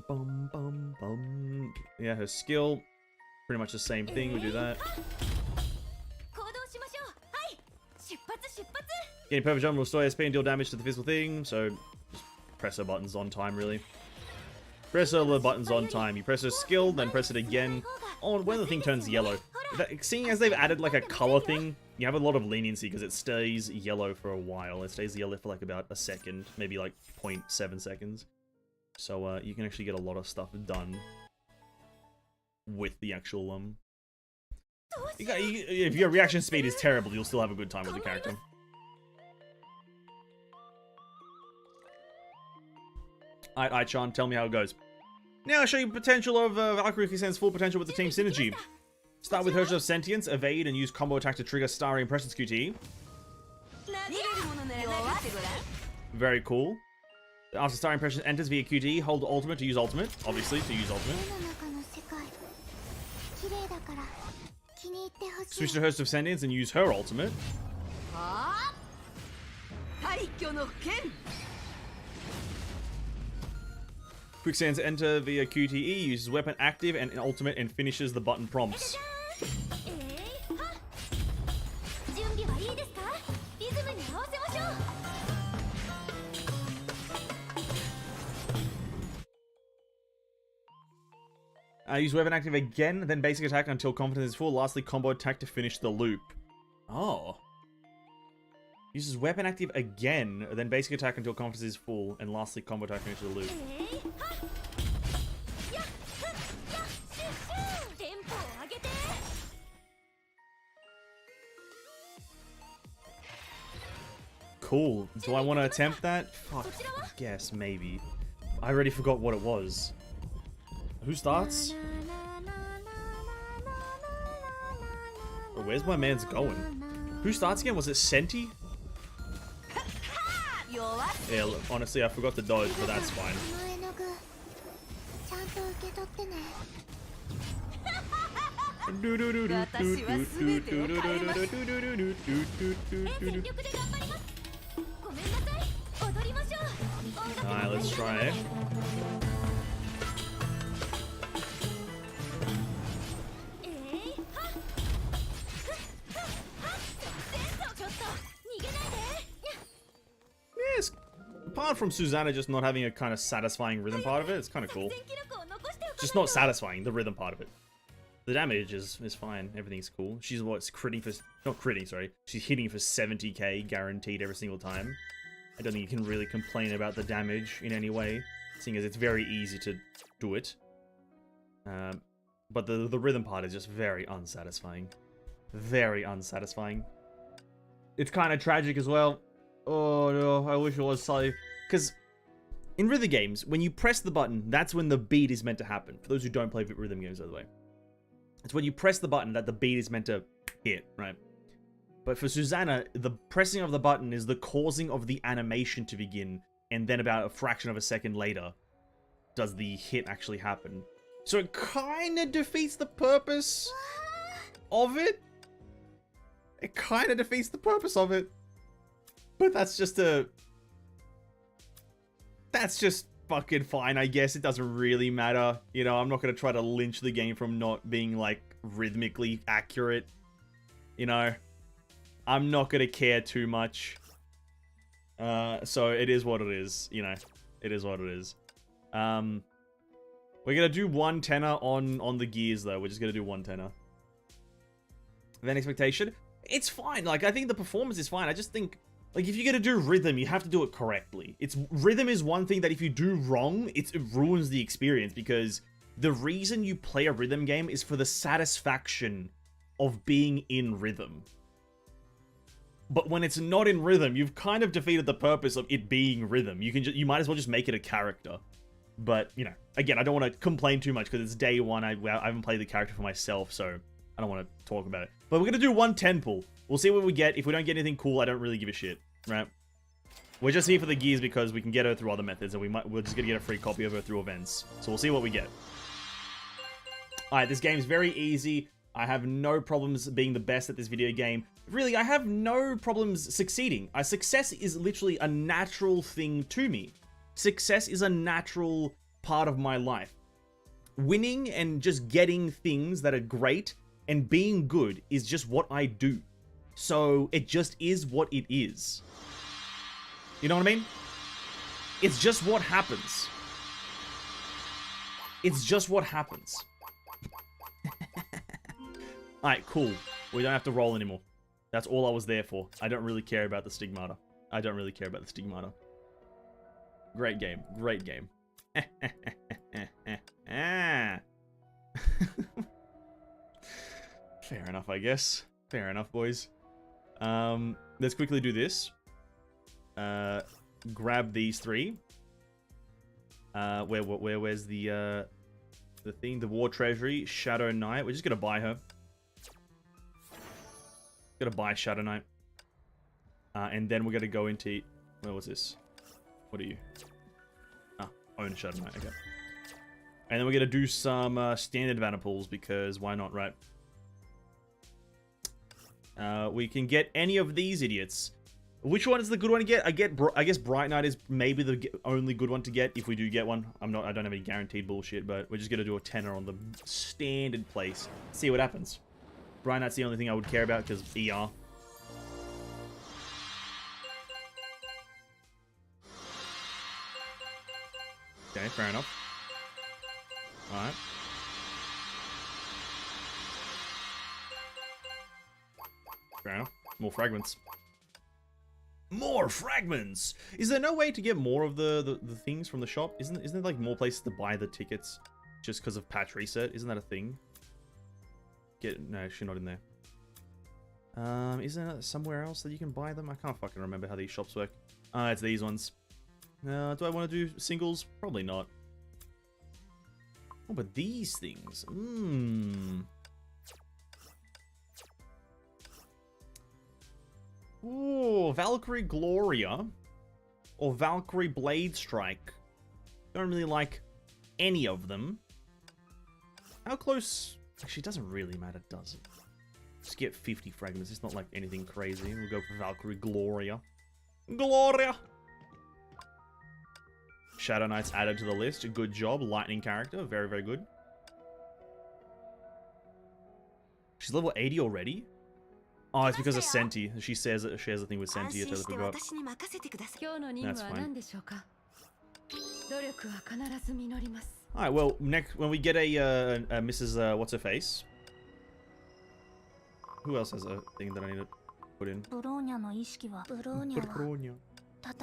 Bum, bum, bum. Yeah, her skill. Pretty much the same thing. We do that. Getting perfect jump will restore SP and deal damage to the physical thing. So, just press her buttons on time, really. Press all the buttons on time. You press her skill, then press it again. Oh, when the thing turns yellow. Seeing as they've added like a color thing, you have a lot of leniency because it stays yellow for a while. It stays yellow for like about a second, maybe like 0.7 seconds. So you can actually get a lot of stuff done with the actual if your reaction speed is terrible, you'll still have a good time with the character. Alright, Aichan, tell me how it goes. Now I'll show you potential of Valkyrie Kisan's full potential with the team synergy. Start with Herds of Sentience, evade, and use combo attack to trigger Starry Impressions QTE. Very cool. After Starry Impressions enters via QTE, hold ultimate to use ultimate. Obviously, to use ultimate. Switch to Herds of Sentience and use her ultimate. Quicksands enter via QTE, uses weapon active and ultimate, and finishes the button prompts. Use weapon active again, then basic attack until confidence is full. Lastly, combo attack to finish the loop. Oh. Uses weapon active again, then basic attack until confidence is full, and lastly, combo attack to finish the loop. Cool. Do I want to attempt that? Fuck. I guess, maybe. I already forgot what it was. Who starts? Oh, where's my man's going? Who starts again? Was it Senti? Yeah, look, honestly, I forgot to dodge, but that's fine. Alright, let's try it. Yes, apart from Susannah just not having a kind of satisfying rhythm part of it, it's kind of cool. Just not satisfying, the rhythm part of it. The damage is fine, everything's cool. She's what's critting for, not critting, sorry. She's hitting for 70k guaranteed every single time. I don't think you can really complain about the damage in any way, seeing as it's very easy to do it. But the rhythm part is just very unsatisfying. Very unsatisfying. It's kind of tragic as well. Oh no, I wish it was so. Because in rhythm games, when you press the button, that's when the beat is meant to happen. For those who don't play rhythm games, by the way. It's when you press the button that the beat is meant to hit, right? But for Susannah, the pressing of the button is the causing of the animation to begin, and then about a fraction of a second later, does the hit actually happen. So it kind of defeats the purpose of it. It kind of defeats the purpose of it. But that's just fucking fine, I guess. It doesn't really matter. You know, I'm not going to try to lynch the game from not being, like, rhythmically accurate. You know, I'm not going to care too much. So it is what it is, you know. It is what it is. We're going to do 1 tenner on the gears, though. We're just going to do 1 tenner. Then expectation. It's fine. Like, I think the performance is fine. I just think, like, if you're going to do rhythm, you have to do it correctly. Rhythm is one thing that if you do wrong, it ruins the experience, because the reason you play a rhythm game is for the satisfaction of being in rhythm. But when it's not in rhythm, you've kind of defeated the purpose of it being rhythm. You might as well just make it a character. But, you know, again, I don't want to complain too much because it's day one. I haven't played the character for myself, so I don't want to talk about it. But we're going to do 1 10 pull. We'll see what we get. If we don't get anything cool, I don't really give a shit, right? We're just here for the gears because we can get her through other methods, and we're just going to get a free copy of her through events. So we'll see what we get. Alright, this game's very easy. I have no problems being the best at this video game. Really, I have no problems succeeding. Success is literally a natural thing to me. Success is a natural part of my life. Winning and just getting things that are great and being good is just what I do. So it just is what it is. You know what I mean? It's just what happens. It's just what happens. Alright, cool. We don't have to roll anymore. That's all I was there for. I don't really care about the stigmata. I don't really care about the stigmata. Great game. Great game. Fair enough, I guess. Fair enough, boys. Let's quickly do this. Grab these 3. Where's the thing? The War Treasury, Shadow Knight. We're just gonna buy her. Gonna buy Shadow Knight. And then we're gonna go into... Where was this? What are you? Ah, own a Shadow Knight, okay. And then we're gonna do some standard banner pulls, because why not, right? We can get any of these idiots. Which one is the good one to get? I guess Bright Knight is maybe the only good one to get if we do get one. I don't have any guaranteed bullshit, but we're just gonna do a tenner on the standard place. See what happens. Bright Knight's the only thing I would care about because ER. Okay, fair enough. Alright. Fair enough. More fragments. More fragments! Is there no way to get more of the things from the shop? Isn't there like more places to buy the tickets just because of patch reset? Isn't that a thing? No, actually not in there. Isn't it somewhere else that you can buy them? I can't fucking remember how these shops work. It's these ones. Do I want to do singles? Probably not. Oh, but these things. Ooh, Valkyrie Gloria. Or Valkyrie Blade Strike. Don't really like any of them. How close? Actually, it doesn't really matter, does it? Just get 50 fragments. It's not like anything crazy. We'll go for Valkyrie Gloria. Gloria! Shadow Knight's added to the list. Good job. Lightning character. Very, very good. She's level 80 already? Oh, it's because of Senti. She shares a thing with Senti. I totally forgot. That's fine. Alright, well, next, when we get a Mrs. What's-Her-Face. Who else has a thing that I need to put in?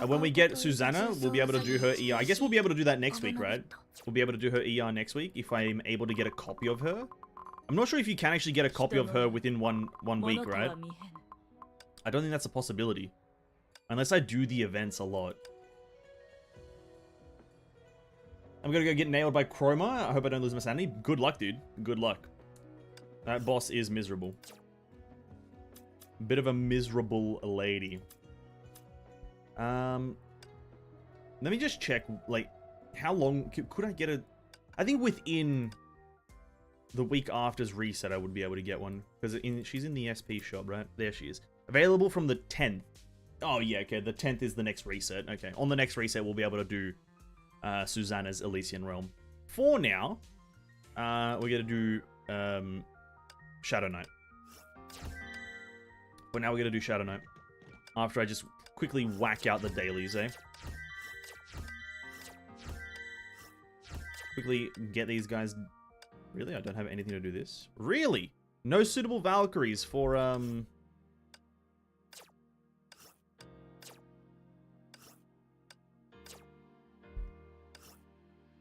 When we get Susannah, we'll be able to do her ER. I guess we'll be able to do that next week, right? We'll be able to do her ER next week if I'm able to get a copy of her. I'm not sure if you can actually get a copy of her within one week, right? I don't think that's a possibility. Unless I do the events a lot. I'm gonna go get nailed by Chroma. I hope I don't lose my sanity. Good luck, dude. Good luck. That boss is miserable. Bit of a miserable lady. Let me just check, like, how long could I get a... I think within the week after's reset, I would be able to get one. Because she's in the SP shop, right? There she is. Available from the 10th. Oh, yeah, okay. The 10th is the next reset. Okay. On the next reset, we'll be able to do Susannah's Elysian Realm. For now, we're going to do Shadow Knight. But now we're going to do Shadow Knight. After I just quickly whack out the dailies, eh? Quickly get these guys... Really? I don't have anything to do this? Really? No suitable Valkyries for,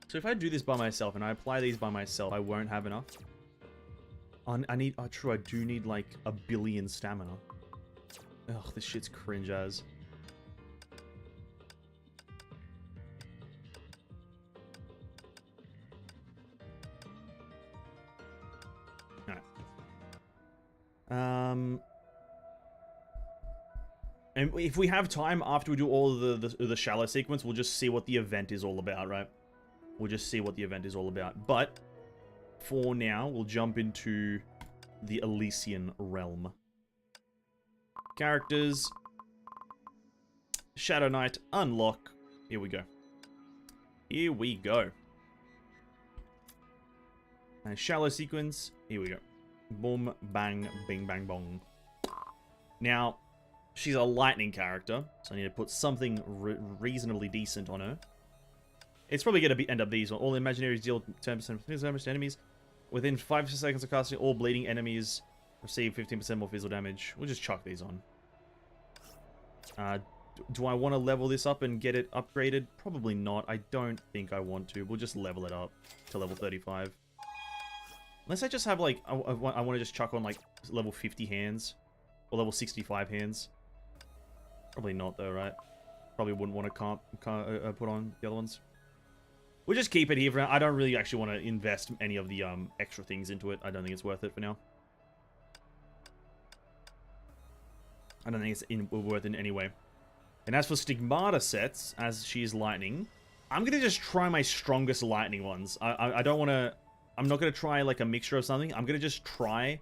So if I do this by myself and I apply these by myself, I won't have enough. I need... Oh, true. I do need, like, 1 billion stamina. Ugh, this shit's cringe as. Alright. And if we have time after we do all of the shallow sequence, we'll just see what the event is all about, right? We'll just see what the event is all about. But for now, we'll jump into the Elysian Realm. Characters. Shadow Knight. Unlock. Here we go. Here we go. And shallow sequence. Here we go. Boom, bang, bing, bang, bong. Now, she's a lightning character, so I need to put something reasonably decent on her. It's probably going to end up these one. All imaginaries deal 10% damage to enemies. Within 5 seconds of casting, all bleeding enemies receive 15% more physical damage. We'll just chuck these on. Do I want to level this up and get it upgraded? Probably not. I don't think I want to. We'll just level it up to level 35. Unless I just have, like, I want to just chuck on, like, level 50 hands. Or level 65 hands. Probably not, though, right? Probably wouldn't want to put on the other ones. We'll just keep it here for now. I don't really actually want to invest any of the extra things into it. I don't think it's worth it for now. I don't think it's worth it in any way. And as for Stigmata sets, as she is lightning, I'm going to just try my strongest lightning ones. I don't want to... I'm not going to try like a mixture of something. I'm going to just try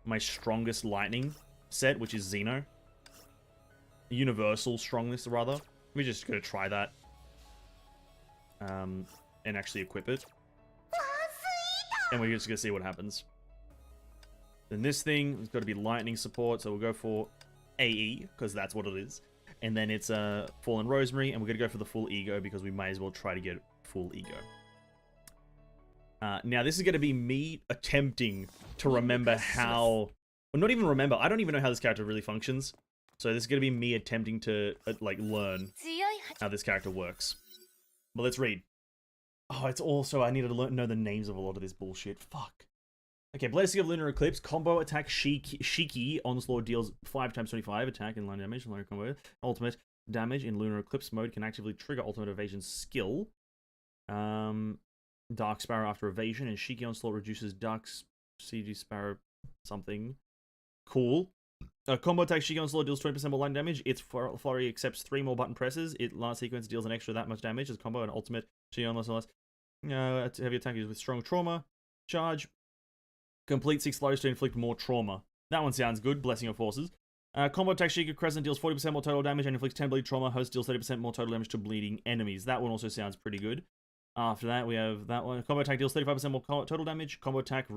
my strongest lightning set, which is Xeno. Universal strongness, rather. We're just going to try that. And actually equip it. And we're just going to see what happens. Then this thing has got to be lightning support, so we'll go for AE, because that's what it is. And then it's Fallen Rosemary, and we're going to go for the full ego, because we may as well try to get full ego. Now, this is going to be me attempting to remember how... Well, not even remember. I don't even know how this character really functions. So this is going to be me attempting to, like, learn how this character works. But let's read. Oh, it's also... I needed to know the names of a lot of this bullshit. Fuck. Okay, Blessing of Lunar Eclipse. Combo attack Shiki. Onslaught deals 5 times 25 attack in line damage. Lunar combo. Ultimate damage in Lunar Eclipse mode can actively trigger ultimate evasion skill. Dark Sparrow after evasion. And Shiki Onslaught reduces Dark CG Sparrow something. Cool. Combo attack Shiki Onslaught deals 20% more line damage. Its flurry accepts 3 more button presses. It last sequence deals an extra that much damage as combo and ultimate Shiki Onslaught. Heavy attack is with strong trauma. Charge. Complete 6 flurries to inflict more trauma. That one sounds good. Blessing of Forces. Combo attack Sheikah Crescent deals 40% more total damage and inflicts 10 bleed trauma. Host deals 30% more total damage to bleeding enemies. That one also sounds pretty good. After that, we have that one. Combo attack deals 35% more total damage. Combo attack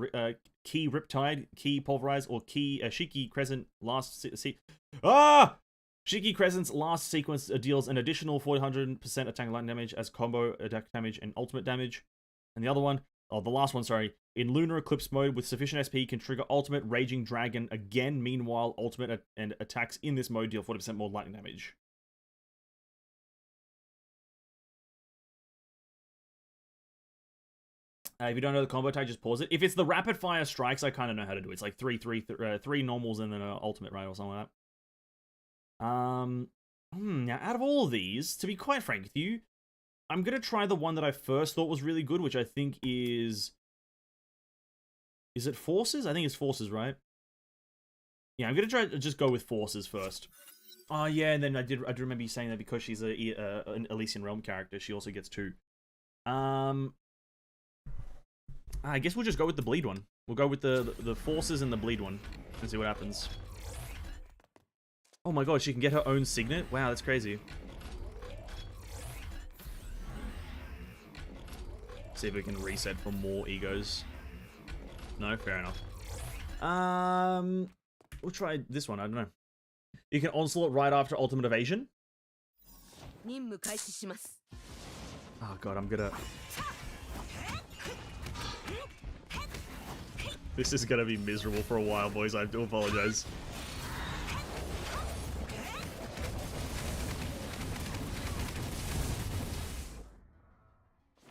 Key Riptide, Key Pulverize, or Key Shiki Crescent last Shiki Crescent's last sequence deals an additional 400% attack and lightning damage as combo attack damage and ultimate damage. And the other one, the last one, sorry. In Lunar Eclipse mode, with sufficient SP, can trigger Ultimate Raging Dragon again. Meanwhile, ultimate and attacks in this mode deal 40% more lightning damage. If you don't know the combo attack, just pause it. If it's the rapid fire strikes, I kind of know how to do it. It's like three normals and then an ultimate, right, or something like that. Now, out of all of these, to be quite frank with you, I'm gonna try the one that I first thought was really good, which I think is... Is it Forces? I think it's Forces, right? Yeah, I'm gonna try to just go with Forces first. Oh yeah, and then I do remember you saying that because she's an Elysian Realm character, she also gets 2. I guess we'll just go with the bleed one. We'll go with the Forces and the bleed one and see what happens. Oh my god, she can get her own signet? Wow, that's crazy. See if we can reset for more egos. No, fair enough. We'll try this one, I don't know. You can onslaught right after ultimate evasion. Oh god, I'm gonna... This is gonna be miserable for a while, boys. I do apologize.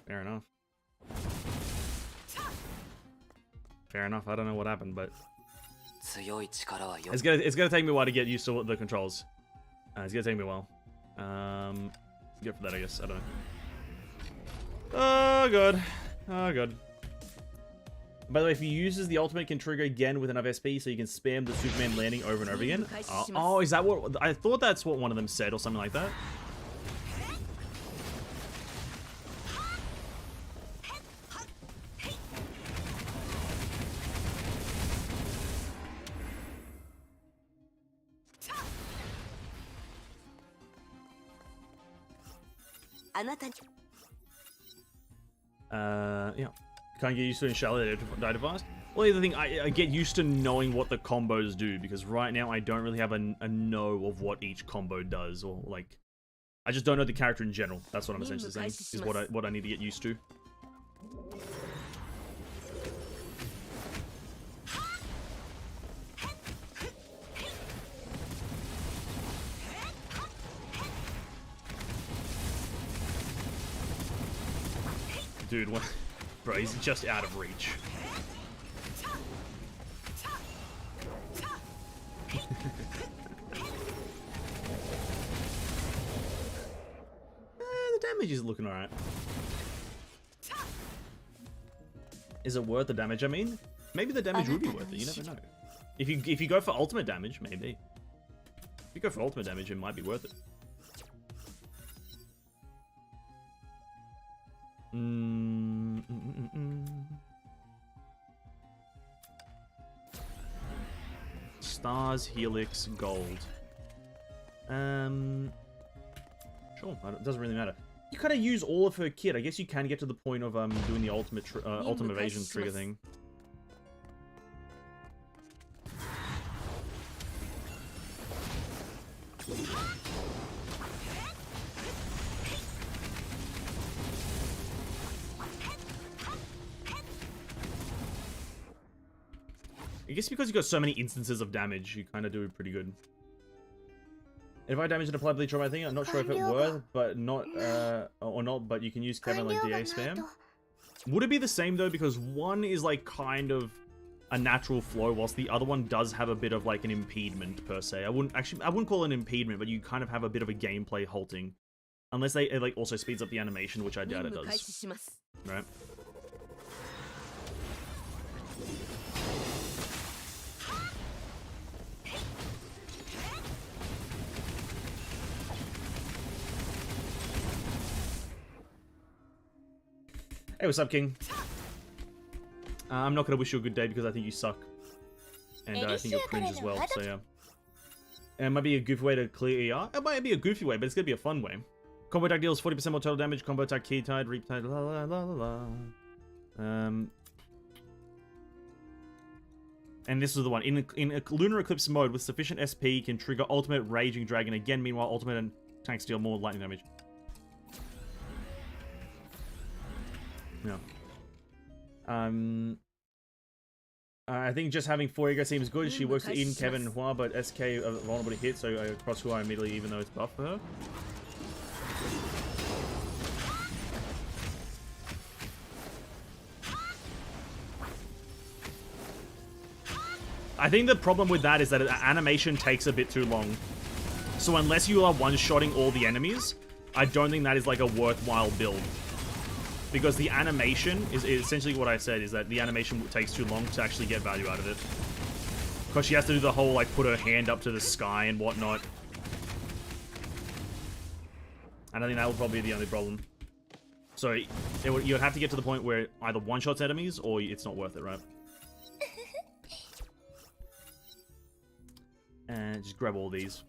Fair enough. Fair enough. I don't know what happened, but it's gonna take me a while to get used to the controls. It's gonna take me a while. Good for that, I guess. I don't know. Oh god. Oh god. By the way, if he uses the ultimate, can trigger again with enough SP, so you can spam the Superman landing over and over again. Oh, is that what... I thought that's what one of them said, or something like that. Yeah. Can't get used to it in Charlotte Die Fast. Well, the other thing, I get used to knowing what the combos do, because right now I don't really have a know of what each combo does, or like... I just don't know the character in general. That's what I'm essentially saying, is what I need to get used to. Dude, what? Bro, he's just out of reach. The damage is looking alright. Is it worth the damage? I mean, maybe the damage would be worth it. You never know. If you go for ultimate damage, maybe. If you go for ultimate damage, it might be worth it. Stars, Helix, Gold. Sure, it doesn't really matter. You kind of use all of her kit. I guess you can get to the point of doing the ultimate evasion trigger thing. I guess because you got so many instances of damage, you kind of do pretty good. If I damage and apply bleach on my thing, I'm not sure if it worth, but not, or not, but you can use Kevin like DA spam. Would it be the same though? Because one is like kind of a natural flow, whilst the other one does have a bit of like an impediment per se. I wouldn't call it an impediment, but you kind of have a bit of a gameplay halting. Unless it like also speeds up the animation, which I doubt it does. Right? Hey, what's up, King? I'm not going to wish you a good day because I think you suck. And I think you're cringe as well, so yeah. And it might be a goofy way to clear ER. It might be a goofy way, but it's going to be a fun way. Combo attack deals 40% more total damage. Combo attack key tide, reap tide, la la la la la. And this is the one. In a Lunar Eclipse mode with sufficient SP, can trigger Ultimate Raging Dragon again. Meanwhile, Ultimate and tanks deal more lightning damage. No. I think just having 4 ego seems good. She works with Eden, Kevin, and Hua, but SK are vulnerable to hit, so I cross Hua immediately, even though it's buff for her. I think the problem with that is that animation takes a bit too long. So unless you are one-shotting all the enemies, I don't think that is like a worthwhile build. Because the animation is essentially what I said, is that the animation takes too long to actually get value out of it. Because she has to do the whole, like, put her hand up to the sky and whatnot. And I think that will probably be the only problem. So, you would have to get to the point where either one-shots enemies, or it's not worth it, right? And just grab all these.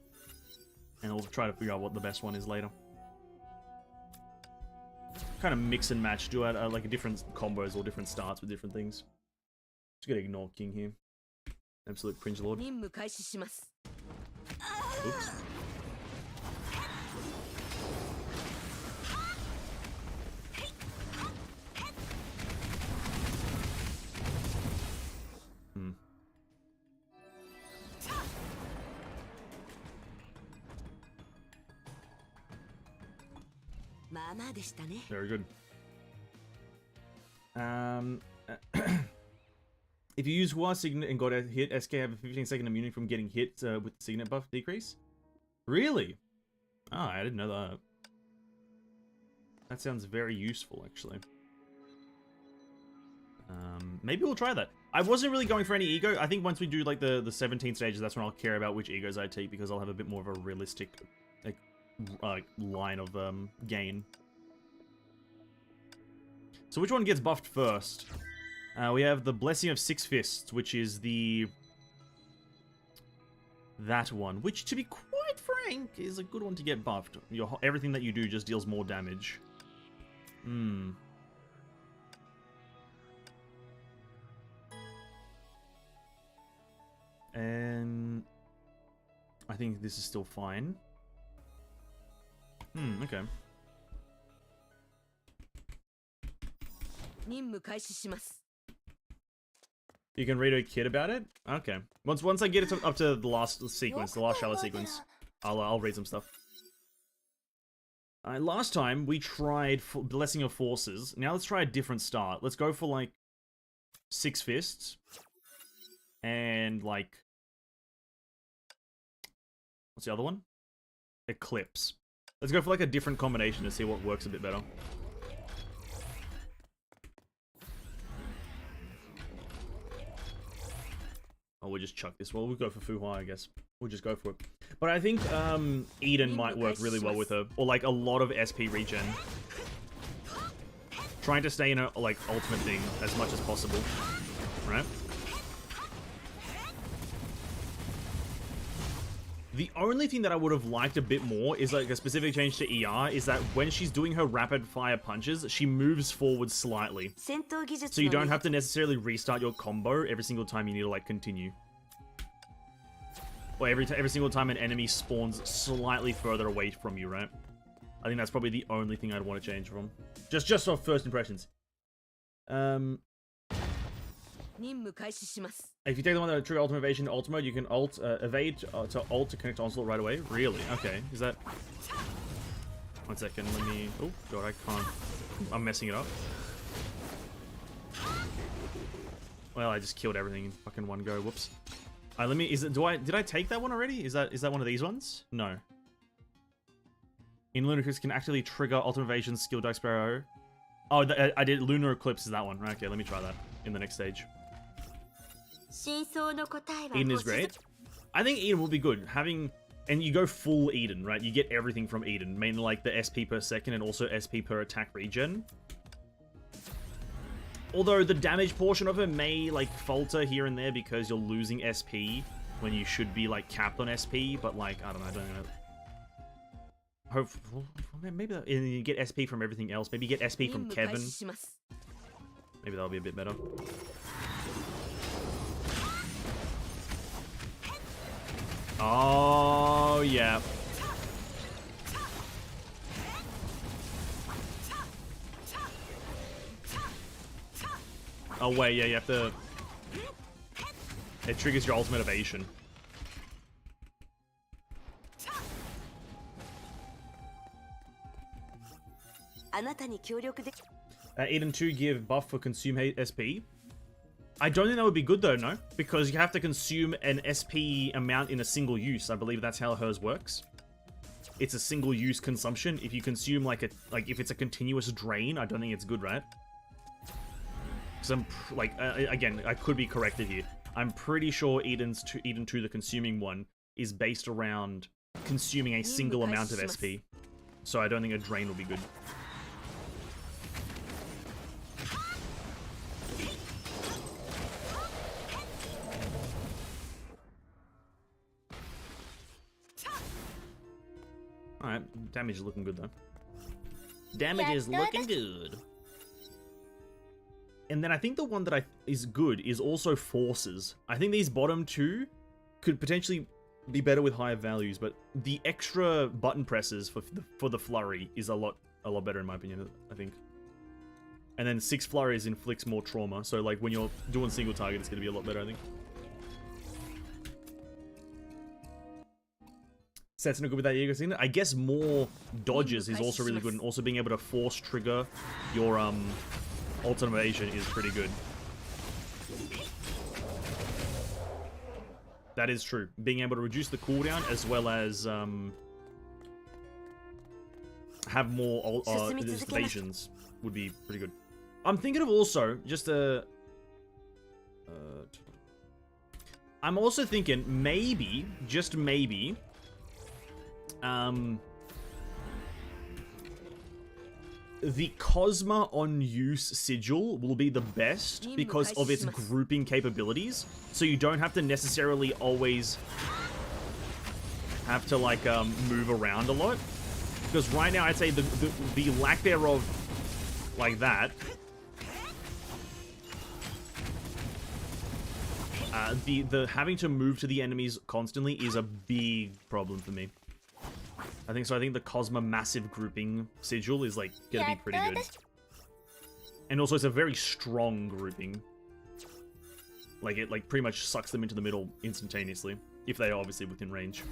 And we'll try to figure out what the best one is later. Kind of mix and match, do like different combos or different starts with different things. Just gonna ignore King here. Absolute cringe lord. Oops. Very good. If you use Hua Signet and got a hit, SK have a 15-second immunity from getting hit with the Signet buff decrease. Really? Oh, I didn't know that. That sounds very useful, actually. Maybe we'll try that. I wasn't really going for any ego. I think once we do like the 17 stages, that's when I'll care about which egos I take, because I'll have a bit more of a realistic like line of gain. So which one gets buffed first? We have the Blessing of Six Fists, which is that one, which, to be quite frank, is a good one to get buffed. Everything that you do just deals more damage. And I think this is still fine. Okay. You can read a kid about it? Okay. Once I get it up to the last sequence, the last shallow sequence, I'll read some stuff. Last time we tried Blessing of Forces. Now let's try a different start. Let's go for like Six Fists and like, what's the other one? Eclipse. Let's go for like a different combination to see what works a bit better. Oh, we'll just chuck this. Well, we'll go for Fuhua, I guess. We'll just go for it. But I think Eden might work really well with her. Or like a lot of SP regen. Trying to stay in a like ultimate thing as much as possible. Right? The only thing that I would have liked a bit more is like a specific change to ER is that when she's doing her rapid fire punches, she moves forward slightly. So you don't have to necessarily restart your combo every single time you need to like continue. Or every single time an enemy spawns slightly further away from you, right? I think that's probably the only thing I'd want to change from. Just off first impressions. If you take the one that trigger ultimate evasion to ult mode, you can evade to ult to connect to onslaught right away. Really? Okay. Is that? 1 second. Let me. Oh god, I can't. I'm messing it up. Well, I just killed everything in fucking one go. Whoops. Let me. Did I take that one already? Is that one of these ones? No. In Lunar Eclipse can actually trigger Ultimate Evasion skill Dark Sparrow. Oh, I did. Lunar Eclipse is that one. Okay, let me try that in the next stage. Eden is great. I think Eden will be good. And you go full Eden, right? You get everything from Eden. Mainly like the SP per second and also SP per attack regen. Although the damage portion of it may like falter here and there because you're losing SP when you should be like capped on SP, but like, I don't know. Maybe and you get SP from everything else. Maybe you get SP from Kevin. Maybe that'll be a bit better. Oh, yeah. Oh, wait, yeah, you have to... It triggers your ultimate evasion. Eden 2 give buff for consume SP. I don't think that would be good though, no? Because you have to consume an SP amount in a single use. I believe that's how hers works. It's a single use consumption. If you consume like if it's a continuous drain, I don't think it's good, right? Because again, I could be corrected here. I'm pretty sure Eden 2, the consuming one, is based around consuming a single amount of SP. So I don't think a drain will be good. Alright, damage is looking good though. Damage is looking good. And then I think the one that is good is also forces. I think these bottom two could potentially be better with higher values, but the extra button presses for the flurry is a lot better in my opinion, I think. And then 6 flurries inflicts more trauma, so like when you're doing single target, it's gonna be a lot better, I think. Sets not good with that Ego Signet. I guess more dodges is also really good, and also being able to force trigger your ultimate evasion is pretty good. That is true. Being able to reduce the cooldown as well as have more evasions would be pretty good. I'm thinking of also just I'm also thinking maybe, just maybe, the Cosma on use sigil will be the best because of its grouping capabilities. So you don't have to necessarily always have to like move around a lot. Because right now I'd say the lack thereof like that. The having to move to the enemies constantly is a big problem for me. I think so. I think the Cosma massive grouping sigil is like gonna be pretty good, and also it's a very strong grouping. Like it like pretty much sucks them into the middle instantaneously if they are obviously within range.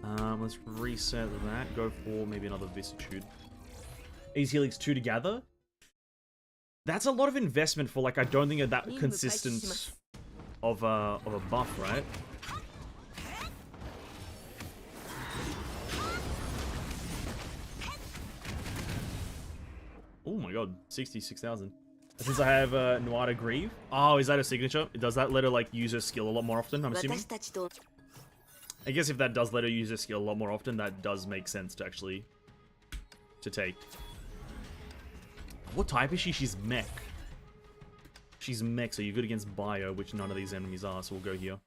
Let's reset that. Go for maybe another vicissitude. Easy Helix 2 to gather. That's a lot of investment for like I don't think that consistent of a buff, right? Oh my god, 66,000. Since I have Nuada Grieve. Oh, is that a signature? Does that let her like use her skill a lot more often, I'm assuming? I guess if that does let her use her skill a lot more often, that does make sense to actually take. What type is she? She's mech. She's mech, so you're good against bio, which none of these enemies are, so we'll go here.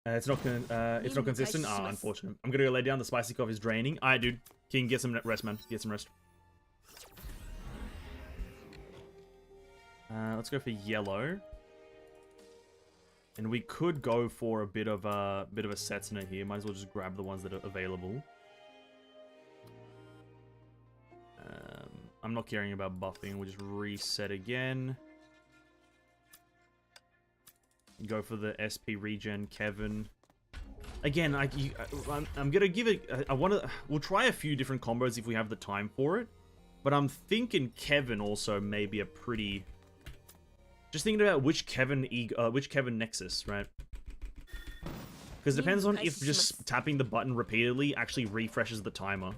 It's not consistent. Ah, unfortunate. I'm gonna go lay down. The spicy cough is draining. Alright, dude. King, get some rest, man. Get some rest. Let's go for yellow. And we could go for a bit of a Setsuna here. Might as well just grab the ones that are available. I'm not caring about buffing. We'll just reset again. Go for the SP regen, Kevin. Again, I'm gonna give it... We'll try a few different combos if we have the time for it. But I'm thinking Kevin also may be a pretty... Just thinking about which Kevin Nexus, right? Because it depends on if just tapping the button repeatedly actually refreshes the timer.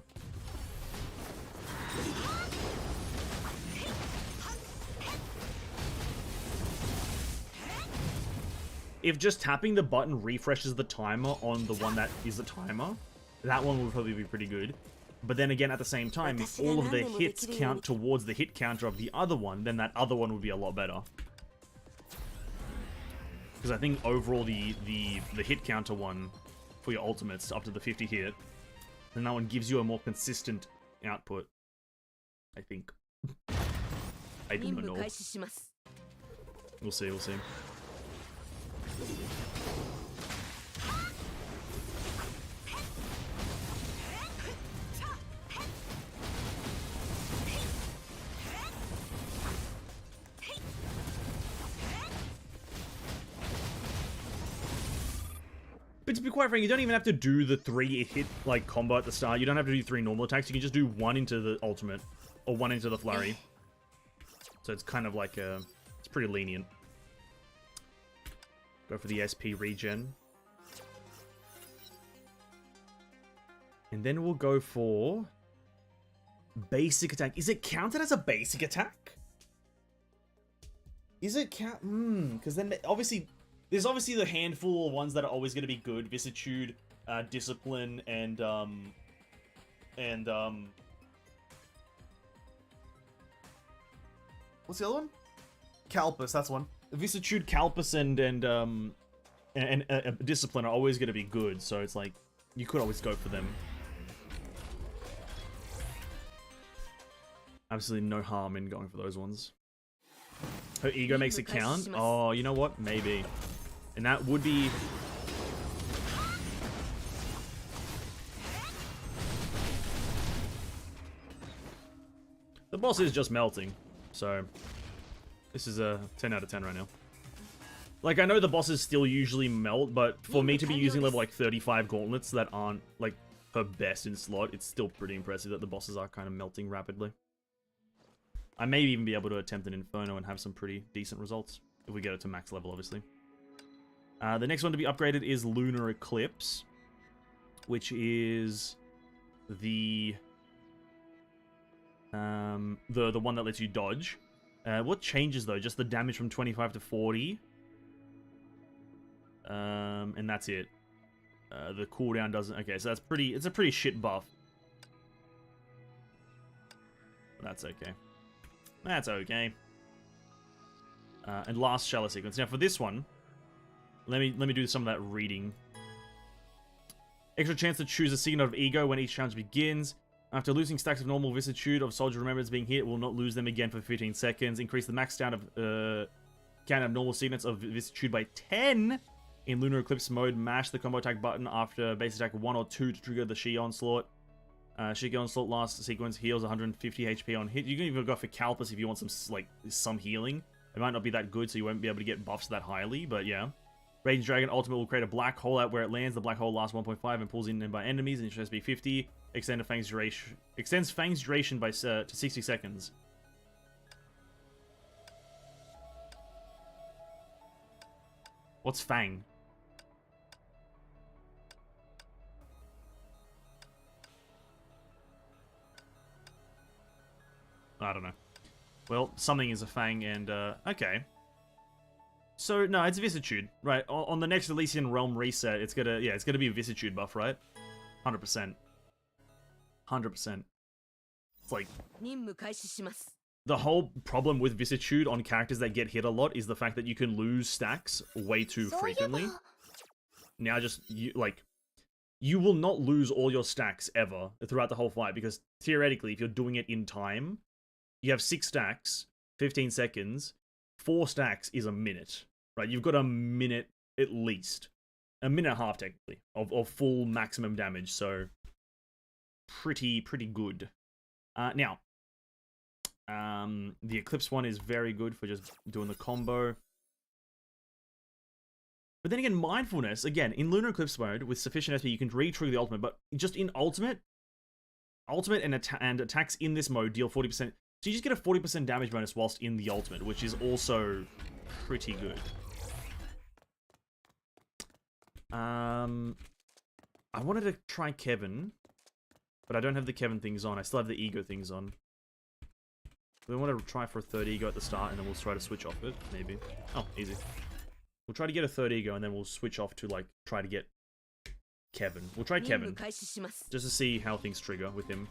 If just tapping the button refreshes the timer on the one that is the timer, that one will probably be pretty good. But then again, at the same time, if all of the hits count towards the hit counter of the other one, then that other one would be a lot better. Because I think overall the hit counter one for your ultimates up to the 50 hit, then that one gives you a more consistent output. I think. I don't know. We'll see, we'll see. But to be quite frank, you don't even have to do the 3-hit like combo at the start. You don't have to do 3 normal attacks. You can just do 1 into the ultimate or 1 into the flurry. So it's kind of like it's pretty lenient. Go for the SP regen. And then we'll go for basic attack. Is it counted as a basic attack? Is it count? Because then obviously there's obviously the handful of ones that are always going to be good: Vicissitude, Discipline, and what's the other one? Calpus, that's one. Vicissitude, Calpus, and Discipline are always going to be good, so it's like, you could always go for them. Absolutely no harm in going for those ones. Her ego makes it count? Oh, you know what? Maybe. And that would be... The boss is just melting, so... This is a 10 out of 10 right now. Like, I know the bosses still usually melt, but for me to be using level, like, 35 gauntlets that aren't, like, her best in slot, it's still pretty impressive that the bosses are kind of melting rapidly. I may even be able to attempt an Inferno and have some pretty decent results, if we get it to max level, obviously. The next one to be upgraded is Lunar Eclipse, which is the one that lets you dodge. What changes, though? Just the damage from 25 to 40. And that's it. The cooldown doesn't... Okay, so that's pretty... It's a pretty shit buff. That's okay. That's okay. And last Shallow Sequence. Now, for this one, let me do some of that reading. Extra chance to choose a Signet of Ego when each challenge begins. After losing stacks of normal vicissitude of Soldier Remembrance being hit, will not lose them again for 15 seconds. Increase the max count of normal signets of vicissitude by 10 in Lunar Eclipse mode. Mash the combo attack button after base attack 1 or 2 to trigger the Shi Onslaught. Shiki Onslaught last sequence heals 150 HP on hit. You can even go for Calpus if you want some healing. It might not be that good, so you won't be able to get buffs that highly, but yeah. Raging Dragon Ultimate will create a black hole out where it lands. The black hole lasts 1.5 and pulls in by enemies, and it should be 50. Extends Fang's duration by to 60 seconds. What's Fang? I don't know. Well, something is a Fang, and, okay. So, no, it's Vicissitude, right? On the next Elysian Realm reset, it's gonna be a Vicissitude buff, right? 100%. 100%. It's like... The whole problem with Vicissitude on characters that get hit a lot is the fact that you can lose stacks way too frequently. Now you will not lose all your stacks ever throughout the whole fight, because theoretically, if you're doing it in time, you have 6 stacks, 15 seconds, 4 stacks is a minute, right? You've got a minute at least. A minute and a half, technically, of full maximum damage, so pretty good. Now, the Eclipse one is very good for just doing the combo. But then again, mindfulness, again, in Lunar Eclipse mode, with sufficient SP, you can re-trigger the ultimate, but just in ultimate and attacks in this mode deal 40%. So you just get a 40% damage bonus whilst in the ultimate, which is also pretty good. I wanted to try Kevin, but I don't have the Kevin things on. I still have the ego things on. We want to try for a third ego at the start, and then we'll try to switch off it, maybe. Oh, easy. We'll try to get a third ego, and then we'll switch off to, like, try to get Kevin. We'll try Kevin, just to see how things trigger with him.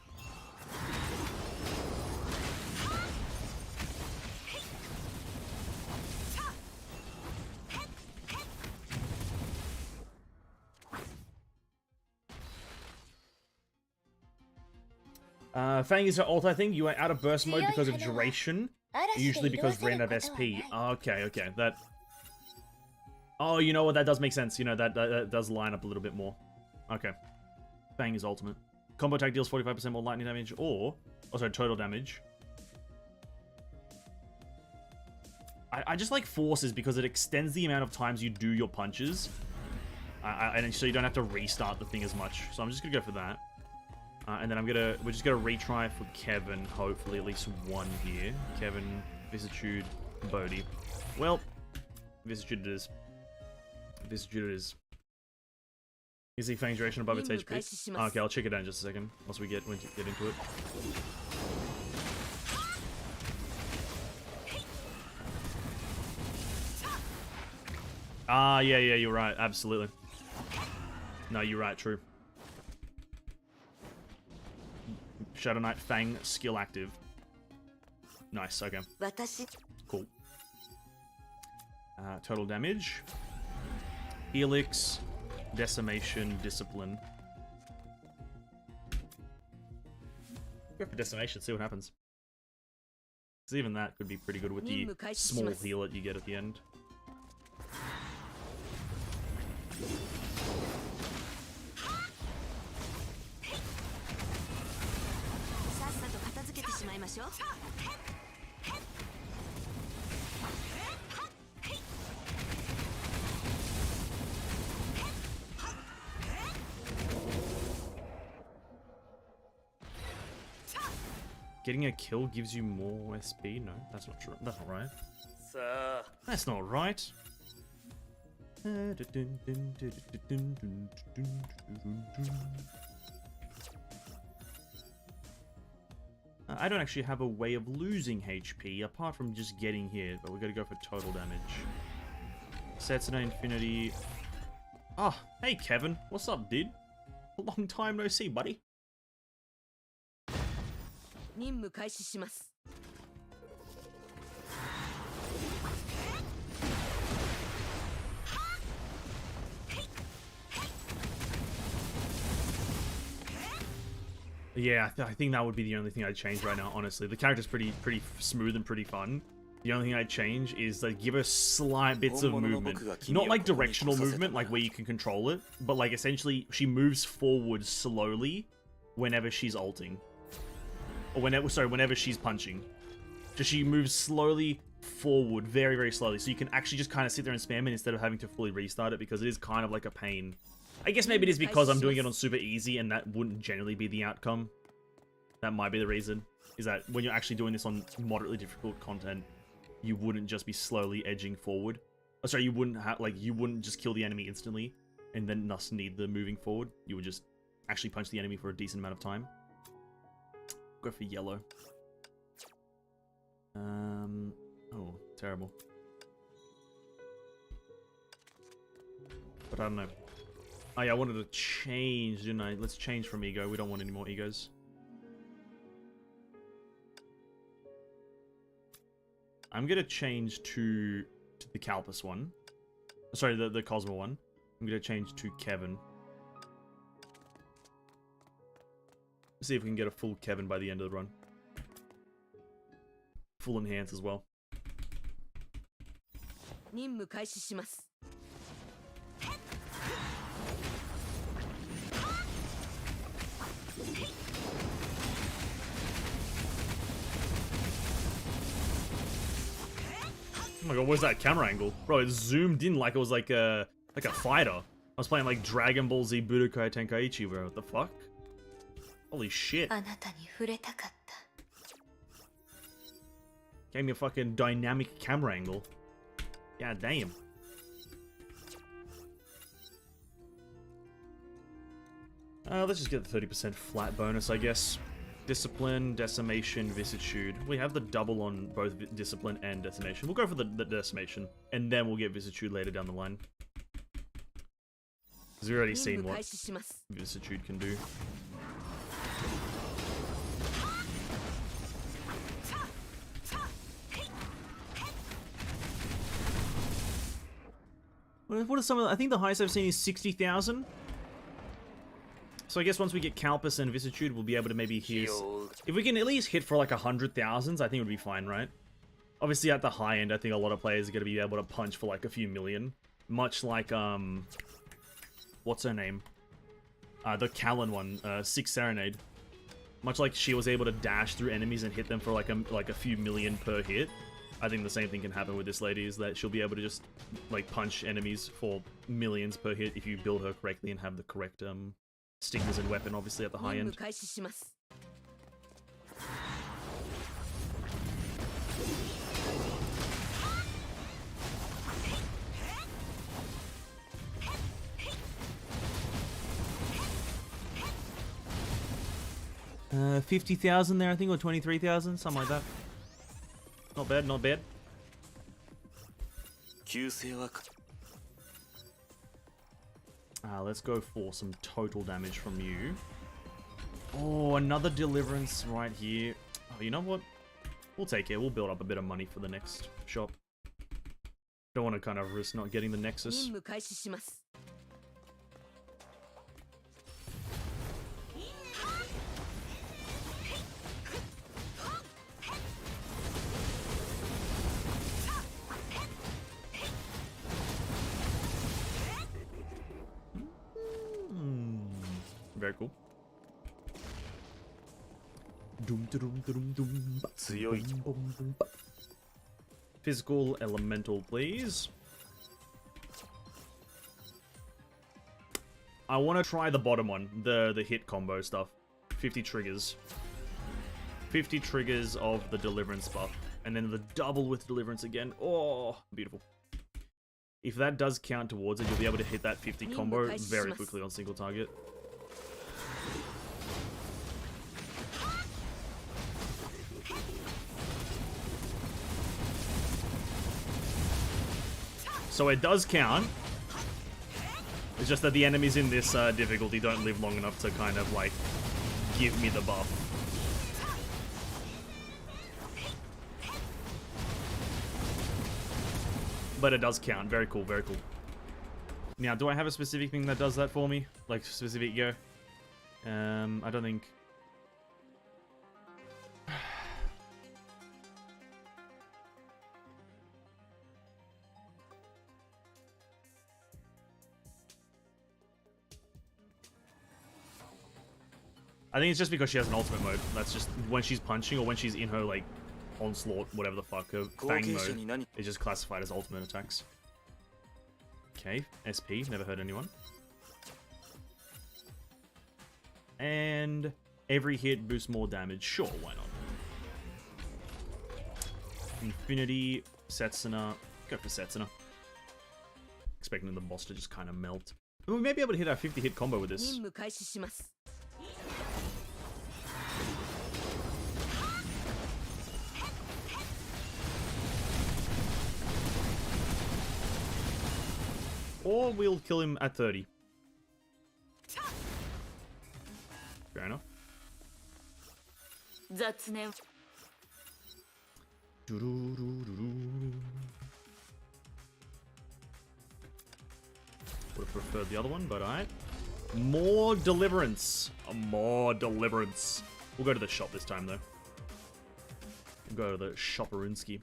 Fang is her ult, I think. You are out of burst mode because of duration. Usually because ran out of SP. Okay, okay. That... Oh, you know what? That does make sense. You know, that does line up a little bit more. Okay. Fang is ultimate. Combo attack deals 45% more lightning damage, or... Oh, sorry, total damage. I just like forces because it extends the amount of times you do your punches. And so you don't have to restart the thing as much. So I'm just gonna go for that. And then we're just gonna retry for Kevin, hopefully at least one here. Kevin, Vicissitude, Bodhi. Well, Vicissitude it is. Vicissitude it is. You see Fang's duration above its HP? Okay, I'll check it out in just a second, once we get into it. Ah, yeah, you're right, absolutely. No, you're right, true. Shadow Knight Fang skill active. Nice, okay. Cool. Total damage. Helix. Decimation. Discipline. Go for Decimation, see what happens. Because even that could be pretty good with the small heal that you get at the end. Getting a kill gives you more SP? No, that's not true. That's not right. That's not right. I don't actually have a way of losing HP apart from just getting hit, but we gotta go for total damage. Setsuna Infinity. Oh, hey Kevin. What's up, dude? Long time no see, buddy. Yeah, I think that would be the only thing I'd change right now, honestly. The character's pretty smooth and pretty fun. The only thing I'd change is like give her slight bits of movement. Not like directional movement, like where you can control it, but like essentially she moves forward slowly whenever she's ulting. Or whenever she's punching. Just she moves slowly forward, very, very slowly. So you can actually just kind of sit there and spam it instead of having to fully restart it, because it is kind of like a pain. I guess maybe it is because I'm doing it on super easy and that wouldn't generally be the outcome. That might be the reason. Is that when you're actually doing this on moderately difficult content, you wouldn't just be slowly edging forward. Oh, sorry, you wouldn't just kill the enemy instantly and then thus need the moving forward. You would just actually punch the enemy for a decent amount of time. Go for yellow. Oh, terrible. But I don't know. Oh yeah, I wanted to change, didn't I? Let's change from ego. We don't want any more egos. I'm gonna change to the Calpus one. Sorry, the Cosmo one. I'm gonna change to Kevin. See if we can get a full Kevin by the end of the run. Full enhance as well. Oh my god, where's that camera angle? Bro, it zoomed in like it was like a Like a fighter. I was playing like Dragon Ball Z Budokai Tenkaichi, bro. What the fuck? Holy shit. Gave me a fucking dynamic camera angle. God damn. Let's just get the 30% flat bonus, I guess. Discipline, Decimation, Vicissitude. We have the double on both Discipline and Decimation. We'll go for the Decimation, and then we'll get Vicissitude later down the line. Because we've already seen what Vicissitude can do. What are some of the, I think the highest I've seen is 60,000. So I guess once we get Calpus and Vicissitude, we'll be able to maybe hit... If we can at least hit for like 100,000s, I think it would be fine, right? Obviously at the high end, I think a lot of players are going to be able to punch for like a few million. Much like, what's her name? The Callan one, Six Serenade. Much like she was able to dash through enemies and hit them for like a few million per hit. I think the same thing can happen with this lady, is that she'll be able to just like punch enemies for millions per hit if you build her correctly and have the correct stigmas and weapon, obviously, at the high end. Uh, 50,000 there, I think, or 23,000, something like that. Not bad, not bad. Let's go for some total damage from you. Oh, another Deliverance right here. Oh, you know what? We'll take it. We'll build up a bit of money for the next shop. Don't want to kind of risk not getting the Nexus. Very cool. Physical elemental, please. I want to try the bottom one, the hit combo stuff. 50 triggers. 50 triggers of the Deliverance buff. And then the double with Deliverance again. Oh, beautiful. If that does count towards it, you'll be able to hit that 50 combo very quickly on single target. So it does count. It's just that the enemies in this difficulty don't live long enough to kind of like give me the buff. But it does count. Very cool, very cool. Now, do I have a specific thing that does that for me? Like specific go? I don't think... I think it's just because she has an ultimate mode. That's just when she's punching or when she's in her, like, onslaught, whatever the fuck, her fang mode. It's just classified as ultimate attacks. Okay, SP, never heard anyone. And every hit boosts more damage. Sure, why not? Infinity, Susannah. Go for Susannah. Expecting the boss to just kind of melt. We may be able to hit our 50 hit combo with this. Or we'll kill him at 30. Fair enough. Would have preferred the other one, but alright. More Deliverance. More Deliverance. We'll go to the shop this time, though. We'll go to the Shopperunski.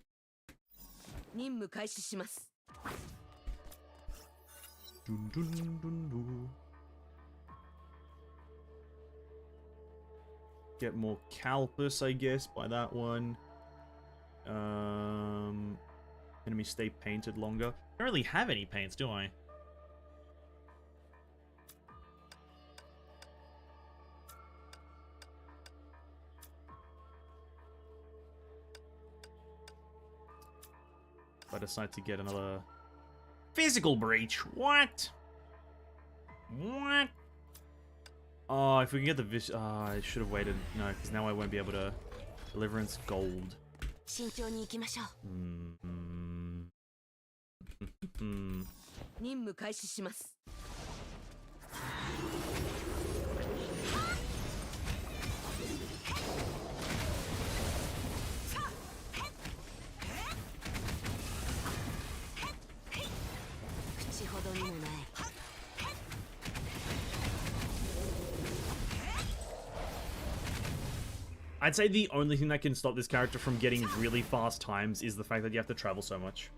Get more Calpus, I guess, by that one. Enemy stay painted longer. I don't really have any paints, do I? If I decide to get another physical breach. What? What? Oh, if we can get the I should have waited. No, because now I won't be able to. Deliverance gold. I'd say the only thing that can stop this character from getting really fast times is the fact that you have to travel so much.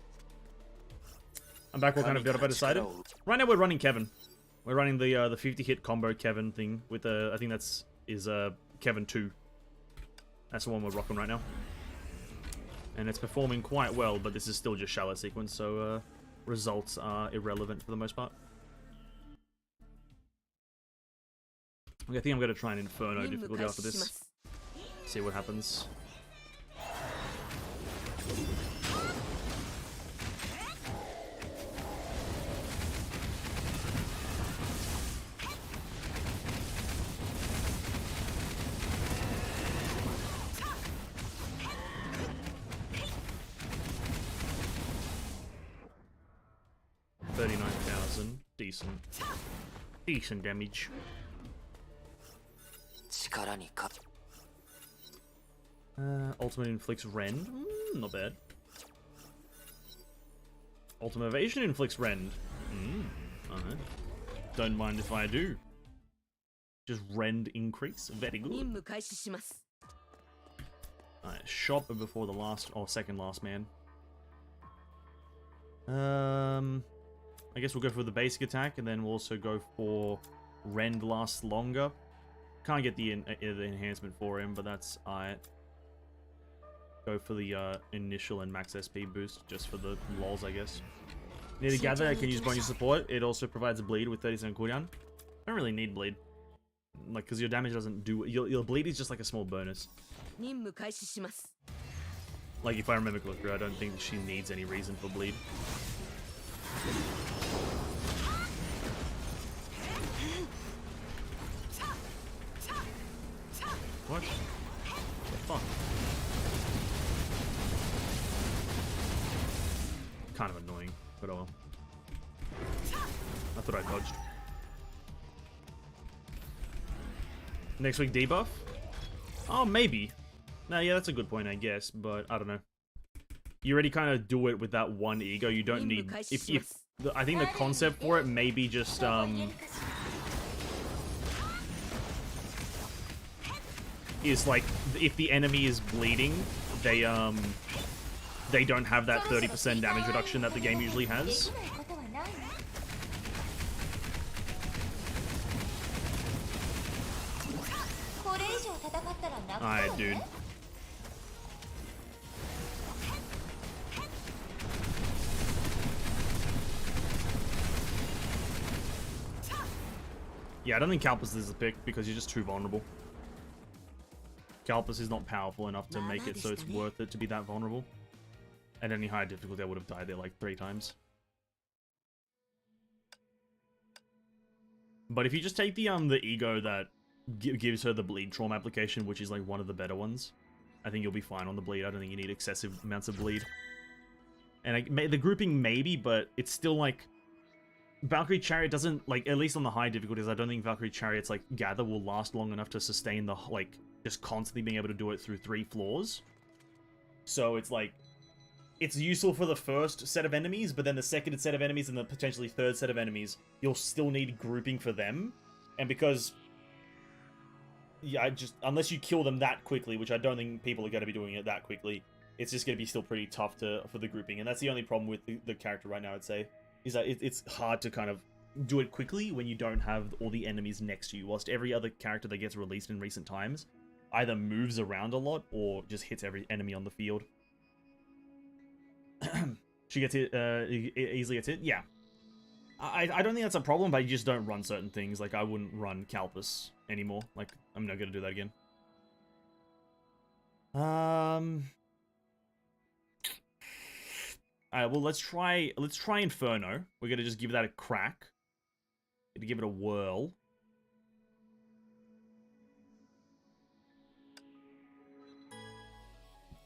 I'm back. What kind of build up I decided? Right now we're running Kevin. We're running the 50 hit combo Kevin thing with I think that's Kevin 2. That's the one we're rocking right now. And it's performing quite well, but this is still just shallow sequence, so results are irrelevant for the most part. Okay, I think I'm going to try an Inferno difficulty after this. See what happens. $39,000. Decent damage. Ultimate inflicts rend. Not bad. Ultimate evasion inflicts rend. Alright. Don't mind if I do. Just rend increase. Very good. Alright, shop before the last or second last man. I guess we'll go for the basic attack, and then we'll also go for rend lasts longer. Can't get the enhancement for him, but that's alright. Go for the initial and max SP boost, just for the lols, I guess. Near the gather, I can use bonus support. It also provides a bleed with 30% cooldown. I don't really need bleed. Like, because your damage doesn't do... Your bleed is just like a small bonus. Like, if I remember correctly, I don't think she needs any reason for bleed. What? The fuck? Kind of annoying, but oh well. I thought I dodged. Next week debuff? Oh, maybe. No, yeah, that's a good point, I guess, but I don't know. You already kind of do it with that one ego. You don't need... I think the concept for it may be just, is like, if the enemy is bleeding, they don't have that 30% damage reduction that the game usually has. Alright, dude. Yeah, I don't think Kalpus is the pick because you're just too vulnerable. Kalpus is not powerful enough to make it so it's worth it to be that vulnerable. At any higher difficulty, I would have died there like 3 times. But if you just take the ego that gives her the bleed trauma application, which is like one of the better ones, I think you'll be fine on the bleed. I don't think you need excessive amounts of bleed. And the grouping maybe, but it's still like... Valkyrie Chariot doesn't, like, at least on the high difficulties, I don't think Valkyrie Chariot's, like, gather will last long enough to sustain the, like, just constantly being able to do it through 3 floors. So it's, like, it's useful for the first set of enemies, but then the second set of enemies and the potentially third set of enemies, you'll still need grouping for them. And because, yeah, unless you kill them that quickly, which I don't think people are going to be doing it that quickly, it's just going to be still pretty tough for the grouping. And that's the only problem with the character right now, I'd say. Is that it's hard to kind of do it quickly when you don't have all the enemies next to you, whilst every other character that gets released in recent times either moves around a lot or just hits every enemy on the field. She gets hit, easily gets hit? Yeah. I don't think that's a problem, but you just don't run certain things. Like, I wouldn't run Kalpus anymore. Like, I'm not going to do that again. Alright, well, let's try Inferno. We're gonna just give that a crack. Gonna give it a whirl.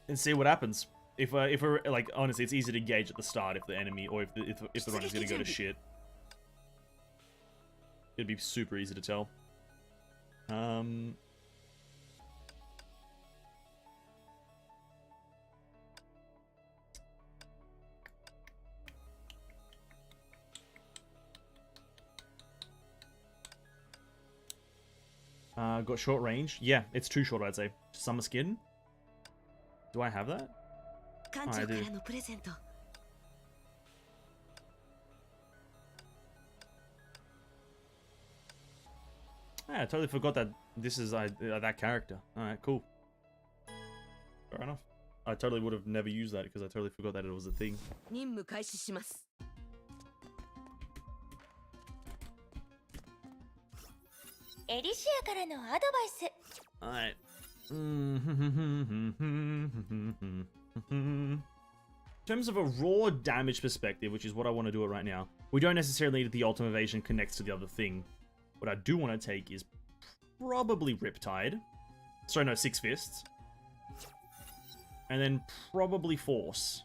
And see what happens. If we're, like, honestly, it's easy to gauge at the start if the enemy, or if the run is gonna go to shit. It'd be super easy to tell. Got short range. Yeah, it's too short, I'd say. Summer skin. Do I have that? Oh, I do. Yeah, I totally forgot that this is that character. Alright, cool. Fair enough. I totally would have never used that because I totally forgot that it was a thing. Alright. In terms of a raw damage perspective, which is what I want to do it right now, we don't necessarily need that the Ultimate Evasion connects to the other thing. What I do want to take is probably Riptide. Sorry, no, Six Fists. And then probably Force.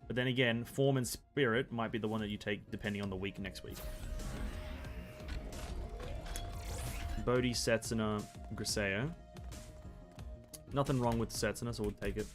But then again, Form and Spirit might be the one that you take depending on the week next week. Bodhi, Setsuna, Griseo. Nothing wrong with Setsuna, so we'll take it.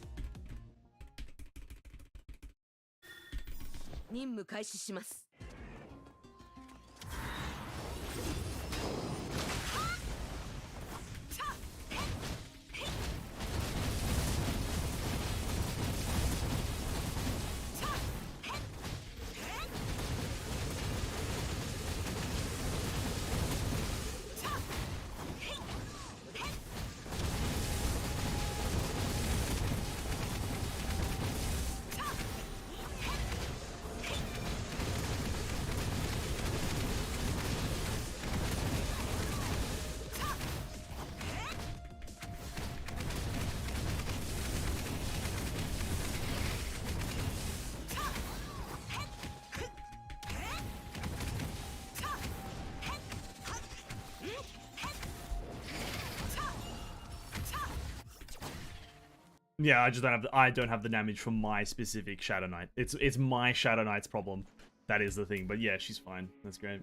Yeah, I don't have the damage from my specific Shadow Knight. It's my Shadow Knight's problem. That is the thing. But yeah, she's fine. That's great.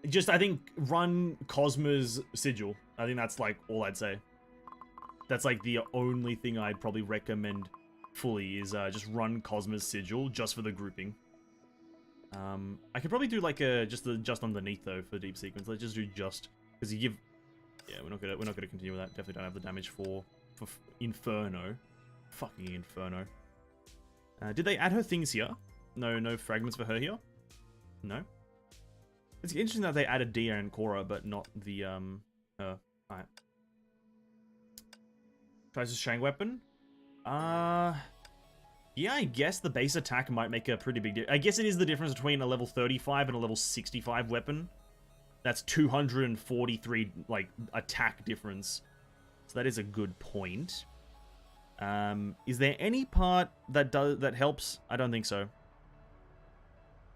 Just, I think, run Cosmo's Sigil. I think that's, like, all I'd say. That's, like, the only thing I'd probably recommend fully is just run Cosmo's Sigil just for the grouping. I could probably do, like, just underneath, though, for Deep Sequence. Let's just do just... Because you give... Yeah, we're not gonna continue with that. Definitely don't have the damage for Inferno. Fucking Inferno. Did they add her things here? No fragments for her here? No? It's interesting that they added Dia and Korra, but not the, her. Alright. Tries a Shang weapon? Yeah, I guess the base attack might make a pretty big difference. I guess it is the difference between a level 35 and a level 65 weapon. That's 243, like, attack difference. So that is a good point. Is there any part that helps? I don't think so.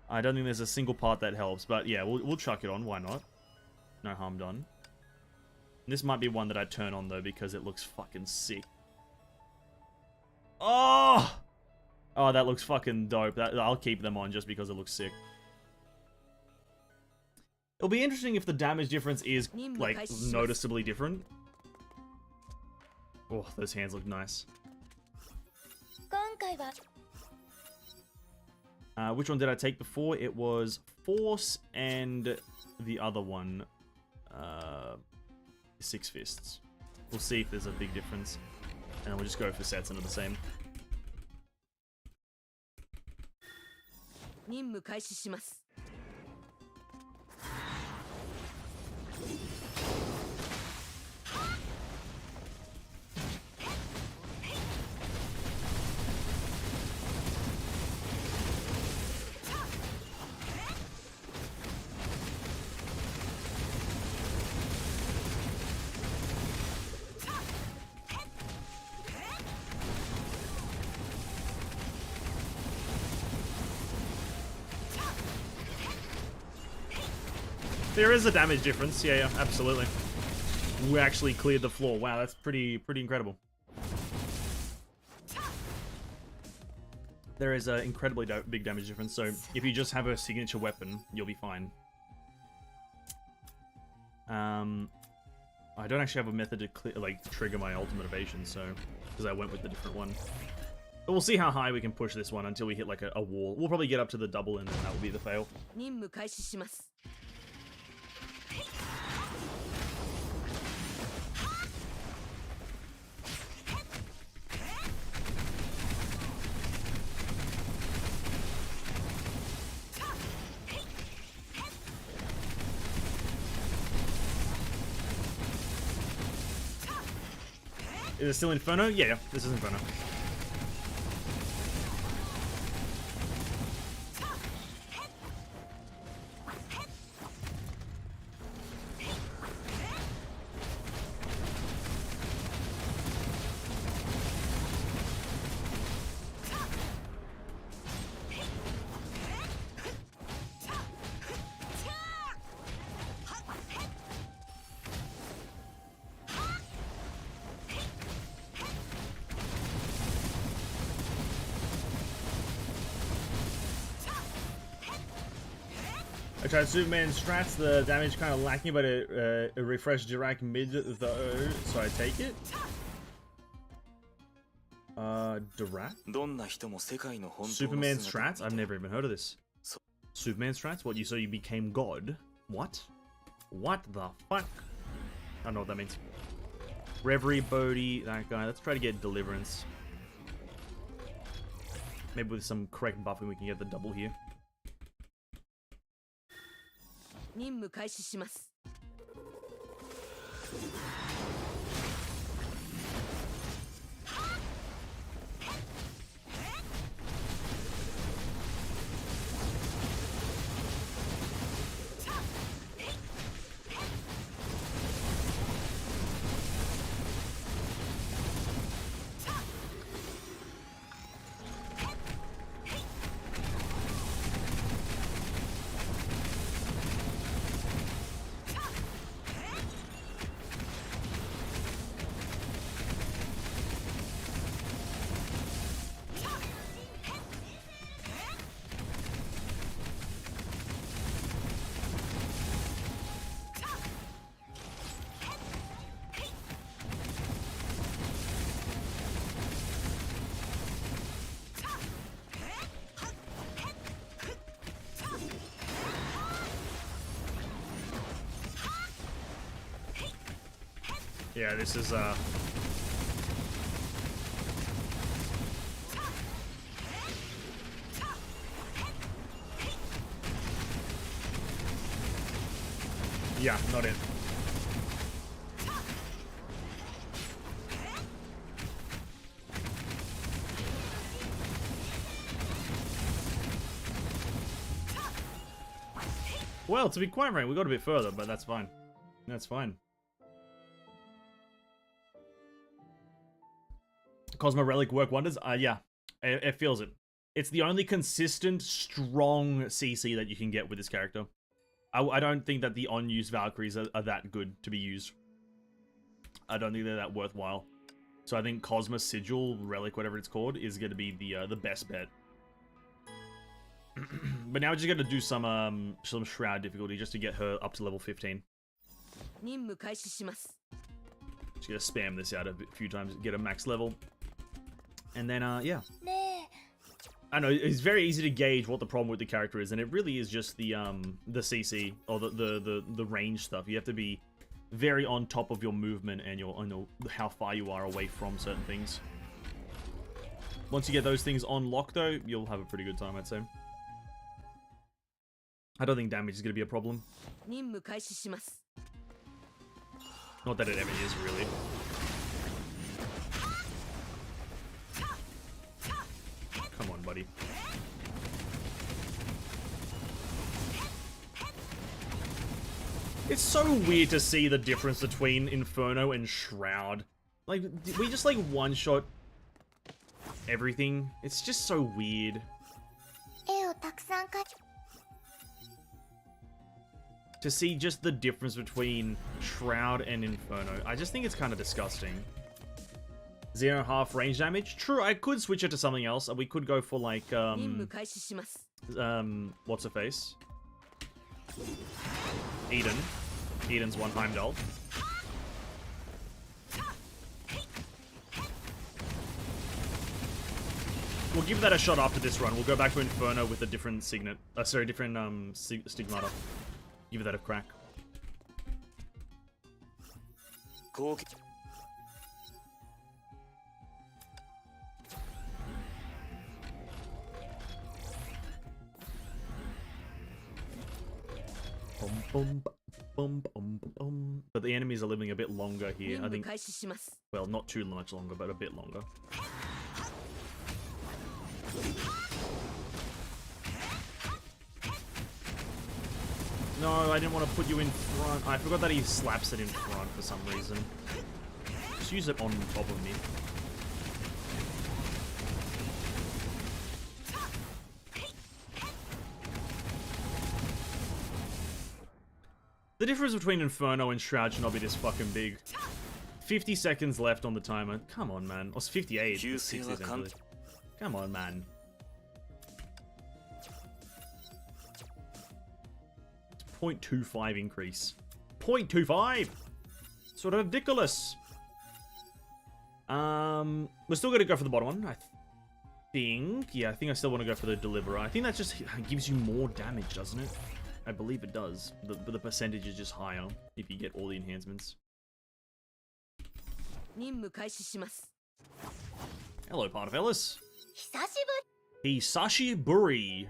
I don't think there's a single part that helps, but yeah, we'll chuck it on. Why not? No harm done. This might be one that I turn on though because it looks fucking sick. Oh, that looks fucking dope. I'll keep them on just because it looks sick. It'll be interesting if the damage difference is like noticeably different. Oh, those hands look nice. Which one did I take before? It was Force and the other one, Six Fists. We'll see if there's a big difference. And then we'll just go for sets under the same. There is a damage difference. Yeah, yeah, absolutely. We actually cleared the floor. Wow, that's pretty incredible. There is an incredibly big damage difference, so if you just have a signature weapon, you'll be fine. I don't actually have a method to trigger my ultimate evasion, so because I went with the different one. But we'll see how high we can push this one until we hit like a wall. We'll probably get up to the double, and then that will be the fail. Is it still Inferno? Yeah, this is Inferno. I tried Superman strats, the damage kind of lacking, but it refreshed Dirac mid though, so I take it. Dirac? Superman strats? I've never even heard of this. Superman strats? What, so you became God? What? What the fuck? I don't know what that means. Reverie, Bodhi, that guy. Let's try to get Deliverance. Maybe with some correct buffing we can get the double here. Yeah, this is yeah, not it. Well, to be quite frank, we got a bit further, but that's fine. That's fine. Cosmo Relic work wonders? Yeah, it feels it. It's the only consistent, strong CC that you can get with this character. I don't think that the on-use Valkyries are that good to be used. I don't think they're that worthwhile. So I think Cosmo Sigil, Relic, whatever it's called, is going to be the best bet. But now we're just going to do some Shroud difficulty just to get her up to level 15. Just going to spam this out a few times, get a max level. And then, yeah. I know, it's very easy to gauge what the problem with the character is, and it really is just the CC, or the range stuff. You have to be very on top of your movement and how far you are away from certain things. Once you get those things on lock, though, you'll have a pretty good time, I'd say. I don't think damage is going to be a problem. Not that it ever is, really. Come on, buddy. It's so weird to see the difference between Inferno and Shroud. Like, we just, like, one-shot everything. It's just so weird. to see just the difference between Shroud and Inferno. I just think it's kind of disgusting. 0.5 range damage. True, I could switch it to something else. We could go for like what's her face? Eden. Eden's one Heimdall. We'll give that a shot after this run. We'll go back to Inferno with a different signet. Different stigmata. Give that a crack. Cool. But the enemies are living a bit longer here. I think. Well, not too much longer, but a bit longer. No, I didn't want to put you in front. I forgot that he slaps it in front for some reason. Just use it on top of me. The difference between Inferno and Shroud should not be this fucking big. 50 seconds left on the timer. Come on, man. Or it's 58. It's 60 essentially. Come on, man. It's 0.25 increase. 0.25! Sort of ridiculous. We're still gonna go for the bottom one, I think. Yeah, I think I still want to go for the Deliverer. I think that just gives you more damage, doesn't it? I believe it does. But the percentage is just higher if you get all the enhancements. Hello, part of Ellis. Hisashiburi.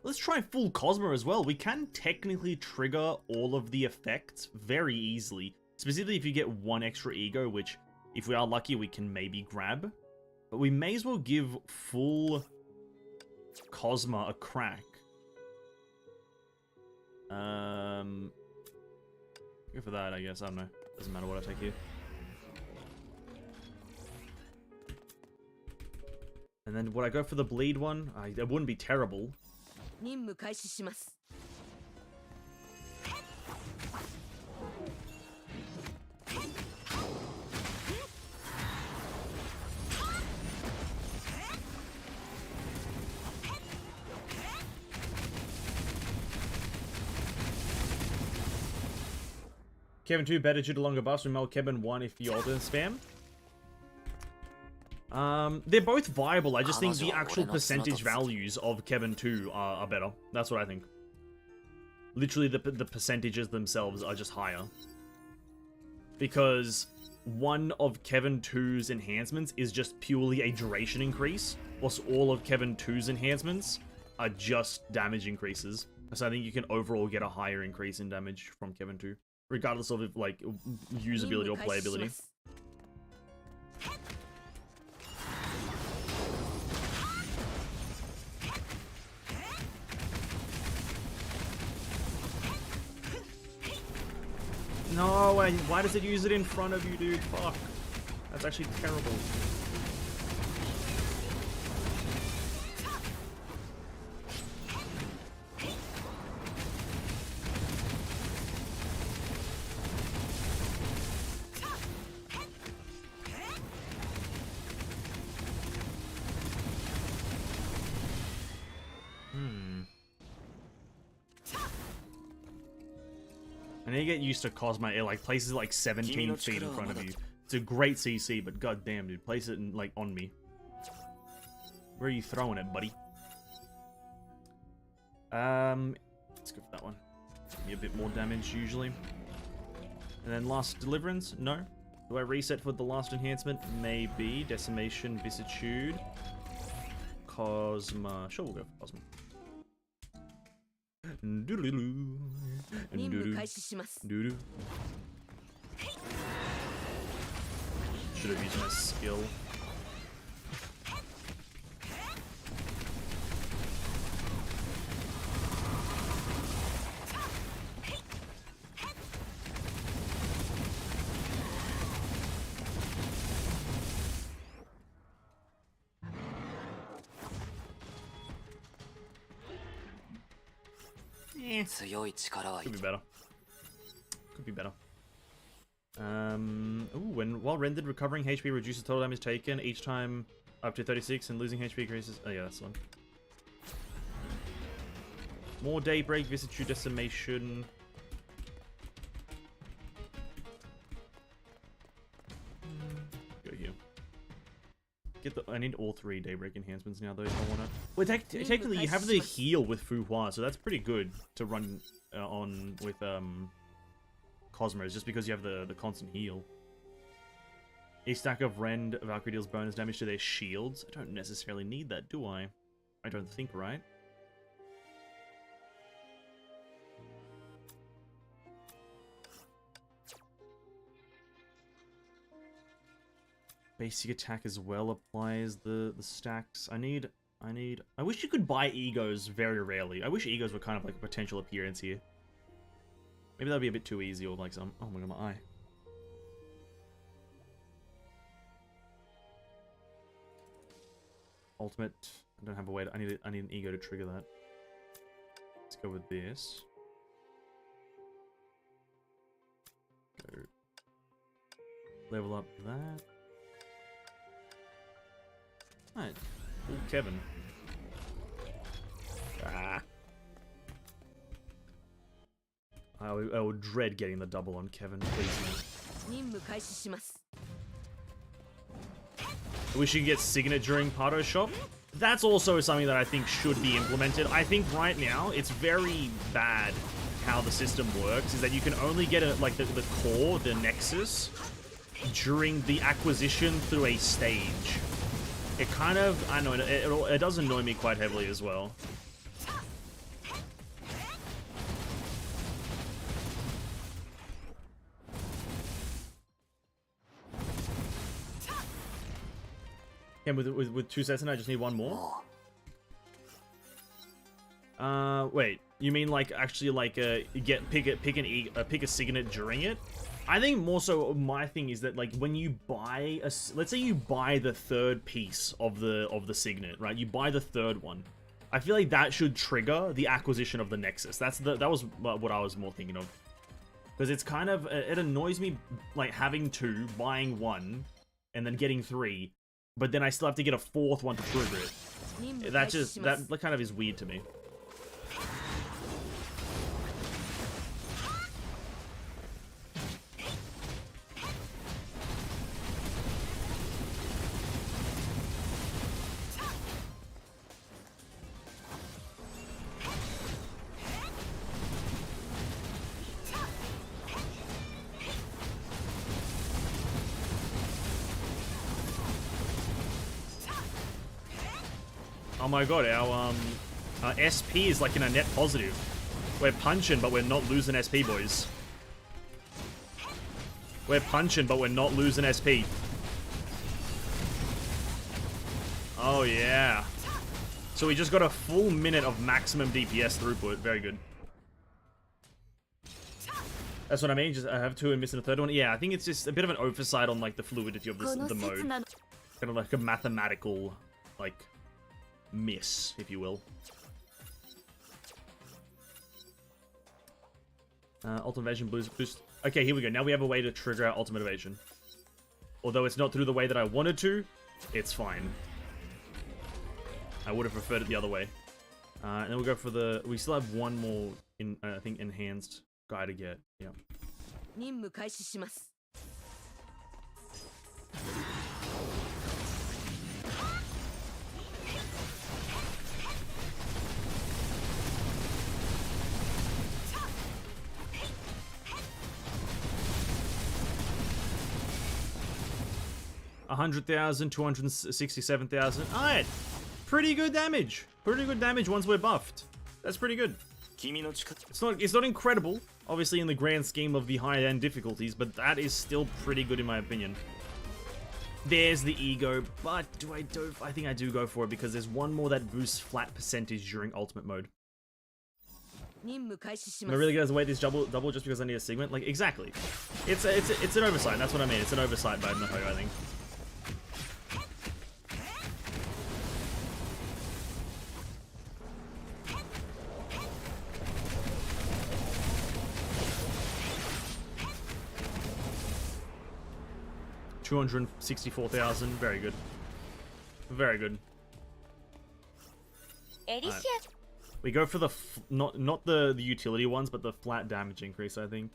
Let's try full Cosmo as well. We can technically trigger all of the effects very easily. Specifically if you get one extra ego, which, if we are lucky, we can maybe grab. But we may as well give full Cosmo a crack. Go for that, I guess. I don't know. Doesn't matter what I take here. And then would I go for the bleed one? That wouldn't be terrible. Kevin 2, better due to longer buffs, and Mel Kevin 1 if you alternate spam. They're both viable. I just think the actual percentage values of Kevin 2 are better. That's what I think. Literally, the percentages themselves are just higher. Because one of Kevin 2's enhancements is just purely a duration increase, whilst all of Kevin 2's enhancements are just damage increases. So I think you can overall get a higher increase in damage from Kevin 2. Regardless of, like, usability or playability. No, why does it use it in front of you, dude? Fuck. That's actually terrible. I need to get used to Cosmo. It like places like 17 feet in front of you. It's a great CC, but goddamn, dude, place it in, like on me. Where are you throwing it, buddy? Let's go for that one. Give me a bit more damage usually. And then last deliverance? No. Do I reset for the last enhancement? Maybe. Decimation, Vicissitude, Cosmo. Sure, we'll go for Cosmo. Doodaloo. Doodoo. Should have used my skill. 強い力は Could be better. Could be better. While rendered, recovering HP reduces total damage taken each time up to 36, and losing HP increases. Oh yeah, that's the one. More Daybreak, Vicissitude Decimation. Go here. Get the. I need all 3 Daybreak enhancements now, though, if I wanna. Well, technically, you have the heal with Fu Hua, so that's pretty good to run on with Cosmos, just because you have the constant heal. A stack of Rend Valkyrie deals bonus damage to their shields. I don't necessarily need that, do I? I don't think, right? Basic attack as well applies the stacks. I wish you could buy egos very rarely. I wish egos were kind of like a potential appearance here. Maybe that'd be a bit too easy, or like some. Oh my god, my eye. Ultimate. I don't have a way to. I need an ego to trigger that. Let's go with this. Go. Level up that. Alright. Ooh, Kevin. Ah. I would dread getting the double on Kevin, please. I wish you could get Signet during Pardo Shop. That's also something that I think should be implemented. I think right now, it's very bad how the system works, is that you can only get like the core, the Nexus, during the acquisition through a stage. It kind of, I know, it does annoy me quite heavily as well. Yeah, with 2 sets and I just need 1 more? Wait, you mean like actually like pick a Signet during it? I think more so my thing is that like when you buy let's say you buy the 3rd piece of the Signet, right? You buy the 3rd one. I feel like that should trigger the acquisition of the Nexus. That was what I was more thinking of. Because it's kind of, it annoys me like having 2, buying 1, and then getting 3, but then I still have to get a 4th one to trigger it. That kind of is weird to me. Oh my god, our SP is like in a net positive. We're punching, but we're not losing SP, boys. We're punching, but we're not losing SP. Oh yeah. So we just got a full minute of maximum DPS throughput. Very good. That's what I mean. Just I have 2 and missing a 3rd one. Yeah, I think it's just a bit of an oversight on like the fluidity of the mode. Kind of like a mathematical like miss, if you will. Ultimate Evasion boost. Okay, here we go. Now we have a way to trigger our Ultimate Evasion. Although it's not through the way that I wanted to, it's fine. I would have preferred it the other way. And then we'll go for the... We still have 1 more, I think, enhanced guy to get. Yeah. 100,000, 267,000. Alright. Pretty good damage. Pretty good damage once we're buffed. That's pretty good. It's not incredible, obviously, in the grand scheme of the high-end difficulties, but that is still pretty good in my opinion. There's the ego, but I think I do go for it because there's 1 more that boosts flat percentage during ultimate mode. Am I really gonna wait this double just because I need a segment? Like, exactly. It's an oversight, that's what I mean. It's an oversight by Miho, I think. 264,000. Very good. Very good. ELYSIA. We go for the not the utility ones, but the flat damage increase, I think.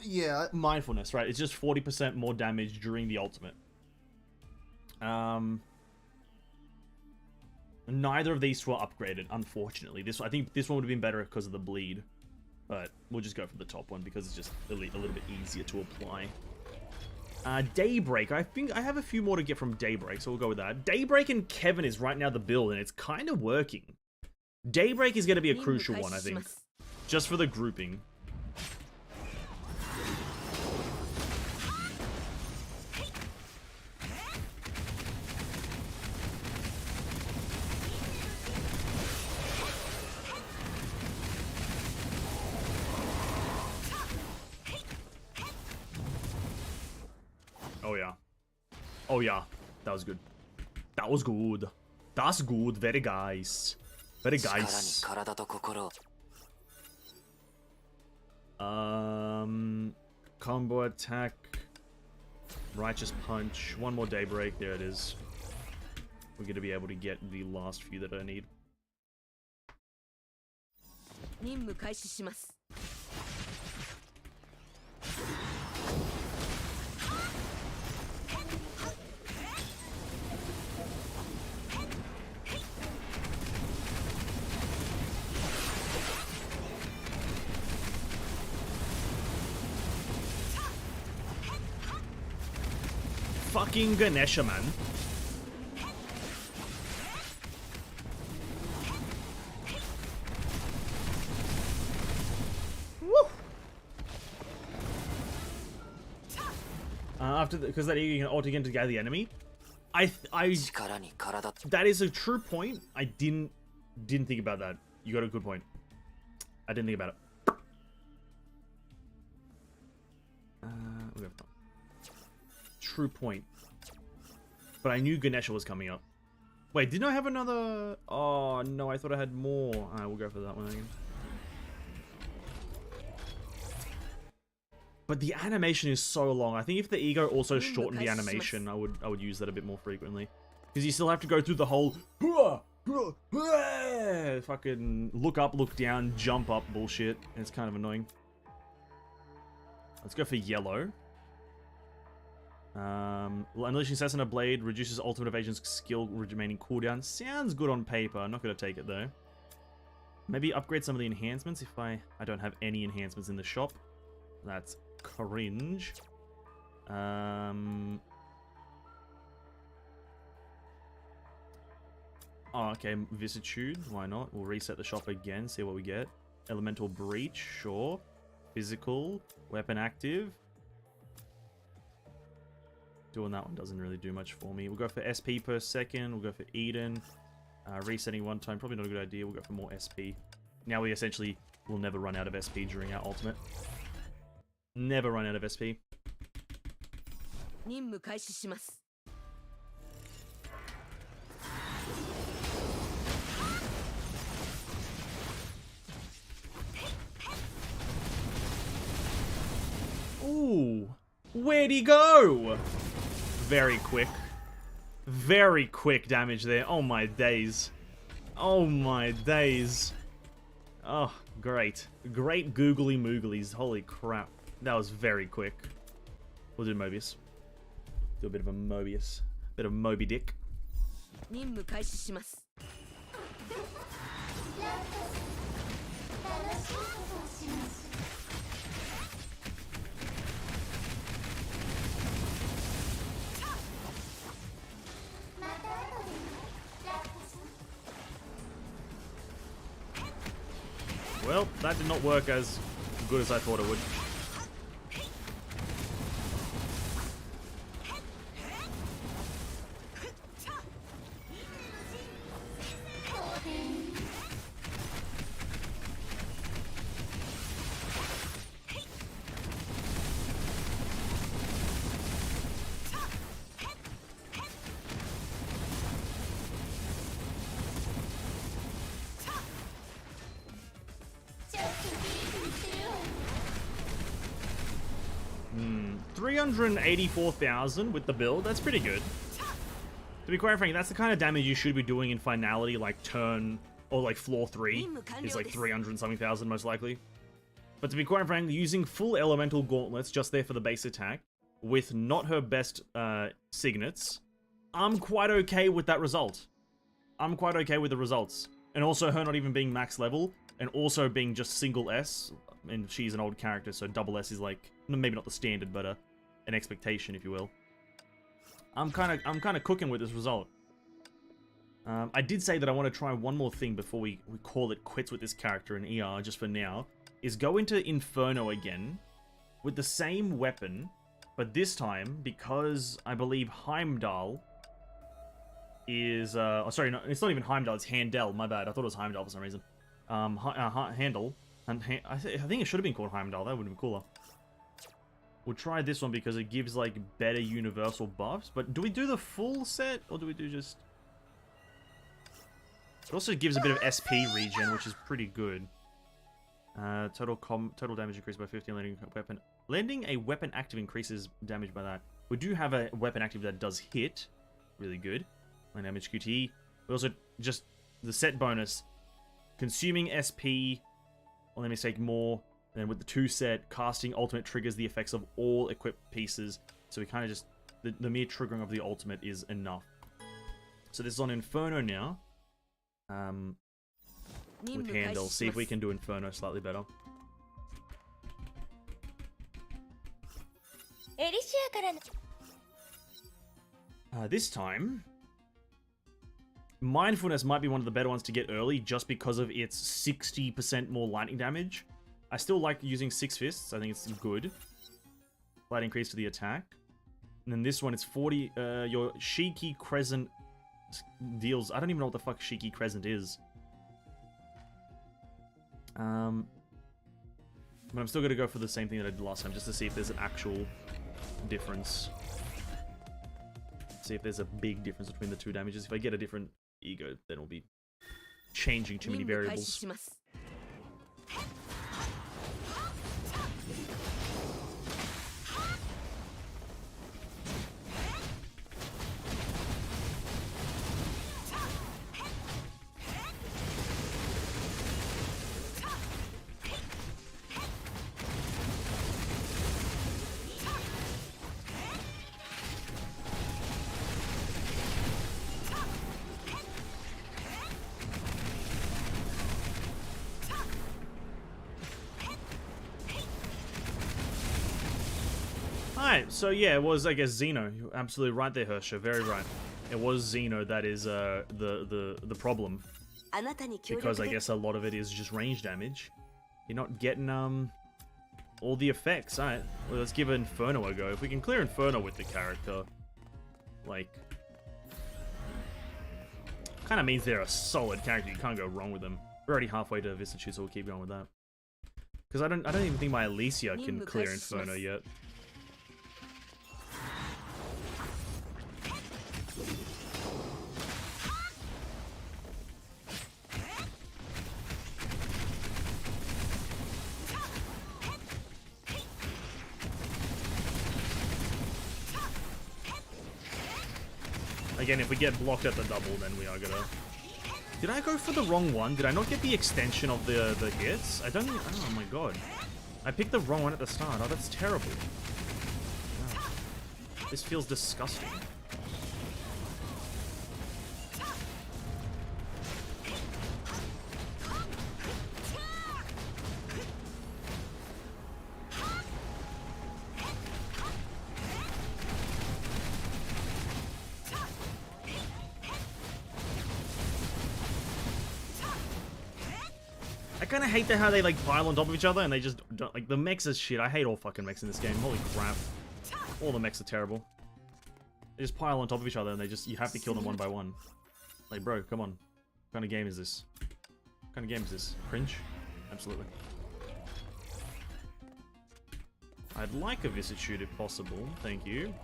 Yeah. Mindfulness, right? It's just 40% more damage during the ultimate. Neither of these two are upgraded, unfortunately. I think this one would have been better because of the bleed. But we'll just go for the top one because it's just a little bit easier to apply. Daybreak. I think I have a few more to get from Daybreak, so we'll go with that. Daybreak and Kevin is right now the build, and it's kind of working. Daybreak is going to be a crucial one, I think. Just for the grouping. Oh yeah. Oh yeah. That was good. That was good. That's good. Very nice. Very nice. Combo attack. Righteous punch. One more daybreak. There it is. We're gonna be able to get the last few that I need. Fucking Ganesha, man. Woo! Because that you can ult again to gather the enemy. That is a true point. I didn't think about that. You got a good point. I didn't think about it. We have time. True point. But I knew Ganesha was coming up. Wait, didn't I have another? Oh no, I thought I had more. Alright, we'll go for that one again. But the animation is so long. I think if the ego also shortened the animation, I would use that a bit more frequently. Because you still have to go through the whole fucking look up, look down, jump up bullshit. And it's kind of annoying. Let's go for yellow. Unleashing Susannah Blade reduces ultimate evasion's skill remaining cooldown. Sounds good on paper. I'm not going to take it though. Maybe upgrade some of the enhancements if I don't have any enhancements in the shop. That's cringe. Oh, okay, Vicissitude. Why not? We'll reset the shop again, see what we get. Elemental Breach, sure. Physical, weapon active. Doing that one doesn't really do much for me. We'll go for SP per second. We'll go for Eden. Resetting one time, probably not a good idea. We'll go for more SP. Now we essentially will never run out of SP during our ultimate. Never run out of SP. Ooh, where'd he go? Very quick. Very quick damage there. Oh my days. Oh my days. Oh, great. Great googly mooglies. Holy crap. That was very quick. We'll do Mobius. Do a bit of a Mobius. Bit of Moby Dick. Well, that did not work as good as I thought it would. 384,000 with the build. That's pretty good. To be quite frank, that's the kind of damage you should be doing in finality, like turn or like floor 3 is like 300 something thousand most likely. But to be quite frank, using full elemental gauntlets just there for the base attack with not her best signets, I'm quite okay with that result. I'm quite okay with the results. And also her not even being max level and also being just single S, and she's an old character, so double S is like maybe not the standard, but an expectation, if you will. I'm kind of cooking with this result. I did say that I want to try one more thing before we call it quits with this character in ER, just for now, is go into Inferno again with the same weapon, but this time, because I believe Heimdall is, oh sorry, no, it's not even Heimdall, it's Handel, my bad, I thought it was Heimdall for some reason. Handel, and I think it should have been called Heimdall, that would have been cooler. We'll try this one because it gives, like, better universal buffs. But do we do the full set, or do we do just... It also gives a bit of SP regen, which is pretty good. Total damage increased by 50, landing a weapon active increases damage by that. We do have a weapon active that does hit. Really good. Land damage QTE. We also, just the set bonus. Consuming SP, or let me say more... Then with the 2 set, casting ultimate triggers the effects of all equipped pieces. So we kind of just... The mere triggering of the ultimate is enough. So this is on Inferno now. With Handel. See if we can do Inferno slightly better. This time... Mindfulness might be one of the better ones to get early just because of its 60% more lightning damage. I still like using 6 fists. I think it's good. Slight increase to the attack. And then this one, it's 40... your Shiki Crescent deals... I don't even know what the fuck Shiki Crescent is. But I'm still going to go for the same thing that I did last time, just to see if there's an actual difference. See if there's a big difference between the 2 damages. If I get a different ego, then it'll be changing too many variables. Alright, so yeah, it was, I guess, Xeno. You're absolutely right there, Hersha. Very right. It was Xeno that is the problem. Because I guess a lot of it is just range damage. You're not getting all the effects. Alright, well, let's give Inferno a go. If we can clear Inferno with the character, like, kind of means they're a solid character. You can't go wrong with them. We're already halfway to Vicissitude, so we'll keep going with that. Because I don't even think my ELYSIA can clear Inferno yet. Again, if we get blocked at the double, then we are gonna... Did I go for the wrong one? Did I not get the extension of the hits? I don't think... Oh my god. I picked the wrong one at the start. Oh, that's terrible. Oh. This feels disgusting. I kind of hate how they like pile on top of each other and they just don't, like, the mechs is shit. I hate all fucking mechs in this game. Holy crap. All the mechs are terrible. They just pile on top of each other and you have to kill them one by one. Like, bro, come on. What kind of game is this? What kind of game is this? Cringe? Absolutely. I'd like a Vicissitude if possible. Thank you.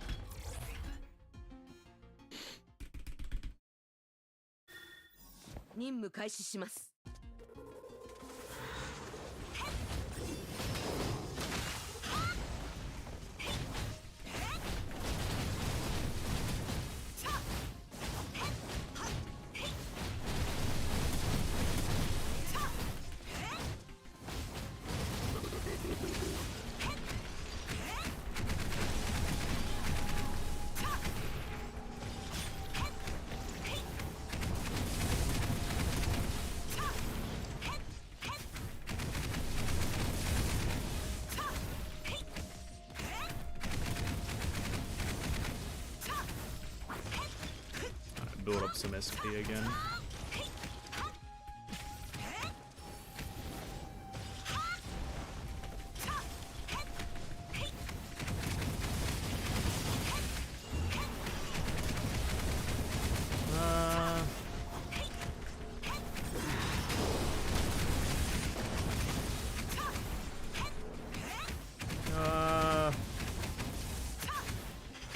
build up some SP again.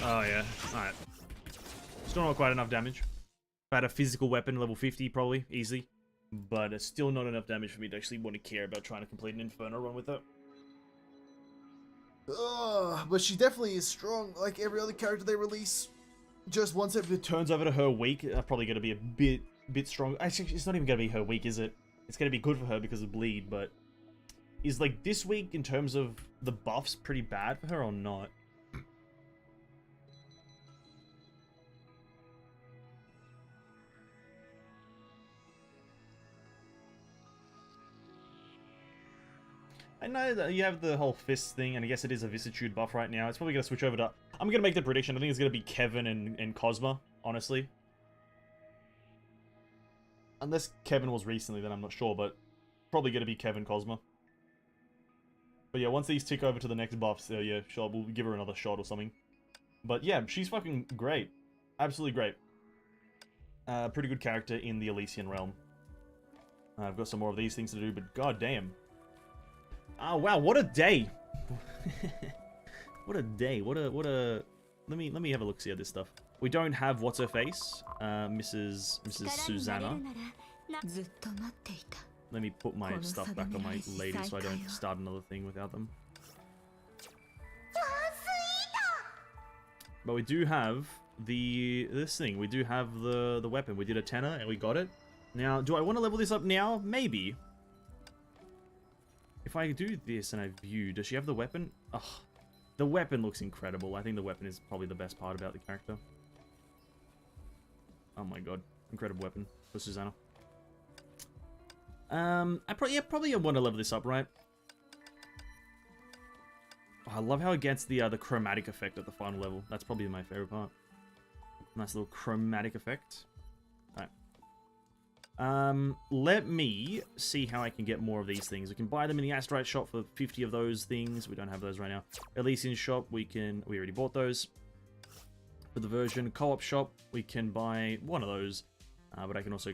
Oh yeah, alright. Still not quite enough damage. If I had a physical weapon, level 50 probably, easy. But it's still not enough damage for me to actually want to care about trying to complete an Inferno run with it. But she definitely is strong, like every other character they release. Just once it Turns over to her weak, probably going to be a bit strong. Actually, it's not even going to be her weak, is it? It's going to be good for her because of bleed, but is like this week in terms of the buffs pretty bad for her or not? I know that you have the whole fist thing, and I guess it is a vicissitude buff right now. It's probably going to switch over to... I'm going to make the prediction. I think it's going to be Kevin and Cosma, honestly. Unless Kevin was recently, then I'm not sure, but probably going to be Kevin Cosma. But yeah, once these tick over to the next buffs, yeah, sure, we'll give her another shot or something. But yeah, she's fucking great. Absolutely great. Pretty good character in the Elysian realm. I've got some more of these things to do, but goddamn. Oh wow, what a day! What a day! What a. Let me have a look see at this stuff. We don't have what's her face, Mrs. Susannah. Let me put my stuff back on my lady so I don't start another thing without them. But we do have this thing. We do have the weapon. We did a 10er and we got it. Now, do I want to level this up now? Maybe. If I do this and I view, does she have the weapon? Ugh. The weapon looks incredible. I think the weapon is probably the best part about the character. Oh my god. Incredible weapon for Susannah. I probably want to level this up, right? Oh, I love how it gets the chromatic effect at the final level. That's probably my favorite part. Nice little chromatic effect. Let me see how I can get more of these things. We can buy them in the Asterite shop for 50 of those things. We don't have those right now. Elysian shop, we already bought those. For the version co-op shop, we can buy one of those. But I can also I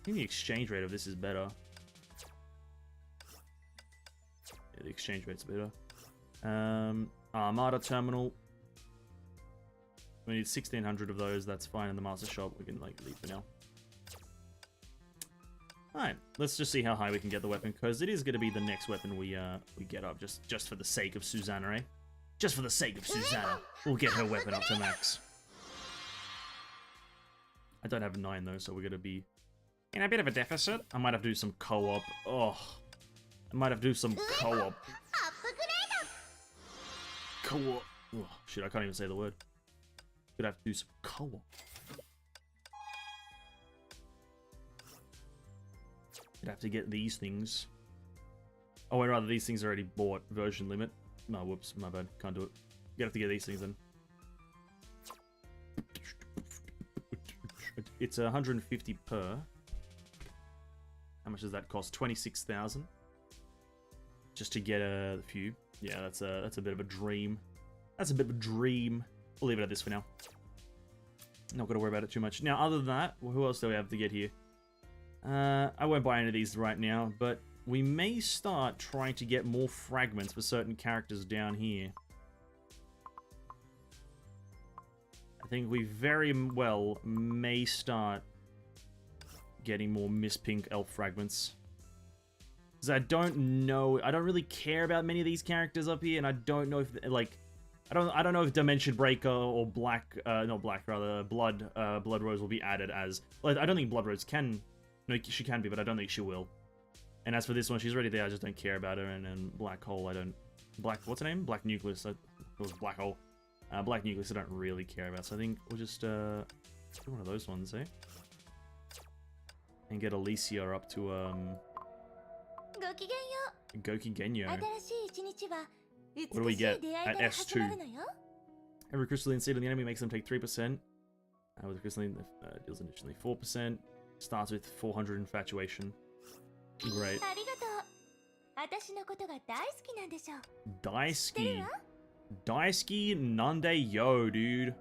think the exchange rate of this is better. Yeah, the exchange rate's better. Armada terminal. We need 1,600 of those. That's fine in the master shop. We can like leave for now. Alright, let's just see how high we can get the weapon, because it is going to be the next weapon we get up, just for the sake of Susannah, eh? Just for the sake of Susannah, we'll get her weapon up to max. I don't have 9 though, so we're going to be in a bit of a deficit. I might have to do some co-op. Oh, I might have to do some co-op. Co-op. Oh, shit, I can't even say the word. Could have to do some co-op. Could have to get these things. Oh, wait, rather, these things are already bought. Version limit. No, whoops, my bad. Can't do it. You have to get these things then. It's 150 per. How much does that cost? 26,000. Just to get a few. Yeah, that's a bit of a dream. That's a bit of a dream. We'll leave it at this for now. Not going to worry about it too much. Now, other than that, who else do we have to get here? I won't buy any of these right now, but we may start trying to get more fragments for certain characters down here. I think we very well may start getting more Miss Pink elf fragments. Because I don't know, I don't really care about many of these characters up here, and I don't know if, like, I don't know if Dimension Breaker or Blood Rose will be added as... Well, I don't think Blood Rose can... No, she can be, but I don't think she will. And as for this one, she's already there, I just don't care about her. And then Black Hole, I don't... What's her name? Black Nucleus. It was Black Hole. Black Nucleus, I don't really care about. So I think we'll just do one of those ones, eh? And get ELYSIA up to, Goki Genyo. What do we get at S2? Every crystalline seed on the enemy makes them take 3%. With a crystalline, deals initially 4%. Starts with 400 infatuation. Great. Daisuki. Daisuki Nande Yo, dude.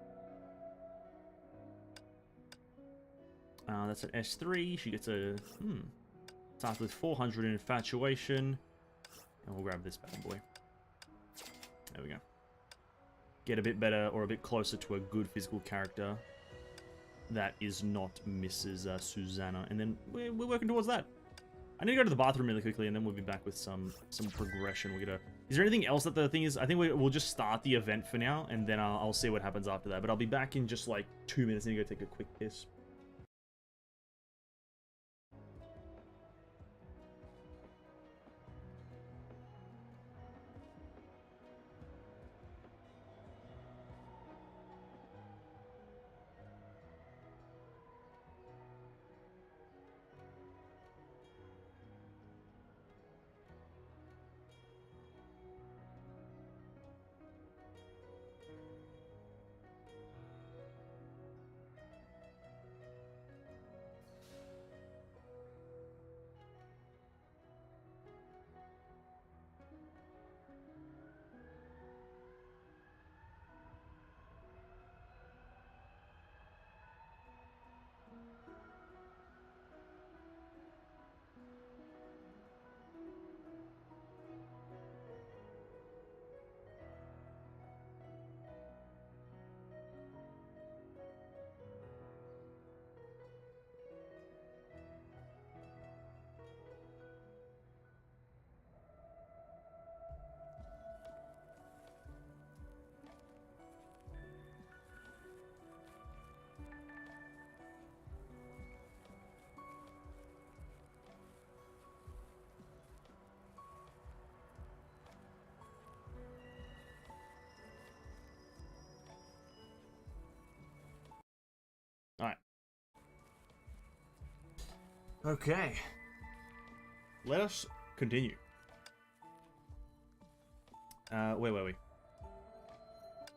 That's an S3. She gets a... Starts with 400 infatuation. And we'll grab this bad boy. There we go. Get a bit better or a bit closer to a good physical character. That is not Mrs. Susannah. And then we're working towards that. I need to go to the bathroom really quickly, and then we'll be back with some progression. We're gonna... Is there anything else that the thing is? I think we'll just start the event for now, and then I'll see what happens after that. But I'll be back in just like 2 minutes. I need to go take a quick piss. Alright. Okay. Let us continue. Wait.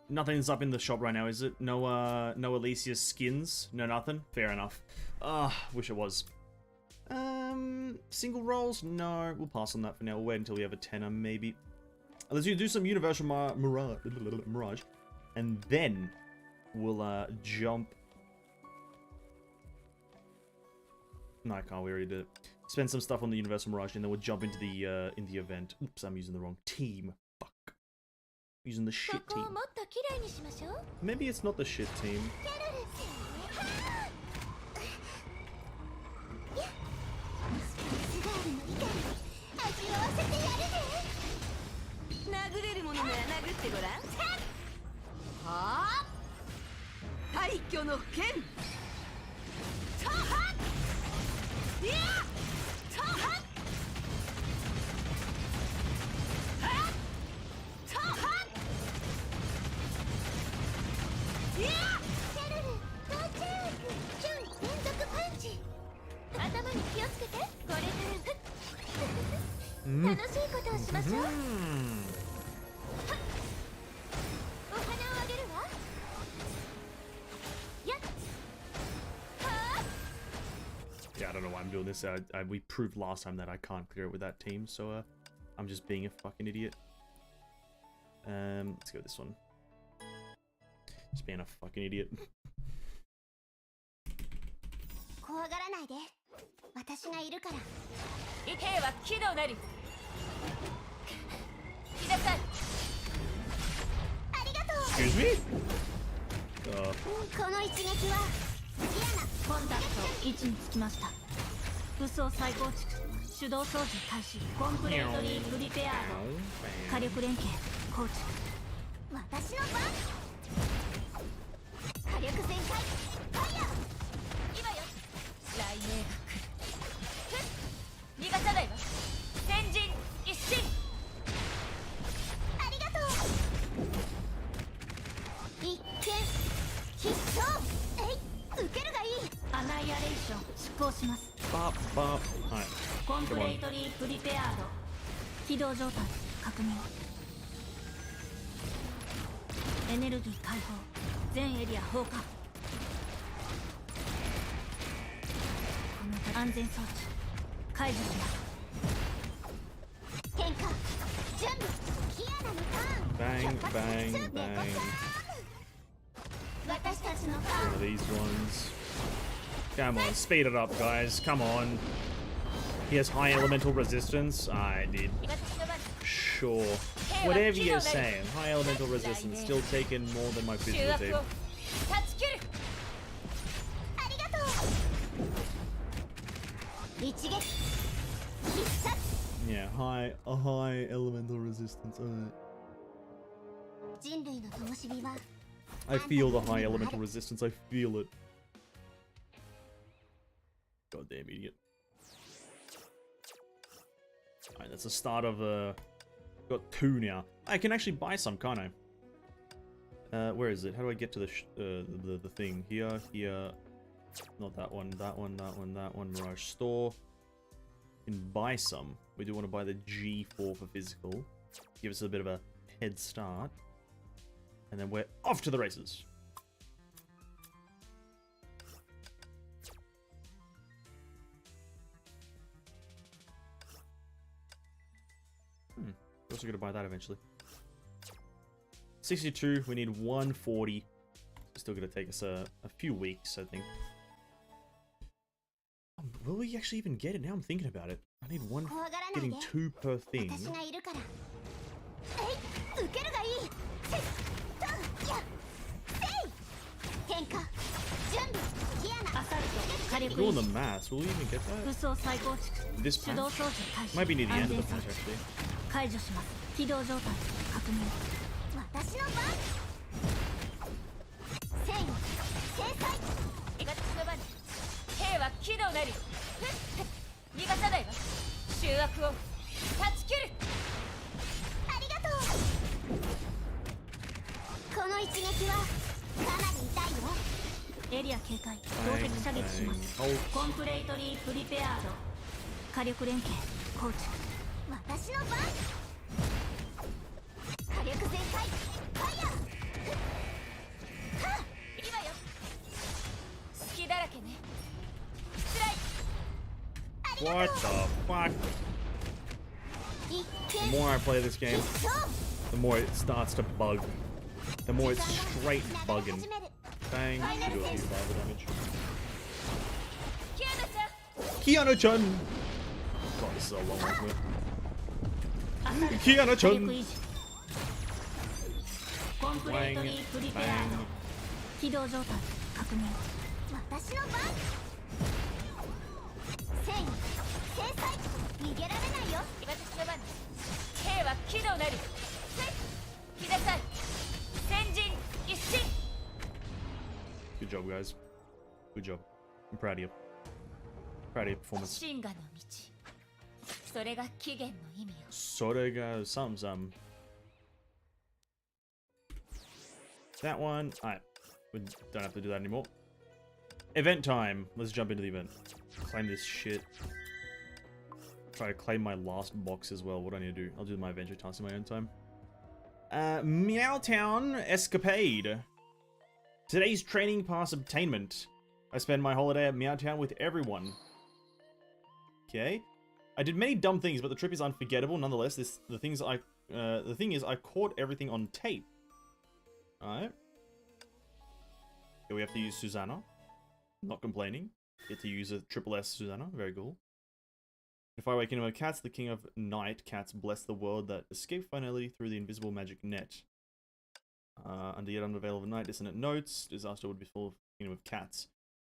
Nothing's up in the shop right now, is it? No ELYSIA skins? No nothing? Fair enough. Wish it was. Single rolls? No, we'll pass on that for now. We'll wait until we have a 10er, maybe. Let's do some Universal Mirage. And then we'll, jump... No, I can't. We already did it. Spend some stuff on the Universal Mirage, and then we'll jump into the in the event. Oops, I'm using the wrong team. Fuck. Using the shit team. Maybe it's not the shit team. Yeah, I don't know why I'm doing this. We proved last time that I can't clear it with that team, so I'm just being a fucking idiot. Let's go with this one. Just being a fucking idiot. Excuse me? Bop, bop. Alright. Come on. エネルギー解放全エリア放火この安全装置解除します変化準備キアナのターン Bang, bang, bang. 私たちのター One ン of these ones. Come on, speed it up, guys. Come on. He has high elemental resistance. I did. Sure. Whatever you're saying. High elemental resistance. Still taking more than my physical team. ありがとう一撃必殺 Yeah, a high elemental resistance. 人類の灯火は I feel the high elemental resistance. I feel it. Goddamn idiot. Alright, that's the start of got 2 now. I can actually buy some, can't I? Where is it? How do I get to the thing? Here. Not that one, that one, that one, that one. Mirage Store. Can buy some. We do want to buy the G4 for physical. Give us a bit of a head start. And then we're off to the races. We're also going to buy that eventually. 62, we need 140. It's still going to take us a few weeks, I think. Will we actually even get it? Now I'm thinking about it. I need one, getting 2 per thing. 私がいるからえい受けるがいいせっとやせい変化準備キアナ Doing the maths, will we even get that? 武装再構築 This 手動 patch? 装置開始 Might be near the end of the 安全 patch, 装置 actually. 解除します起動状態確認私の番せい制裁私の番兵は起動なり逃がさないわ醜悪を断ち切るありがとうこの一撃はかなり痛いよエリア警戒動的射撃します Oh, コンプレイトリープリペアード火力連携構築私の番火力全開ファイヤー今よ隙だらけねスライ what the fuck? 一 The 見 more I play this game, そう the more it starts to bug. The more it's straight 流れ bugging. 始める Bang, you do a few fiber damage. キアナちゃん Kiana-chan! God, this is a long one. 火力 Kiana-chan! 維持コンプレイトリープリペアー Bang. ド起動状態確認私の番せい制裁逃げられないよ私の番兵は起動なり来なさい先陣一進 Good job, guys. Good job. I'm proud of you. Proud of your performance. 進化の道それが起源の意味よ Sorega some. That one. Alright. We don't have to do that anymore. Event time. Let's jump into the event. Claim this shit. Try to claim my last box as well. What do I need to do? I'll do my adventure tasks in my own time. Meowtown Escapade. Today's training pass obtainment. I spend my holiday at Meowtown with everyone. Okay. I did many dumb things, but the trip is unforgettable. Nonetheless, the thing is I caught everything on tape. Alright. Here we have to use Susannah. Not complaining. Get to use a triple S Susannah. Very cool. If I wake in of cats, the king of night cats bless the world that escaped finality through the invisible magic net. Under yet unavailable night, dissonant notes. Disaster would befall the kingdom of cats.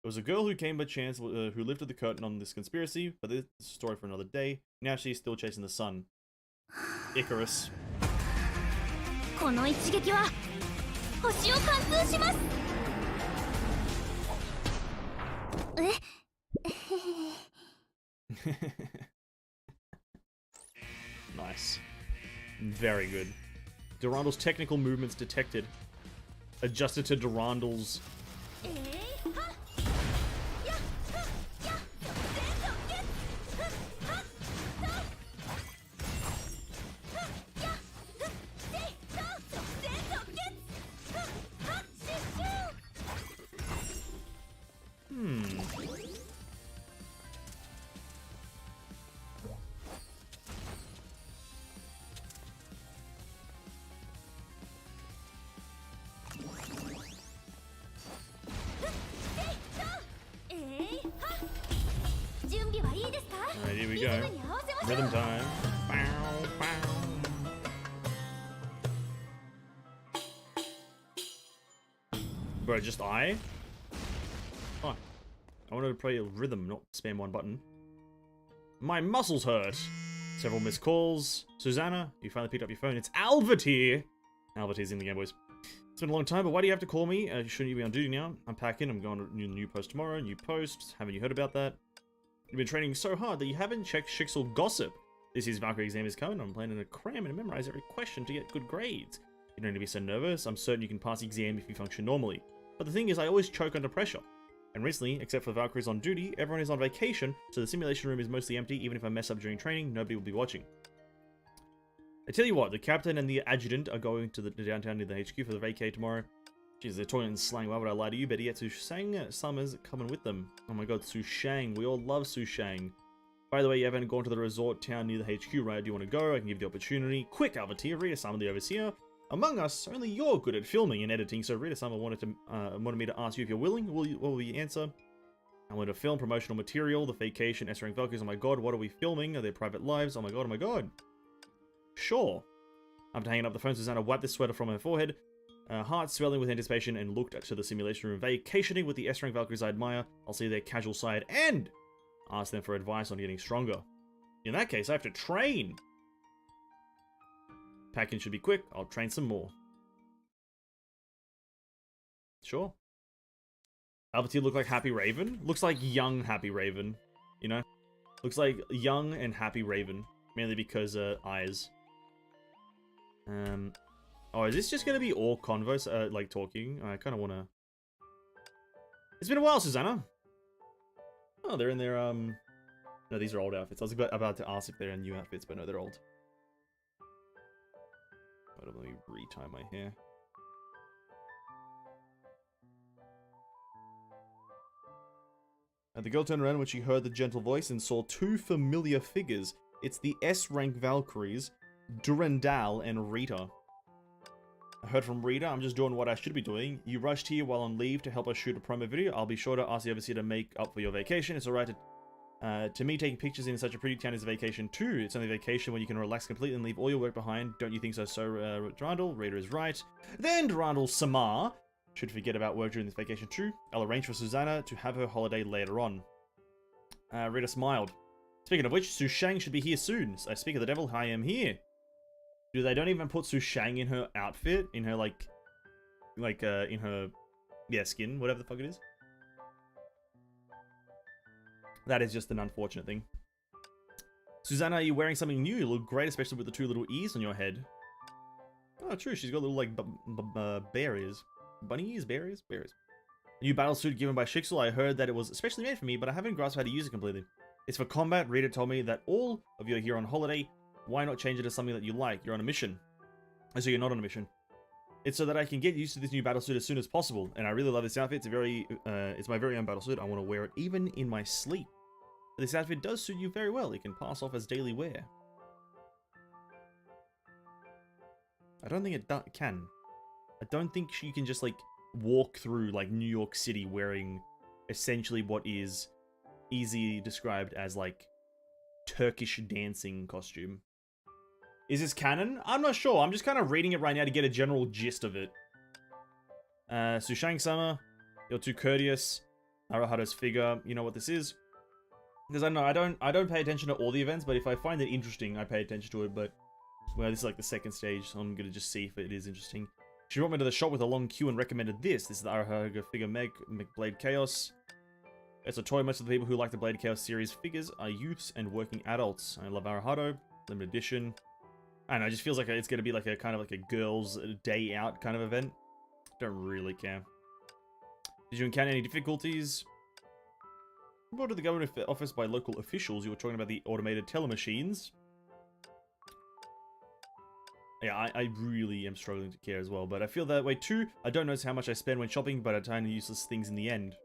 There was a girl who came by chance who lifted the curtain on this conspiracy, but this is a story for another day. Now she's still chasing the sun. Icarus. この一撃は星を貫通します Nice. Very good. Durandal's technical movements detected. Adjusted to Durandal's... we go. Rhythm time. Bow, bow. Bro, just I? Oh. I wanted to play a rhythm, not spam one button. My muscles hurt. Several missed calls. Susannah, you finally picked up your phone. It's Albert here. Albert is in the game, boys. It's been a long time, but why do you have to call me? Shouldn't you be on duty now? I'm packing. I'm going to new post tomorrow. New post. Haven't you heard about that? You've been training so hard that you haven't checked Shixel gossip. This year's Valkyrie exam is coming. I'm planning to cram and memorize every question to get good grades. You don't need to be so nervous. I'm certain you can pass the exam if you function normally. But the thing is, I always choke under pressure. And recently, except for Valkyries on duty, everyone is on vacation, so the simulation room is mostly empty. Even if I mess up during training, nobody will be watching. I tell you what, the captain and the adjutant are going to the downtown near the HQ for the vacay tomorrow. Jeez, they're talking in slang. Why would I lie to you? Better yet, Susannah Summer's coming with them. Oh my god, Sushang. We all love Sushang. By the way, you haven't gone to the resort town near the HQ, right? Do you want to go? I can give you the opportunity. Quick, Alvatir, read some of the overseer. Among us, only you're good at filming and editing, so Rita Summer wanted me to ask you if you're willing. What will you answer? I want to film promotional material, the vacation, S-Rank Valkyries. Oh my god, what are we filming? Are they private lives? Oh my god, oh my god. Sure. After hanging up the phone, Susannah wiped the sweater from her forehead, heart swelling with anticipation, and looked to the simulation room. Vacationing with the S-Rank Valkyries I admire. I'll see their casual side and ask them for advice on getting stronger. In that case, I have to train. Packing should be quick. I'll train some more. Sure. Albertine look like Happy Raven? Looks like young Happy Raven. You know? Looks like young and Happy Raven. Mainly because, eyes. Oh, is this just gonna be all convos, like, talking? I kinda wanna... It's been a while, Susannah! Oh, they're in their, No, these are old outfits. I was about to ask if they're in new outfits, but no, they're old. Let me retie my hair. And the girl turned around when she heard the gentle voice and saw two familiar figures. It's the S-Rank Valkyries, Durandal and Rita. I heard from Rita, I'm just doing what I should be doing. You rushed here while on leave to help us shoot a promo video. I'll be sure to ask the overseer to make up for your vacation. It's alright to me, taking pictures in such a pretty town is a vacation too. It's only a vacation when you can relax completely and leave all your work behind. Don't you think so, Durandal? Rita is right. Then Durandal Samar should forget about work during this vacation too. I'll arrange for Susannah to have her holiday later on. Rita smiled. Speaking of which, Sushang should be here soon. I speak of the devil, I am here. Dude, they don't even put Sushang in her outfit, in her in her, yeah, skin, whatever the fuck it is. That is just an unfortunate thing. Susannah, are you wearing something new? You look great, especially with the two little ears on your head. Oh, true. She's got little, like, bear ears. Bunny ears? Bear ears? Bear ears. New battle suit given by Shixel. I heard that it was especially made for me, but I haven't grasped how to use it completely. It's for combat. Rita told me that all of you are here on holiday. Why not change it to something that you like? You're on a mission. So you're not on a mission. It's so that I can get used to this new battle suit as soon as possible. And I really love this outfit. It's my very own battle suit. I want to wear it even in my sleep. This outfit does suit you very well. It can pass off as daily wear. I don't think it can. I don't think you can just, like, walk through, like, New York City wearing essentially what is easily described as, like, Turkish dancing costume. Is this canon? I'm not sure. I'm just kind of reading it right now to get a general gist of it. Sushang Summer, you're too courteous. Arahado's figure, you know what this is? Because I know I don't pay attention to all the events, but if I find it interesting, I pay attention to it. But well, this is like the second stage, so I'm gonna just see if it is interesting. She brought me to the shop with a long queue and recommended this. This is the Arahaga figure Blade Chaos. It's a toy. Most of the people who like the Blade Chaos series figures are youths and working adults. I love Arahado, limited edition. I don't know, it just feels like it's gonna be like a kind of like a girls' day out kind of event. Don't really care. Did you encounter any difficulties? Brought to the government office by local officials. You were talking about the automated teller machines. Yeah, I really am struggling to care as well, but I feel that way too. I don't notice how much I spend when shopping, but I tiny useless things in the end.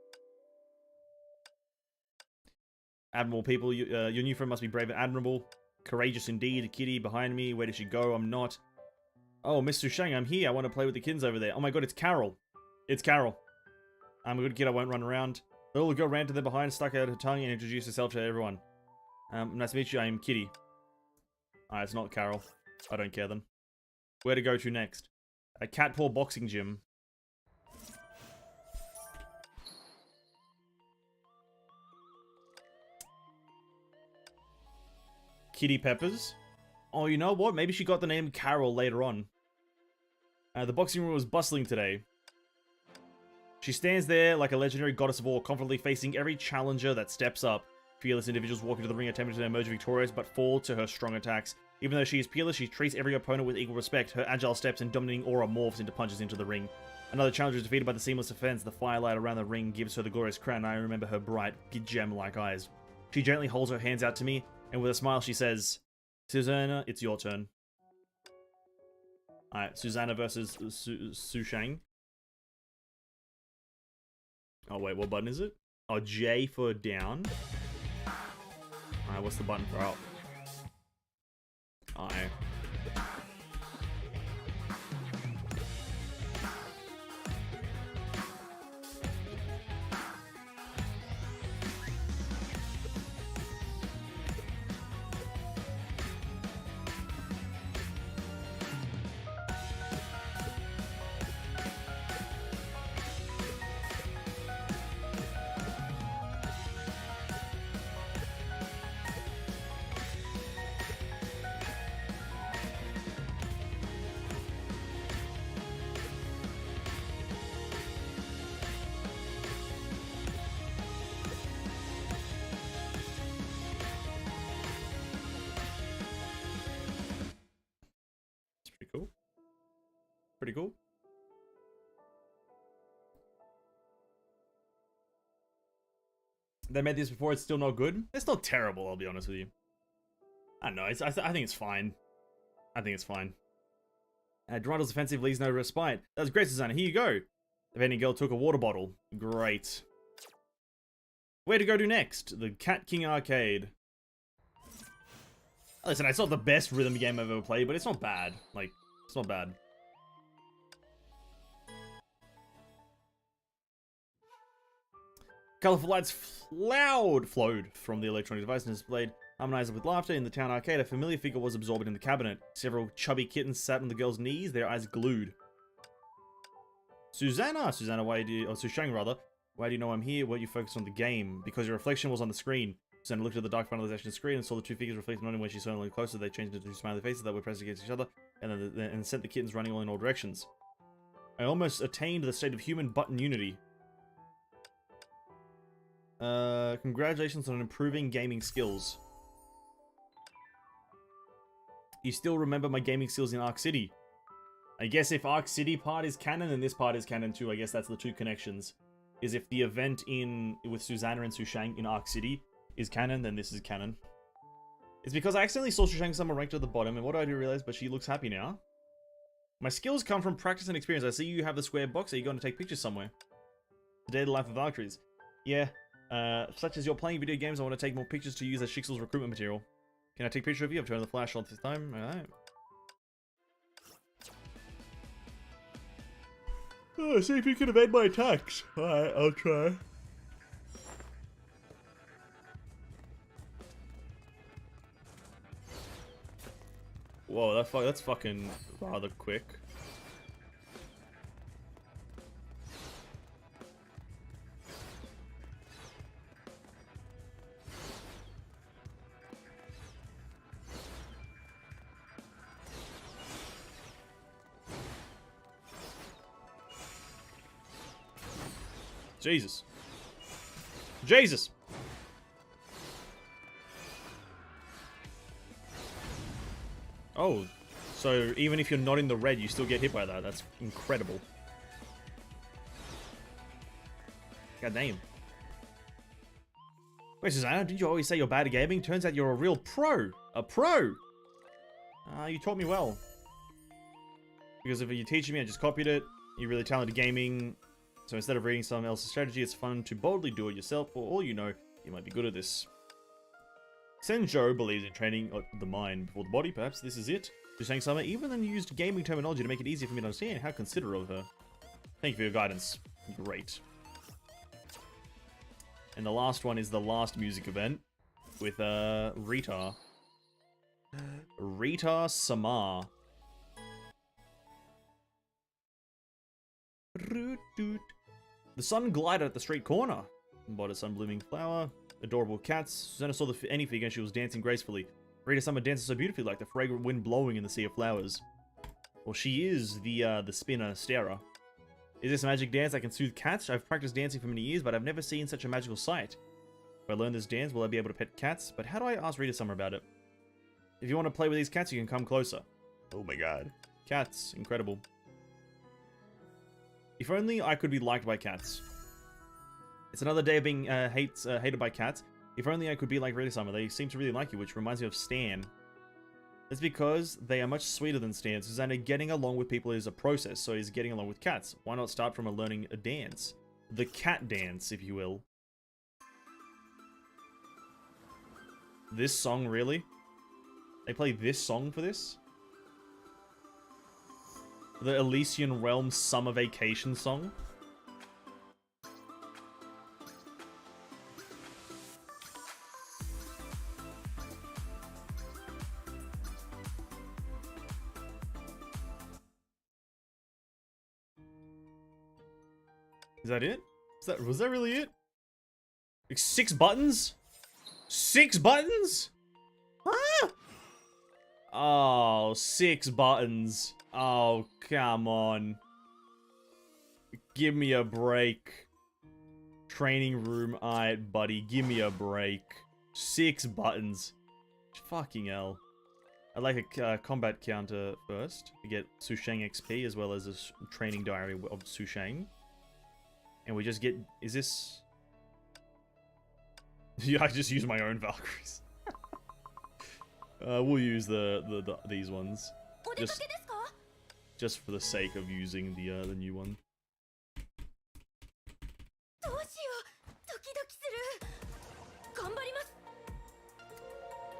Admirable people, your new friend must be brave and admirable. Courageous indeed. Kitty behind me. Where did she go? I'm not. Oh, Miss Sushang, I'm here. I want to play with the kids over there. Oh my god, it's Carol. It's Carol. I'm a good kid. I won't run around. The little girl ran to them behind, stuck out her tongue, and introduced herself to everyone. Nice to meet you. I'm Kitty. Alright, it's not Carol. I don't care then. Where to go to next? A Catpaw boxing gym. Kitty Peppers. Oh, you know what? Maybe she got the name Carol later on. The boxing room was bustling today. She stands there like a legendary goddess of war, confidently facing every challenger that steps up. Fearless individuals walk into the ring attempting to emerge victorious, but fall to her strong attacks. Even though she is peerless, she treats every opponent with equal respect. Her agile steps and dominating aura morphs into punches into the ring. Another challenger is defeated by the seamless defense. The firelight around the ring gives her the glorious crown. I remember her bright, gem-like eyes. She gently holds her hands out to me, and with a smile she says, Susannah, it's your turn. Alright, Susannah versus Sushang. Oh wait, what button is it? Oh, J for down. Alright, what's the button for up? I. Pretty cool. They made this before, it's still not good. It's not terrible, I'll be honest with you. I don't know, I think it's fine. I think it's fine. Durandal's offensive leaves no respite. That was great, Susannah. Here you go. The vending girl took a water bottle. Great. Where to go to next? The Cat King Arcade. Listen, it's not the best rhythm game I've ever played, but it's not bad. Like, it's not bad. Colorful lights flowed from the electronic device and displayed, harmonizing with laughter. In the town arcade, a familiar figure was absorbed in the cabinet. Several chubby kittens sat on the girl's knees, their eyes glued. Susannah, why do you, or Sushang rather, why do you know I'm here? Why you focused on the game? Because your reflection was on the screen. Susannah looked at the dark finalization screen and saw the two figures reflecting on him. When she saw them closer, they changed into two smiley faces that were pressed against each other, and sent the kittens running in all directions. I almost attained the state of human button unity. Congratulations on improving gaming skills. You still remember my gaming skills in Arc City? I guess if Arc City part is canon, then this part is canon too. I guess that's the two connections. Is if the event with Susannah and Sushang in Arc City is canon, then this is canon. It's because I accidentally saw Sushang somewhere ranked at the bottom, and what do I do realize? But she looks happy now. My skills come from practice and experience. I see you have the square box. Are you going to take pictures somewhere? The day of the life of Valkyries. Yeah. Such as you're playing video games, I want to take more pictures to use as Shixel's recruitment material. Can I take a picture of you? I've turned the flash on this time. Alright. Oh, see if you can evade my attacks. Alright, I'll try. Whoa, that's fucking rather quick. Jesus. Jesus! Oh, so even if you're not in the red, you still get hit by that. That's incredible. God damn. Wait, Susannah, didn't you always say you're bad at gaming? Turns out you're a real pro. A pro! You taught me well. Because if you're teaching me, I just copied it. You're really talented at gaming. So instead of reading someone else's strategy, it's fun to boldly do it yourself. For all you know, you might be good at this. Senjo believes in training the mind before the body. Perhaps this is it. Just saying something, even then you used gaming terminology to make it easier for me to understand. How considerate of her. Thank you for your guidance. Great. And the last one is the last music event. with Rita. Rita Samar. The sun glided at the street corner. Bought a sun-blooming flower. Adorable cats. Susannah saw the any figure and she was dancing gracefully. Rita Summer dances so beautifully like the fragrant wind blowing in the sea of flowers. Well, she is the spinner starer. Is this a magic dance that can soothe cats? I've practiced dancing for many years, but I've never seen such a magical sight. If I learn this dance, will I be able to pet cats? But how do I ask Rita Summer about it? If you want to play with these cats, you can come closer. Oh my god. Cats. Incredible. If only I could be liked by cats. It's another day of being hated by cats. If only I could be like Rita Summer. They seem to really like you, which reminds me of Stan. That's because they are much sweeter than Stan. Susannah, getting along with people is a process, so is getting along with cats. Why not start from learning a dance? The cat dance, if you will. This song, really? They play this song for this? The Elysian Realm Summer Vacation song? Is that it? Was that really it? Like 6 buttons? 6 buttons? Huh? Oh, 6 buttons. Oh, come on. Give me a break. Training room, alright, buddy. Give me a break. 6 buttons. Fucking hell. I'd like a combat counter first to get Sushang XP as well as a training diary of Sushang. And we just get... Is this... Yeah, I just use my own Valkyries. We'll use these ones. Just for the sake of using the new one.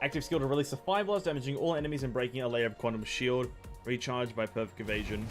Active skill to release a 5 blast, damaging all enemies and breaking a layer of quantum shield. Recharged by perfect evasion.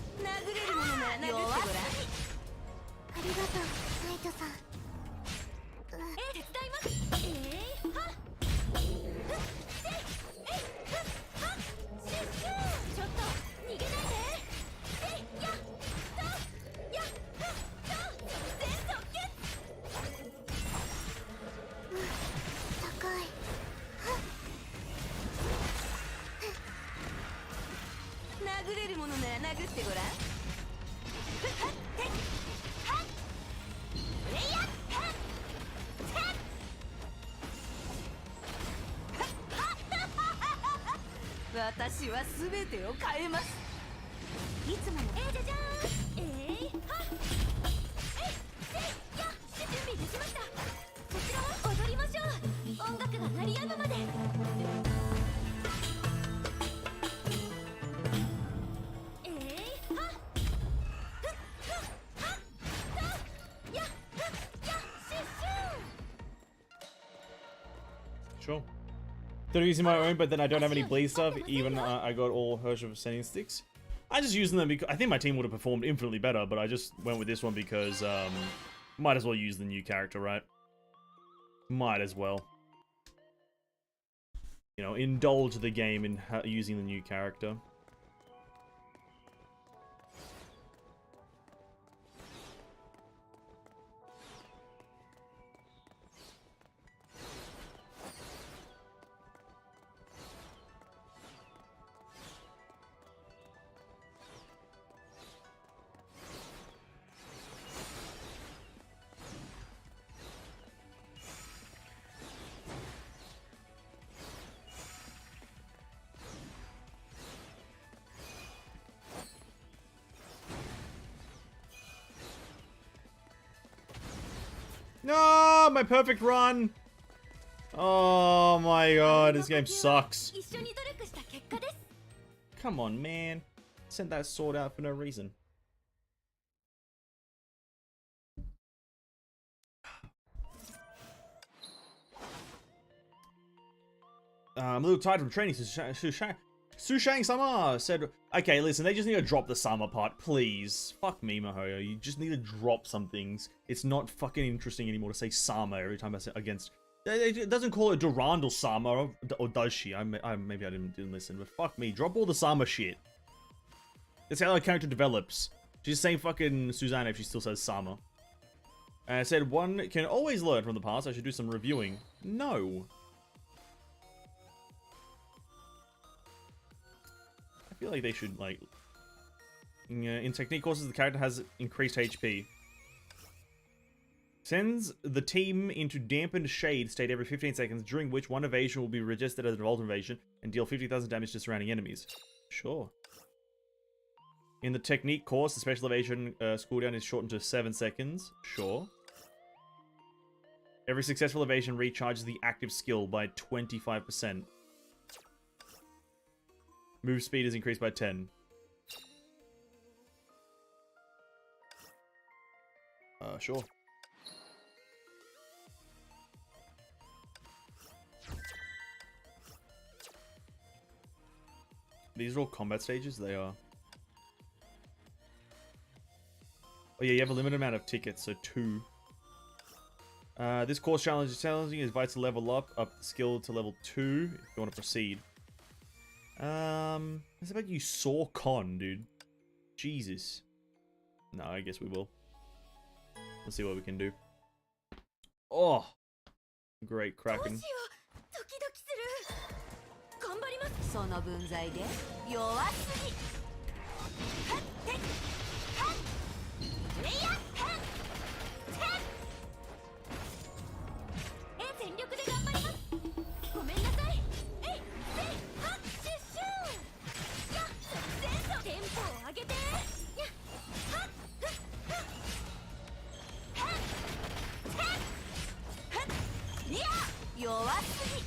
Sure. They're using my own, but then I don't have any bleed stuff. Even I got all Hirsch of Ascending Sticks. I just using them because I think my team would have performed infinitely better, but I just went with this one because might as well use the new character, right? Might as well. You know, indulge the game in using the new character. No, my perfect run. Oh my god, this game sucks. Come on, man. Sent that sword out for no reason. I'm a little tired from training. Sushang Sama said, okay, listen, they just need to drop the Sama part, please. Fuck me, Mihoyo. You just need to drop some things. It's not fucking interesting anymore to say Sama every time I say against It doesn't call it Durandal Sama, or does she? Maybe I didn't listen, but fuck me. Drop all the Sama shit. That's how our character develops. She's saying fucking Susannah if she still says Sama. And I said, one can always learn from the past. I should do some reviewing. No. I feel like they should, like... In technique courses, the character has increased HP. Sends the team into dampened shade state every 15 seconds, during which one evasion will be registered as a revolt invasion and deal 50,000 damage to surrounding enemies. Sure. In the technique course, the special evasion cooldown is shortened to 7 seconds. Sure. Every successful evasion recharges the active skill by 25%. Move speed is increased by 10. Sure. These are all combat stages? They are. Oh yeah, you have a limited amount of tickets, so 2. This course challenge is challenging. It invites to level up the skill to level 2 if you want to proceed. It's about you saw Con, dude. Jesus. No, I guess we will. Let's see what we can do. Oh! Great, Kraken. その分際で弱すぎはってはっレイヤーはっ全力で頑張りますごめんなさいえいせいはっシュッシューやっ前走テンポを上げてやっはっふっふっはっはっはっいや弱すぎ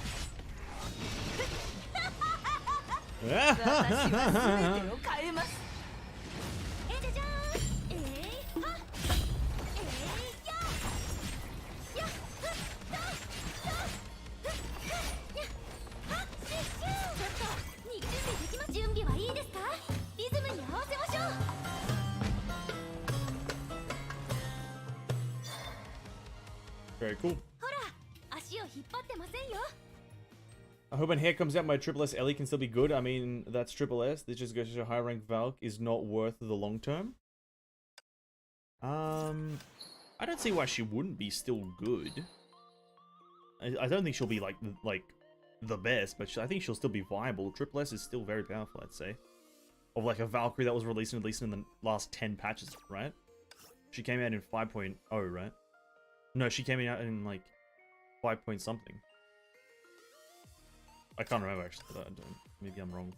Very cool. I hope when hair comes out, my Triple S Ellie can still be good. I mean, that's Triple S. This just goes to show high rank Valk is not worth the long term. I don't see why she wouldn't be still good. I don't think she'll be like the best, but I think she'll still be viable. Triple S is still very powerful, I'd say. Of like a Valkyrie that was released at least in the last 10 patches, right? She came out in 5.0, right? No, she came out in like 5 point something. I can't remember actually, but maybe I'm wrong.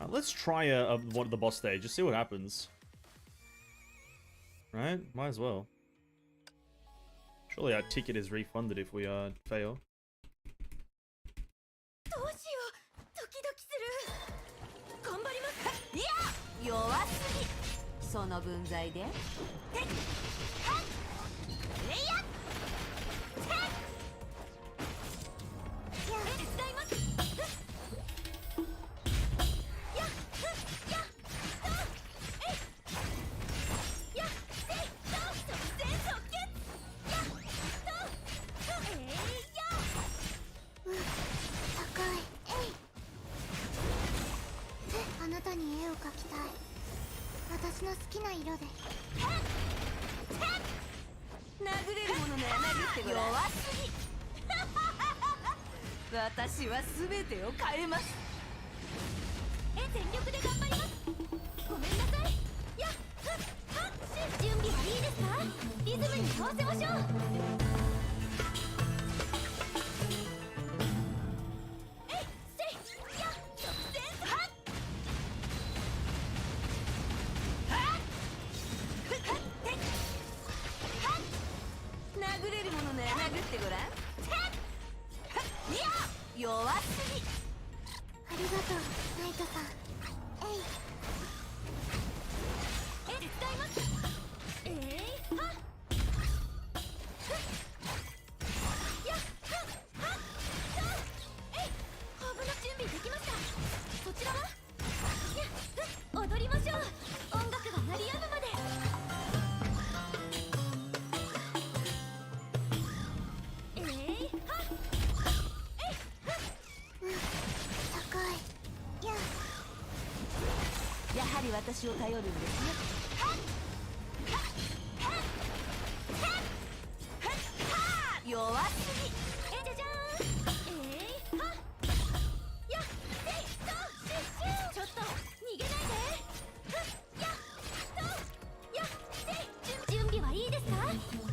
Let's try one of the boss stage, just see what happens. Right? Might as well. Surely our ticket is refunded if we fail. その分際でてっはっレイヤーてっや手伝いますやっやっえいやせいと全速決やっとえいや高いえいあなたに絵を描きたい 私の好きな色で殴れるものなら殴ってごらん弱すぎ私は全てを変えます全力で頑張りますごめんなさいやっはっはっ準備はいいですかリズムに合わせましょう 弱すぎありがとうナイトさんえい手伝いますえいはっやっはっはっり私を頼るんですね。弱すぎ。じゃじゃーん。はっやっせいとシュッシュー。ちょっと逃げないで。ふっやっとやっせい。準備はいいですか？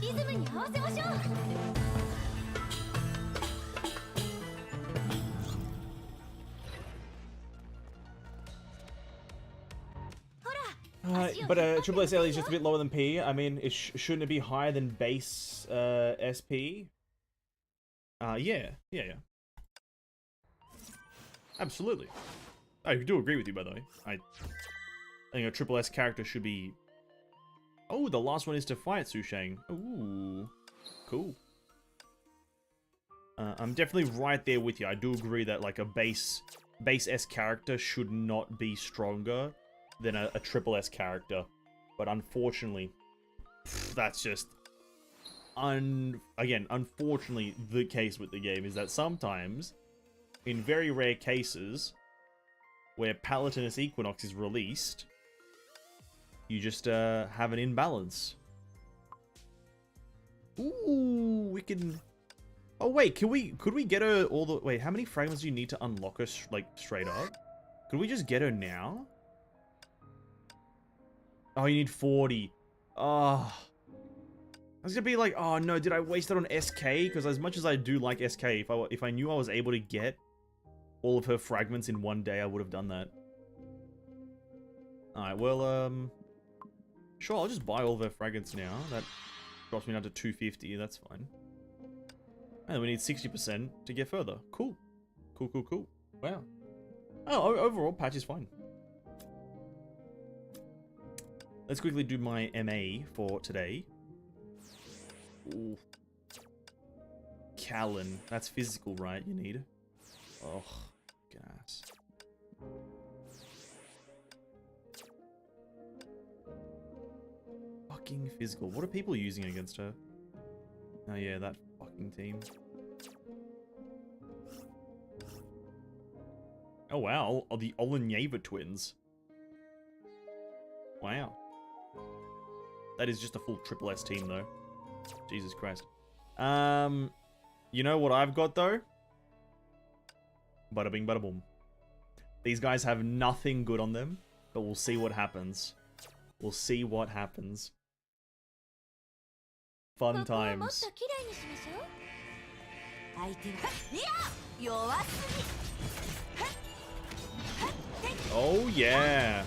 リズムに合わせましょう。But Triple S is just a bit lower than P. I mean, shouldn't it be higher than base SP? Yeah. Absolutely. I do agree with you, by the way. I think a Triple S character should be... Oh, the last one is to fight Sushang. Ooh, cool. I'm definitely right there with you. I do agree that like a base S character should not be stronger than a Triple S character. But unfortunately, that's just... Again, unfortunately, the case with the game is that sometimes, in very rare cases, where Palatinus Equinox is released, you just have an imbalance. Ooh, we can... Oh wait, could we get her all the... Wait, how many fragments do you need to unlock her, like, straight up? Could we just get her now? Oh, you need 40. Oh. I was gonna be like, oh no, did I waste it on SK? Because as much as I do like SK, if I knew I was able to get all of her fragments in one day, I would have done that. Alright, well, sure, I'll just buy all of her fragments now. That drops me down to 250, that's fine. And we need 60% to get further. Cool. Cool. Wow. Oh, overall, patch is fine. Let's quickly do my MA for today. Ooh. Callan. That's physical, right? You need. Oh, gas. Fucking physical. What are people using against her? Oh yeah, that fucking team. Oh wow, the Olenyeva twins. Wow. That is just a full Triple S team though. Jesus Christ. You know what I've got though? Bada bing bada boom. These guys have nothing good on them, but we'll see what happens. We'll see what happens. Fun times. Oh yeah.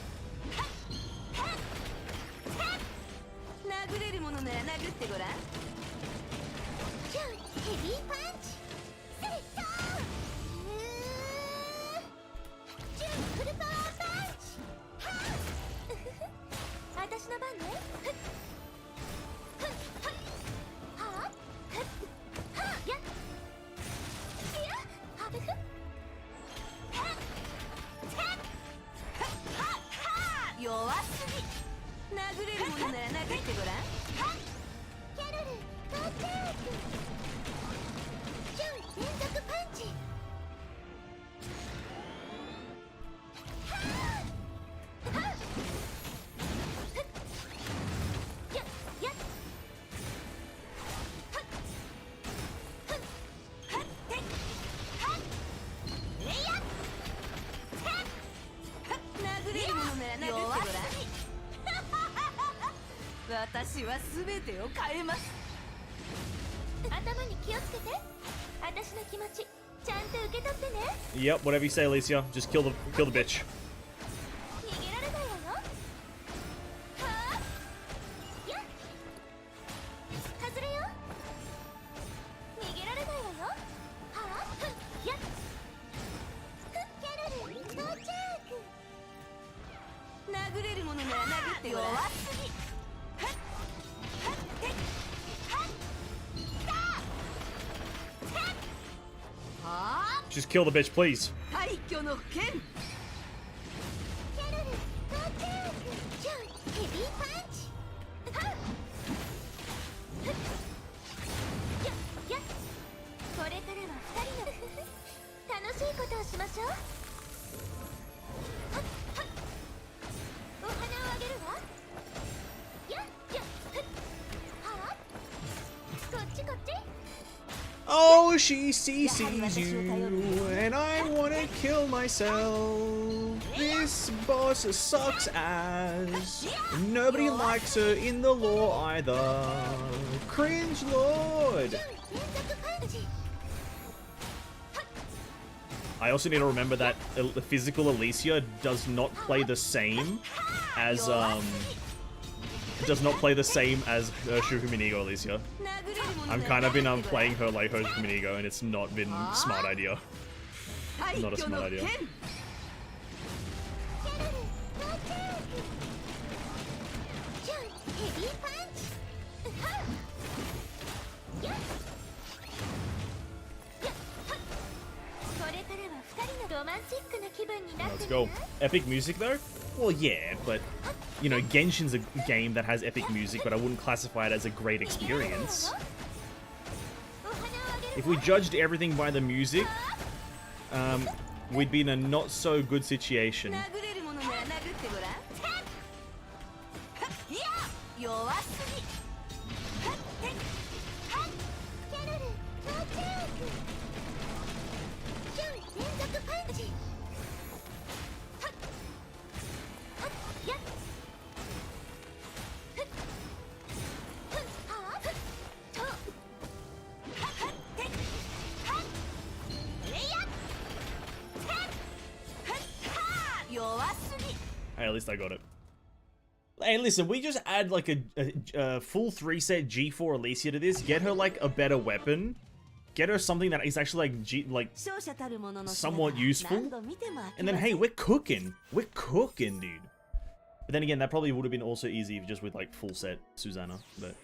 Yep, whatever you say, Alicia. Just kill the bitch. Just kill the bitch, please. Oh, she sees you, and I wanna kill myself. This boss sucks ass. Nobody likes her in the lore either. Cringe lord. I also need to remember that the physical Elysia does not play the same as Shukuminigo Elysia. I'm kind of been playing her like her Shukuminigo, and it's not been a smart idea. Not a smart idea. Let's go. Epic music though? Well, yeah, but you know, Genshin's a game that has epic music, but I wouldn't classify it as a great experience. If we judged everything by the music, we'd be in a not so good situation. Hey, at least I got it. Hey, listen, we just add like a full 3-set G4 Elysia to this, get her like a better weapon, get her something that is actually like somewhat useful, and then hey, we're cooking. We're cooking, dude. But then again, that probably would have been also easy just with like full set Susannah, but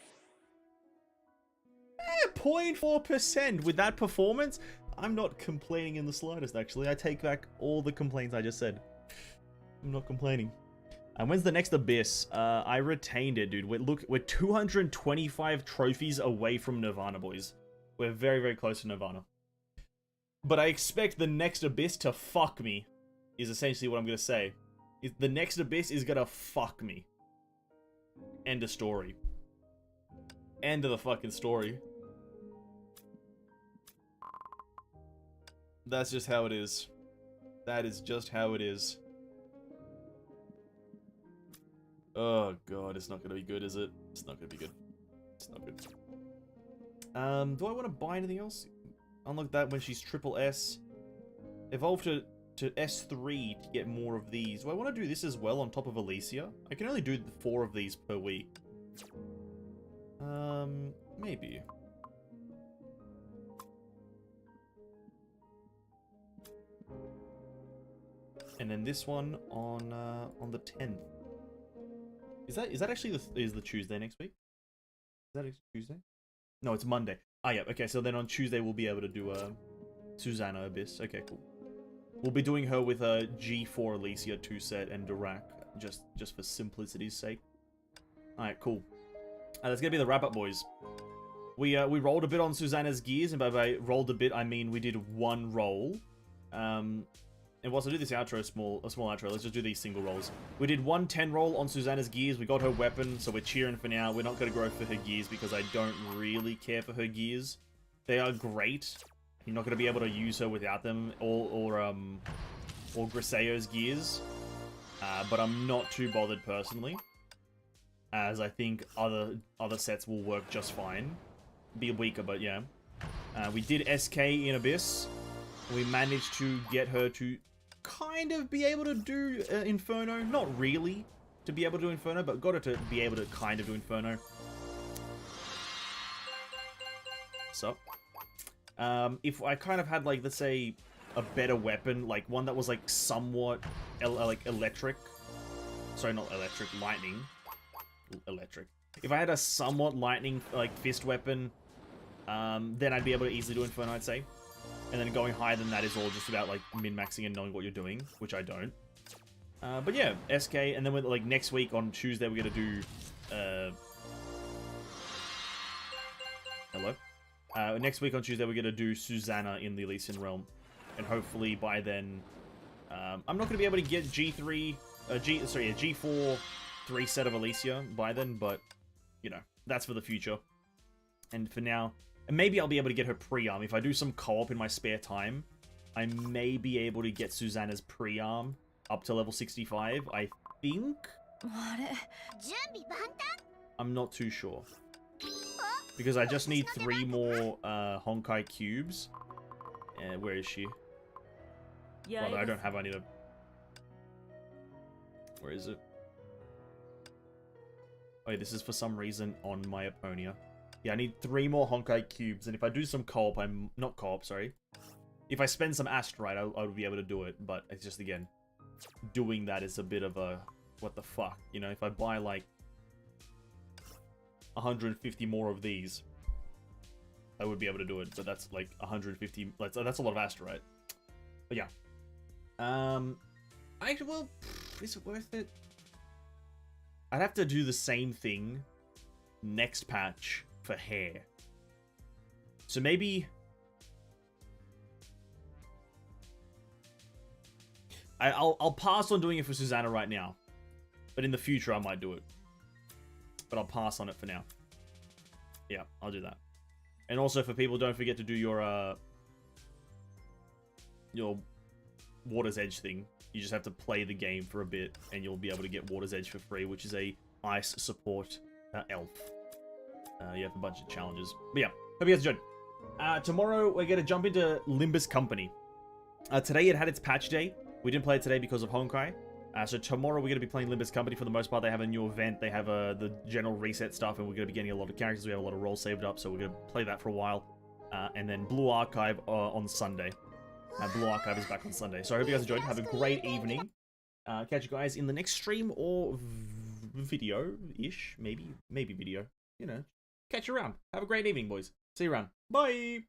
0.4% with that performance. I'm not complaining in the slightest, actually. I take back all the complaints I just said. I'm not complaining. And when's the next Abyss? I retained it, dude. We're 225 trophies away from Nirvana, boys. We're very, very close to Nirvana. But I expect the next Abyss to fuck me, is essentially what I'm going to say. The next Abyss is going to fuck me. End of story. End of the fucking story. That's just how it is. That is just how it is. Oh god, it's not gonna be good, is it? It's not gonna be good. It's not good. Do I want to buy anything else? Unlock that when she's triple S. Evolve to S3 to get more of these. Do I want to do this as well on top of ELYSIA? I can only do 4 of these per week. Maybe. And then this one on the 10th. Is that actually the Tuesday next week? Is that Tuesday? No, it's Monday. Ah, yeah. Okay, so then on Tuesday we'll be able to do Susannah Abyss. Okay, cool. We'll be doing her with a G4 ELYSIA 2-set and Dirac, just for simplicity's sake. All right, cool. That's gonna be the wrap up, boys. We rolled a bit on Susannah's gears, and by rolled a bit I mean we did 1 roll. And whilst I do this outro, a small outro, let's just do these single rolls. We did 1 10 roll on Susannah's gears. We got her weapon, so we're cheering for now. We're not going to go for her gears because I don't really care for her gears. They are great. You're not going to be able to use her without them, or Griseo's gears. But I'm not too bothered personally, as I think other sets will work just fine. Be weaker, but yeah. We did SK in Abyss. We managed to get her to kind of be able to do Inferno. Not really to be able to do Inferno, but got her to be able to kind of do Inferno. So, if I kind of had, like, let's say, a better weapon, like one that was, like, somewhat, like, electric. Sorry, not electric, lightning. Electric. If I had a somewhat lightning, like, fist weapon, then I'd be able to easily do Inferno, I'd say. And then going higher than that is all just about, like, min-maxing and knowing what you're doing, which I don't. But yeah, SK, and then, like, next week on Tuesday, we're going to do, hello? Next week on Tuesday, we're going to do Susannah in the Elysian Realm. And hopefully by then, I'm not going to be able to get a G4 3-set of ELYSIA by then, but, you know, that's for the future. And for now, And maybe I'll be able to get her pre-arm. If I do some co-op in my spare time, I may be able to get Susannah's pre-arm up to level 65, I think? I'm not too sure. Because I just need 3 more Honkai cubes. Where is she? Well, I don't have any to... Where is it? Oh, this is for some reason on my Eponia. Yeah, I need 3 more Honkai cubes, and if I do some co-op, I'm... Not co-op, sorry. If I spend some asteroid, I'll be able to do it, but it's just, again, doing that is a bit of a... What the fuck? You know, if I buy, like, 150 more of these, I would be able to do it, but that's, like, 150... That's a lot of asteroid. But, yeah. Well, is it worth it? I'd have to do the same thing next patch for hair. So maybe... I'll pass on doing it for Susannah right now. But in the future, I might do it. But I'll pass on it for now. Yeah, I'll do that. And also for people, don't forget to do your Water's Edge thing. You just have to play the game for a bit, and you'll be able to get Water's Edge for free, which is a ice support elf. You have a bunch of challenges. But yeah, hope you guys enjoyed. Tomorrow, we're going to jump into Limbus Company. Today, it had its patch day. We didn't play it today because of Honkai. So tomorrow, we're going to be playing Limbus Company for the most part. They have a new event. They have the general reset stuff, and we're going to be getting a lot of characters. We have a lot of roles saved up, so we're going to play that for a while. And then Blue Archive on Sunday. Blue Archive is back on Sunday. So I hope you guys enjoyed. Have a great evening. Catch you guys in the next stream or video-ish. Maybe video. You know. Catch you around. Have a great evening, boys. See you around. Bye!